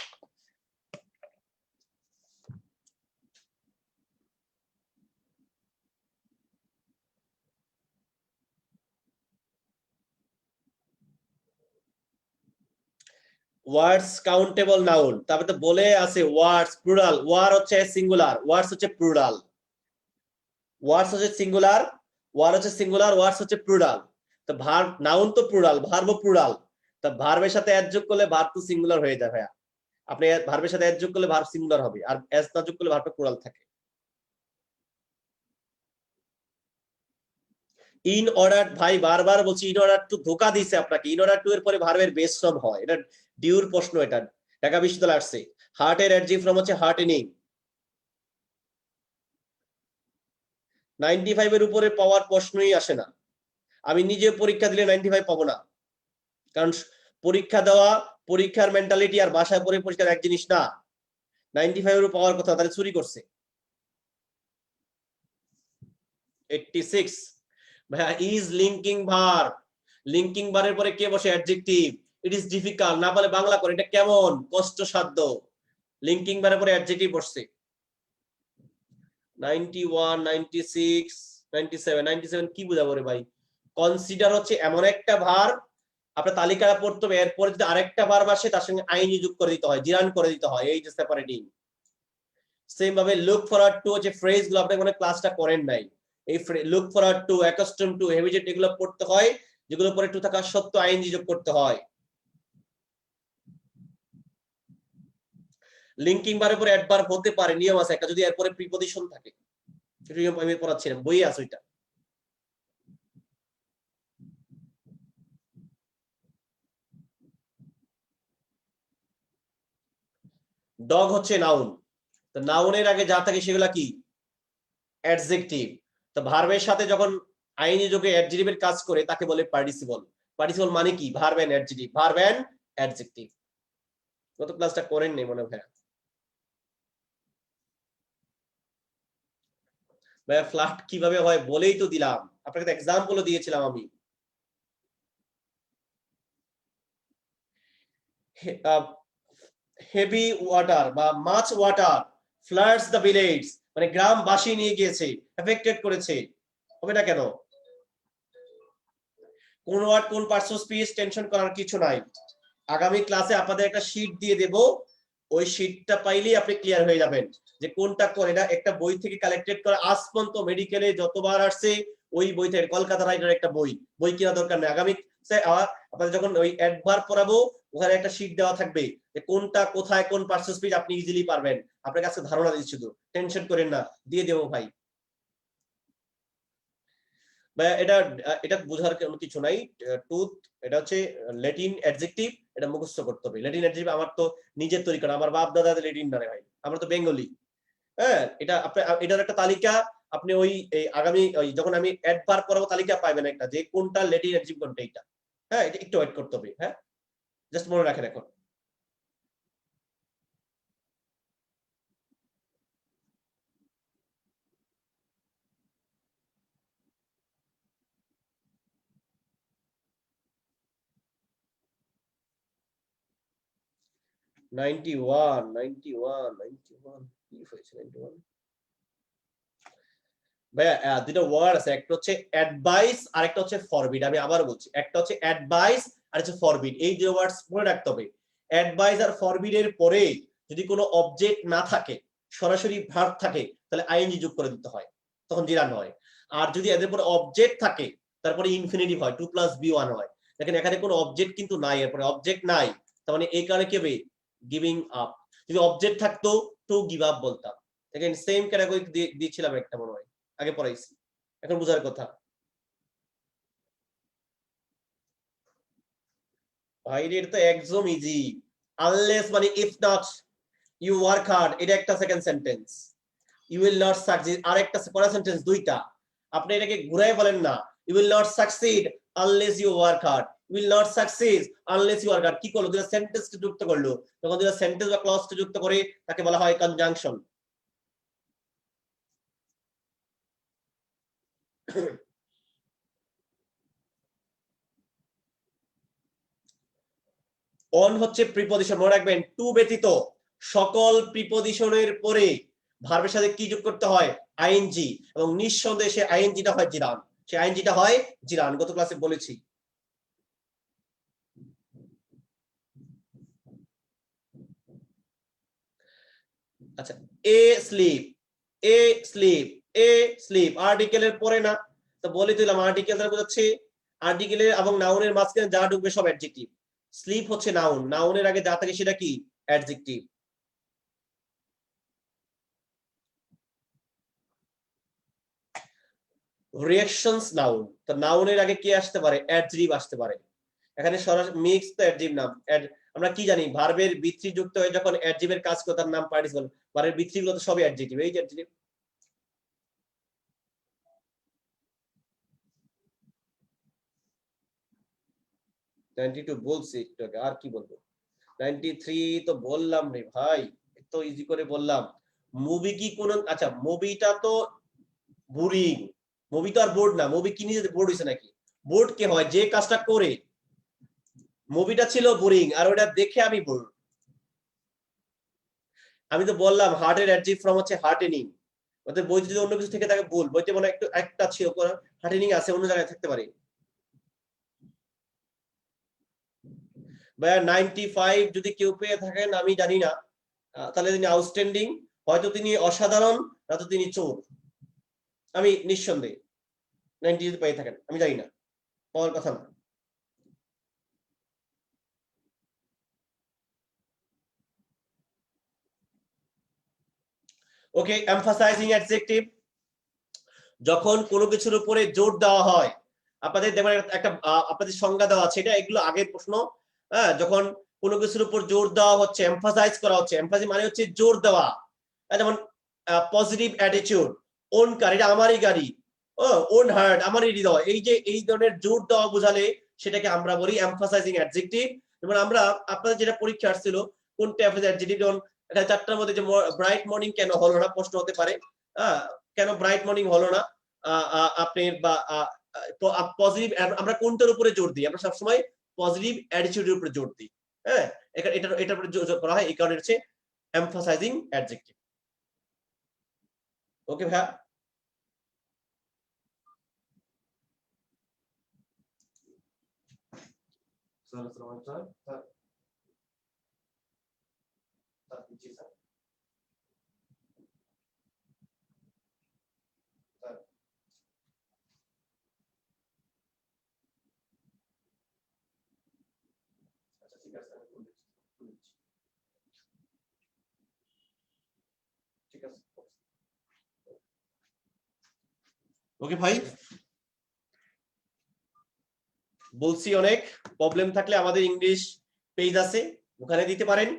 ওয়ার্ডস কাউন্টেবল নাউন, তারপরে তো বলে আছে ওয়ার্ডস প্লুরাল, ওয়ার হচ্ছে সিঙ্গুলার, ওয়ার্ডস হচ্ছে প্লুরাল। ওয়ার্ডস হচ্ছে সিঙ্গুলার, ওয়ার হচ্ছে সিঙ্গুলার, ওয়ার্ডস হচ্ছে প্লুরাল। তো ভার্ব, নাউন তো প্লুরাল, ভার্বও প্লুরাল। তা ভার্বের সাথে অ্যাড যোগ করলে ভার্ব তো সিঙ্গুলার হয়ে যায় ভাইয়া। আপনি ভার্বের সাথে অ্যাড যোগ করলে ভার্ব সিঙ্গুলার হবে, আর অ্যাজ না যোগ করলে ভার্বটা প্লুরাল থাকে। ইন অর্ডার, ভাই বারবার বলছি ইন অর্ডার টু, ধোকা দিছে আপনাকে। ইন অর্ডার টু এর পরে ভার্বের বেস ফর্ম হয়, এটা ডিউর প্রশ্ন, এটা ঢাকা বিশ্ববিদ্যালয়ে আসছে। হার্টের অ্যাডজেক্টিভ ফর্ম হচ্ছে হার্টেনিং। 95 এর উপরে পাওয়ার প্রশ্নই আসে না। আমি নিজে পরীক্ষা দিলে 95 পাবো না, কারণ পরীক্ষা দেওয়া, পরীক্ষার মেন্টালিটি আর বাসায় পড়ে পরীক্ষার এক জিনিস না। 95 এর পাওয়ার কথা, তাহলে চুরি করছে। 86 ভাইয়া, ইজ লিঙ্কিং ভার্ব, লিঙ্কিং ভার্বের পরে কে বসে? অ্যাডজেক্টিভ। ইট ইজ ডিফিকাল্ট, না বলে বাংলা করে, এটা কেমন কষ্টসাধ্য। লিঙ্কিং ভার্বের পরে অ্যাডজেক্টিভ বসছে। 91, 96, 97, 97 কি বুঝাবো রে ভাই? কনসিডার হচ্ছে এমন একটা ভার্ব, আপনার তালিকাটা পড়তে হবে, এরপরে যদি আরেকটা ভার্ব আসে তার সঙ্গে আইনি যোগ করে দিতে হয়, জিরান করে দিতে হয়, এই যে সেপারেটিং। সেম ভাবে লুক ফরওয়ার্ড টু হচ্ছে ফ্রেজ গুলো, আপনি কোনো ক্লাসটা করেন নাই। এই look forward to, accustom two, habituate, এগুলো পড়তে হয়, যেগুলো পরে টু থাকা সত্ত্বেও আইএনজি যোগ করতে হয়। লিঙ্কিং ভার্বের পরে অ্যাডভার্ব হতে পারে, নিয়ম আছে একটা, যদি এরপরে প্রিপজিশন থাকে। নিয়ম আমি পড়াচ্ছিলাম, বইয়ে আছে ওইটা। ডগ হচ্ছে নাউন, তো নাউনের আগে যা থাকে সেগুলা কি? অ্যাডজেক্টিভ। তো ভার্বের সাথে যখন আইনি যোগে অ্যাডজেক্টিভের কাজ করে তাকে বলে পার্টিসিপল। পার্টিসিপল মানে কি? Verb and adjective, verb and adjective. গত ক্লাসটা করেন নি মনে হয় ভাইয়া। ফ্ল্যাট কিভাবে হয় বলেই তো দিলাম আপনাকে, তো এক্সাম্পলও দিয়েছিলাম আমি। হেভি ওয়াটার বা মাছ ওয়াটার ফ্লাডস দ্য ভিলেজ, মানে গ্রাম বাসি নিয়ে গিয়েছে, এফেক্টেড করেছে। হবে না কেন? কোন ওয়ার্ড কোন পার্টস অফ স্পিচ টেনশন করার কিছু নাই। আগামী ক্লাসে আপনাদের একটা শীট দিয়ে দেব, ওই শীটটা পাইলেই আপনি ক্লিয়ার হয়ে যাবেন যে কোনটা কোন। এটা একটা বই থেকে কালেক্টেড করা, আজ পর্যন্ত মেডিকেলে যতবার আসছে ওই বই থেকে, কলকাতা রাইটার একটা বই, বই কেনা দরকার নেই। আগামী আপনাদের যখন ওই অ্যাডভার্ব পড়াবো, ওখানে একটা শীট দেওয়া থাকবে যে কোনটা কোথায় কোন পার্টস অফ স্পিচ, আপনি ইজিলি পারবেন। আপনার কাছে ধারণা দিচ্ছি, শুধু টেনশন করেন না, দিয়ে দেবো ভাই। এটা এটা বোঝার কোনো কিছু নাই। টুথ, এটা হচ্ছে ল্যাটিন অ্যাডজেক্টিভ, এটা মুখস্থ করতে হবে। ল্যাটিন অ্যাডজেক্টিভ আমার তো নিজের তৈরি করা, আমার বাপ দাদা ল্যাটিন না রে ভাই, আমরা তো বেঙ্গলি। হ্যাঁ, এটা আপনি, এটার একটা তালিকা আপনি ওই আগামী যখন আমি অ্যাডভার্ব করাবো তালিকা পাবেন একটা, যে কোনটা ল্যাটিন অ্যাডজেক্টিভ কোনটা এটা। হ্যাঁ, এটা একটু ওয়েট করতে হবে। হ্যাঁ, জাস্ট মনে রাখেন এখন। নাইনটি ওয়ান, 91, 91 কি হয়েছে? 91 ভাইয়া, দুটো ওয়ার্ড আছে, একটা হচ্ছে অ্যাডভাইস আর একটা হচ্ছে ফরবিড। আমি আবার বলছি, একটা হচ্ছে অ্যাডভাইস আর হচ্ছে ফরবিড, এই দুটো ওয়ার্ডস মনে রাখতে হবে। অ্যাডভাইস আর ফরবিড এর পরে যদি কোনো অবজেক্ট না থাকে, সরাসরি ভার্ব থাকে, তাহলে আইএনজি যোগ করে দিতে হয়, তখন জিরান হয়। আর যদি এদের পরে অবজেক্ট থাকে তারপরে ইনফিনিটিভ হয়, 2 + B1 হয়। দেখেন এখানে কোনো অবজেক্ট কিন্তু নাই, এরপরে অবজেক্ট নাই, তার মানে এই কারণে কি হবে, গিভিং আপ। যদি অবজেক্ট থাকতো টু গিভ আপ বলতাম। দেখেন সেম ক্যাটাগরি দিয়েছিলাম একটা, মনে হয় আগে পড়াইছি, এখন বোঝার কথা। ভাই এটা তো একদম ইজি। আনলেস মানে if not you work hard, এটা একটা second sentence. You will not succeed আর একটা পরের সেন্টেন্স, দুইটা। আপনি এটাকে ঘুরাই বলেন না, you will not succeed unless you work hard, you will not succeed unless you work hard. কি করলো, দুটো সেন্টেন্সকে যুক্ত করলো। যখন দুটো সেন্টেন্স বা ক্লজকে যুক্ত করে তাকে বলা হয় কনজাংশন। অন হচ্ছে প্রিপজিশন, মনে রাখবেন টু ব্যতীত সকল প্রিপজিশনের পরে ভার্বের সাথে কি যোগ করতে হয়, আইএনজি, এবং নিঃসন্দেহে সে আইএনজিটা হয় জিরান, সে আইএনজিটা হয় জিরান, গত ক্লাসে বলেছি। আচ্ছা, এ স্লিপ, এ স্লিপ, এ স্লিপ আর্টিকেলের পরে না, তো বলে দিলাম আর্টিকেল দ্বারা বোঝাচ্ছে আর্টিকেলের এবং নাউনের মাঝখানে যা ঢুকবে সব অ্যাডজেক্টিভ। স্লিপ হচ্ছে নাউন, নাউনের আগে যা থাকে সেটা কি, অ্যাডজেক্টিভ। রিঅ্যাকশনস নাউন, তো নাউনের আগে কি আসতে পারে, অ্যাডজেক্টিভ আসতে পারে। এখানে সরাসরি মিক্স তো অ্যাডজেক্টিভ নাম। আমরা কি জানি, ভার্বের ভিত্তি যুক্ত হয়ে যখন অ্যাডজেক্টিভের কাজ করে তার নাম পার্টিসিপল। ভার্বের ভিত্তিগুলো তো সবই অ্যাডজেক্টিভ, এই যে অ্যাডজেক্টিভ। বলছি একটু আগে, আর কি বলবো। 93 তো বললাম রে ভাই, এত ইজি করে বললাম। মুভি কি কোন, আচ্ছা মুভিটা তো বোরিং, মুভি তো আর বোর্ড না, মুভি কি নিজে বোর্ড হইছে নাকি, বোর্ড কে হয় যে কাজটা করে। মুভিটা ছিল বোরিং আর ওটা দেখে আমি বোর। আমি তো বললাম হার্টের অ্যাডজেক্টিভ ফর্ম হচ্ছে হার্টেনিং। ওদের বইতে যদি অন্য কিছু থেকে থাকে ভুল, বইতে মনে একটু একটা ছিল হার্টেনিং আছে, অন্য জায়গায় থাকতে পারে। ভাইয়া 95 যদি কেউ পেয়ে থাকেন আমি জানি না, তাহলে তিনি আউটস্ট্যান্ডিং, হয়তো তিনি অসাধারণ, নয়তো তিনি চোর। আমি নিঃসন্দেহে 90 যদি পেয়ে থাকেন, আমি জানি না, পাওয়ার কথা না। ওকে, এমফাসাইজিং অ্যাডজেক্টিভ, যখন কোনো কিছুর উপরে জোর দেওয়া হয়। আপনাদের দেখবেন একটা আপনাদের সংজ্ঞা দেওয়া আছে, এটা এগুলো আগের প্রশ্ন। হ্যাঁ, যখন কোনো কিছুর উপর জোর দেওয়া হচ্ছে, এমফাসাইজ করা হচ্ছে, এমফাসিস মানে হচ্ছে জোর দেওয়া। যেমন পজিটিভ অ্যাটিটিউড, ওন কার, এটা আমারই গাড়ি, ও ওন হার্ট, আমারই হৃদয়, এই যে এই ধরনের জোর দেওয়া বোঝালে সেটাকে আমরা বলি এমফাসাইজিং অ্যাডজেক্টিভ। যেমন আমরা আপনাদের যেটা পরীক্ষা আসছিল কোনটা অ্যাডজেক্টিভ, যেমন এখানে চারটার মধ্যে যে ব্রাইট মর্নিং কেন হলো না প্রশ্ন হতে পারে। কেন ব্রাইট মর্নিং হলো না, আপনি বা পজিটিভ, আমরা কোনটার উপরে জোর দিই, আমরা সবসময় পজিটিভ অ্যাটিটিউডের উপরে জোর দিই। হ্যাঁ, এটার উপরে জোর করা হয়, এই কারণে হচ্ছে এমফাসাইজিং অ্যাডজেক্টিভ। ওকে ভাইয়া, ওকে ভাই, বলছি অনেক প্রবলেম থাকলে আমাদের ইংলিশ পেজ আছে, ওখানে দিতে পারেন।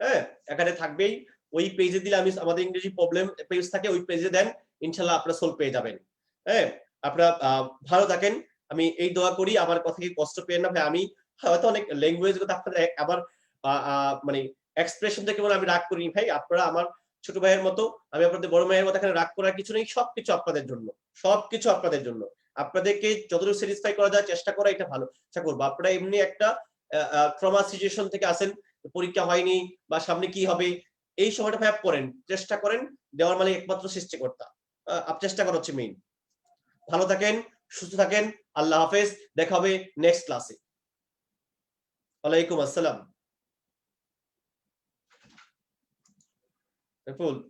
হ্যাঁ, এখানে থাকবেই, ওই পেজে দিলে আমি আমাদের ইংরেজি প্রবলেম পেজ থাকে, ওই পেজে দেন, ইনশাল্লাহ আপনারা সলভ পেয়ে যাবেন। হ্যাঁ, আপনারা ভালো থাকেন, আমি এই দোয়া করি। আমার কথা কি কষ্ট পেয়ে না ভাই, আমি হয়তো অনেক ল্যাঙ্গুয়েজ কথা আপনাদের আবার মানে এক্সপ্রেশন থেকে মনে আমি রাগ করিনি ভাই, আপনারা আমার ছোট ভাইয়ের মতো, আমি আপনাদের বড় ভাইয়ের মতো, এখানে রাগ করার কিছু নেই, সবকিছু আপনাদের জন্য, সবকিছু আপনাদের জন্য। আপনাদেরকে যতটুকু স্যাটিসফাই করা যায় চেষ্টা করা, এটা ভালো চেষ্টা করবো। আপনারা এমনি একটা ট্রমা সিচুয়েশন থেকে আসেন, পরীক্ষা হয়নি বা সামনে কি হবে, এই সময়টা ভ্যাপ করেন, চেষ্টা করেন, দেওয়ার মানে একমাত্র সৃষ্টিকর্তা, চেষ্টা করা হচ্ছে মেইন। ভালো থাকেন, সুস্থ থাকেন, আল্লাহ হাফেজ, দেখা হবে নেক্সট ক্লাসে। ওয়ালাইকুম আসসালাম। বিপুল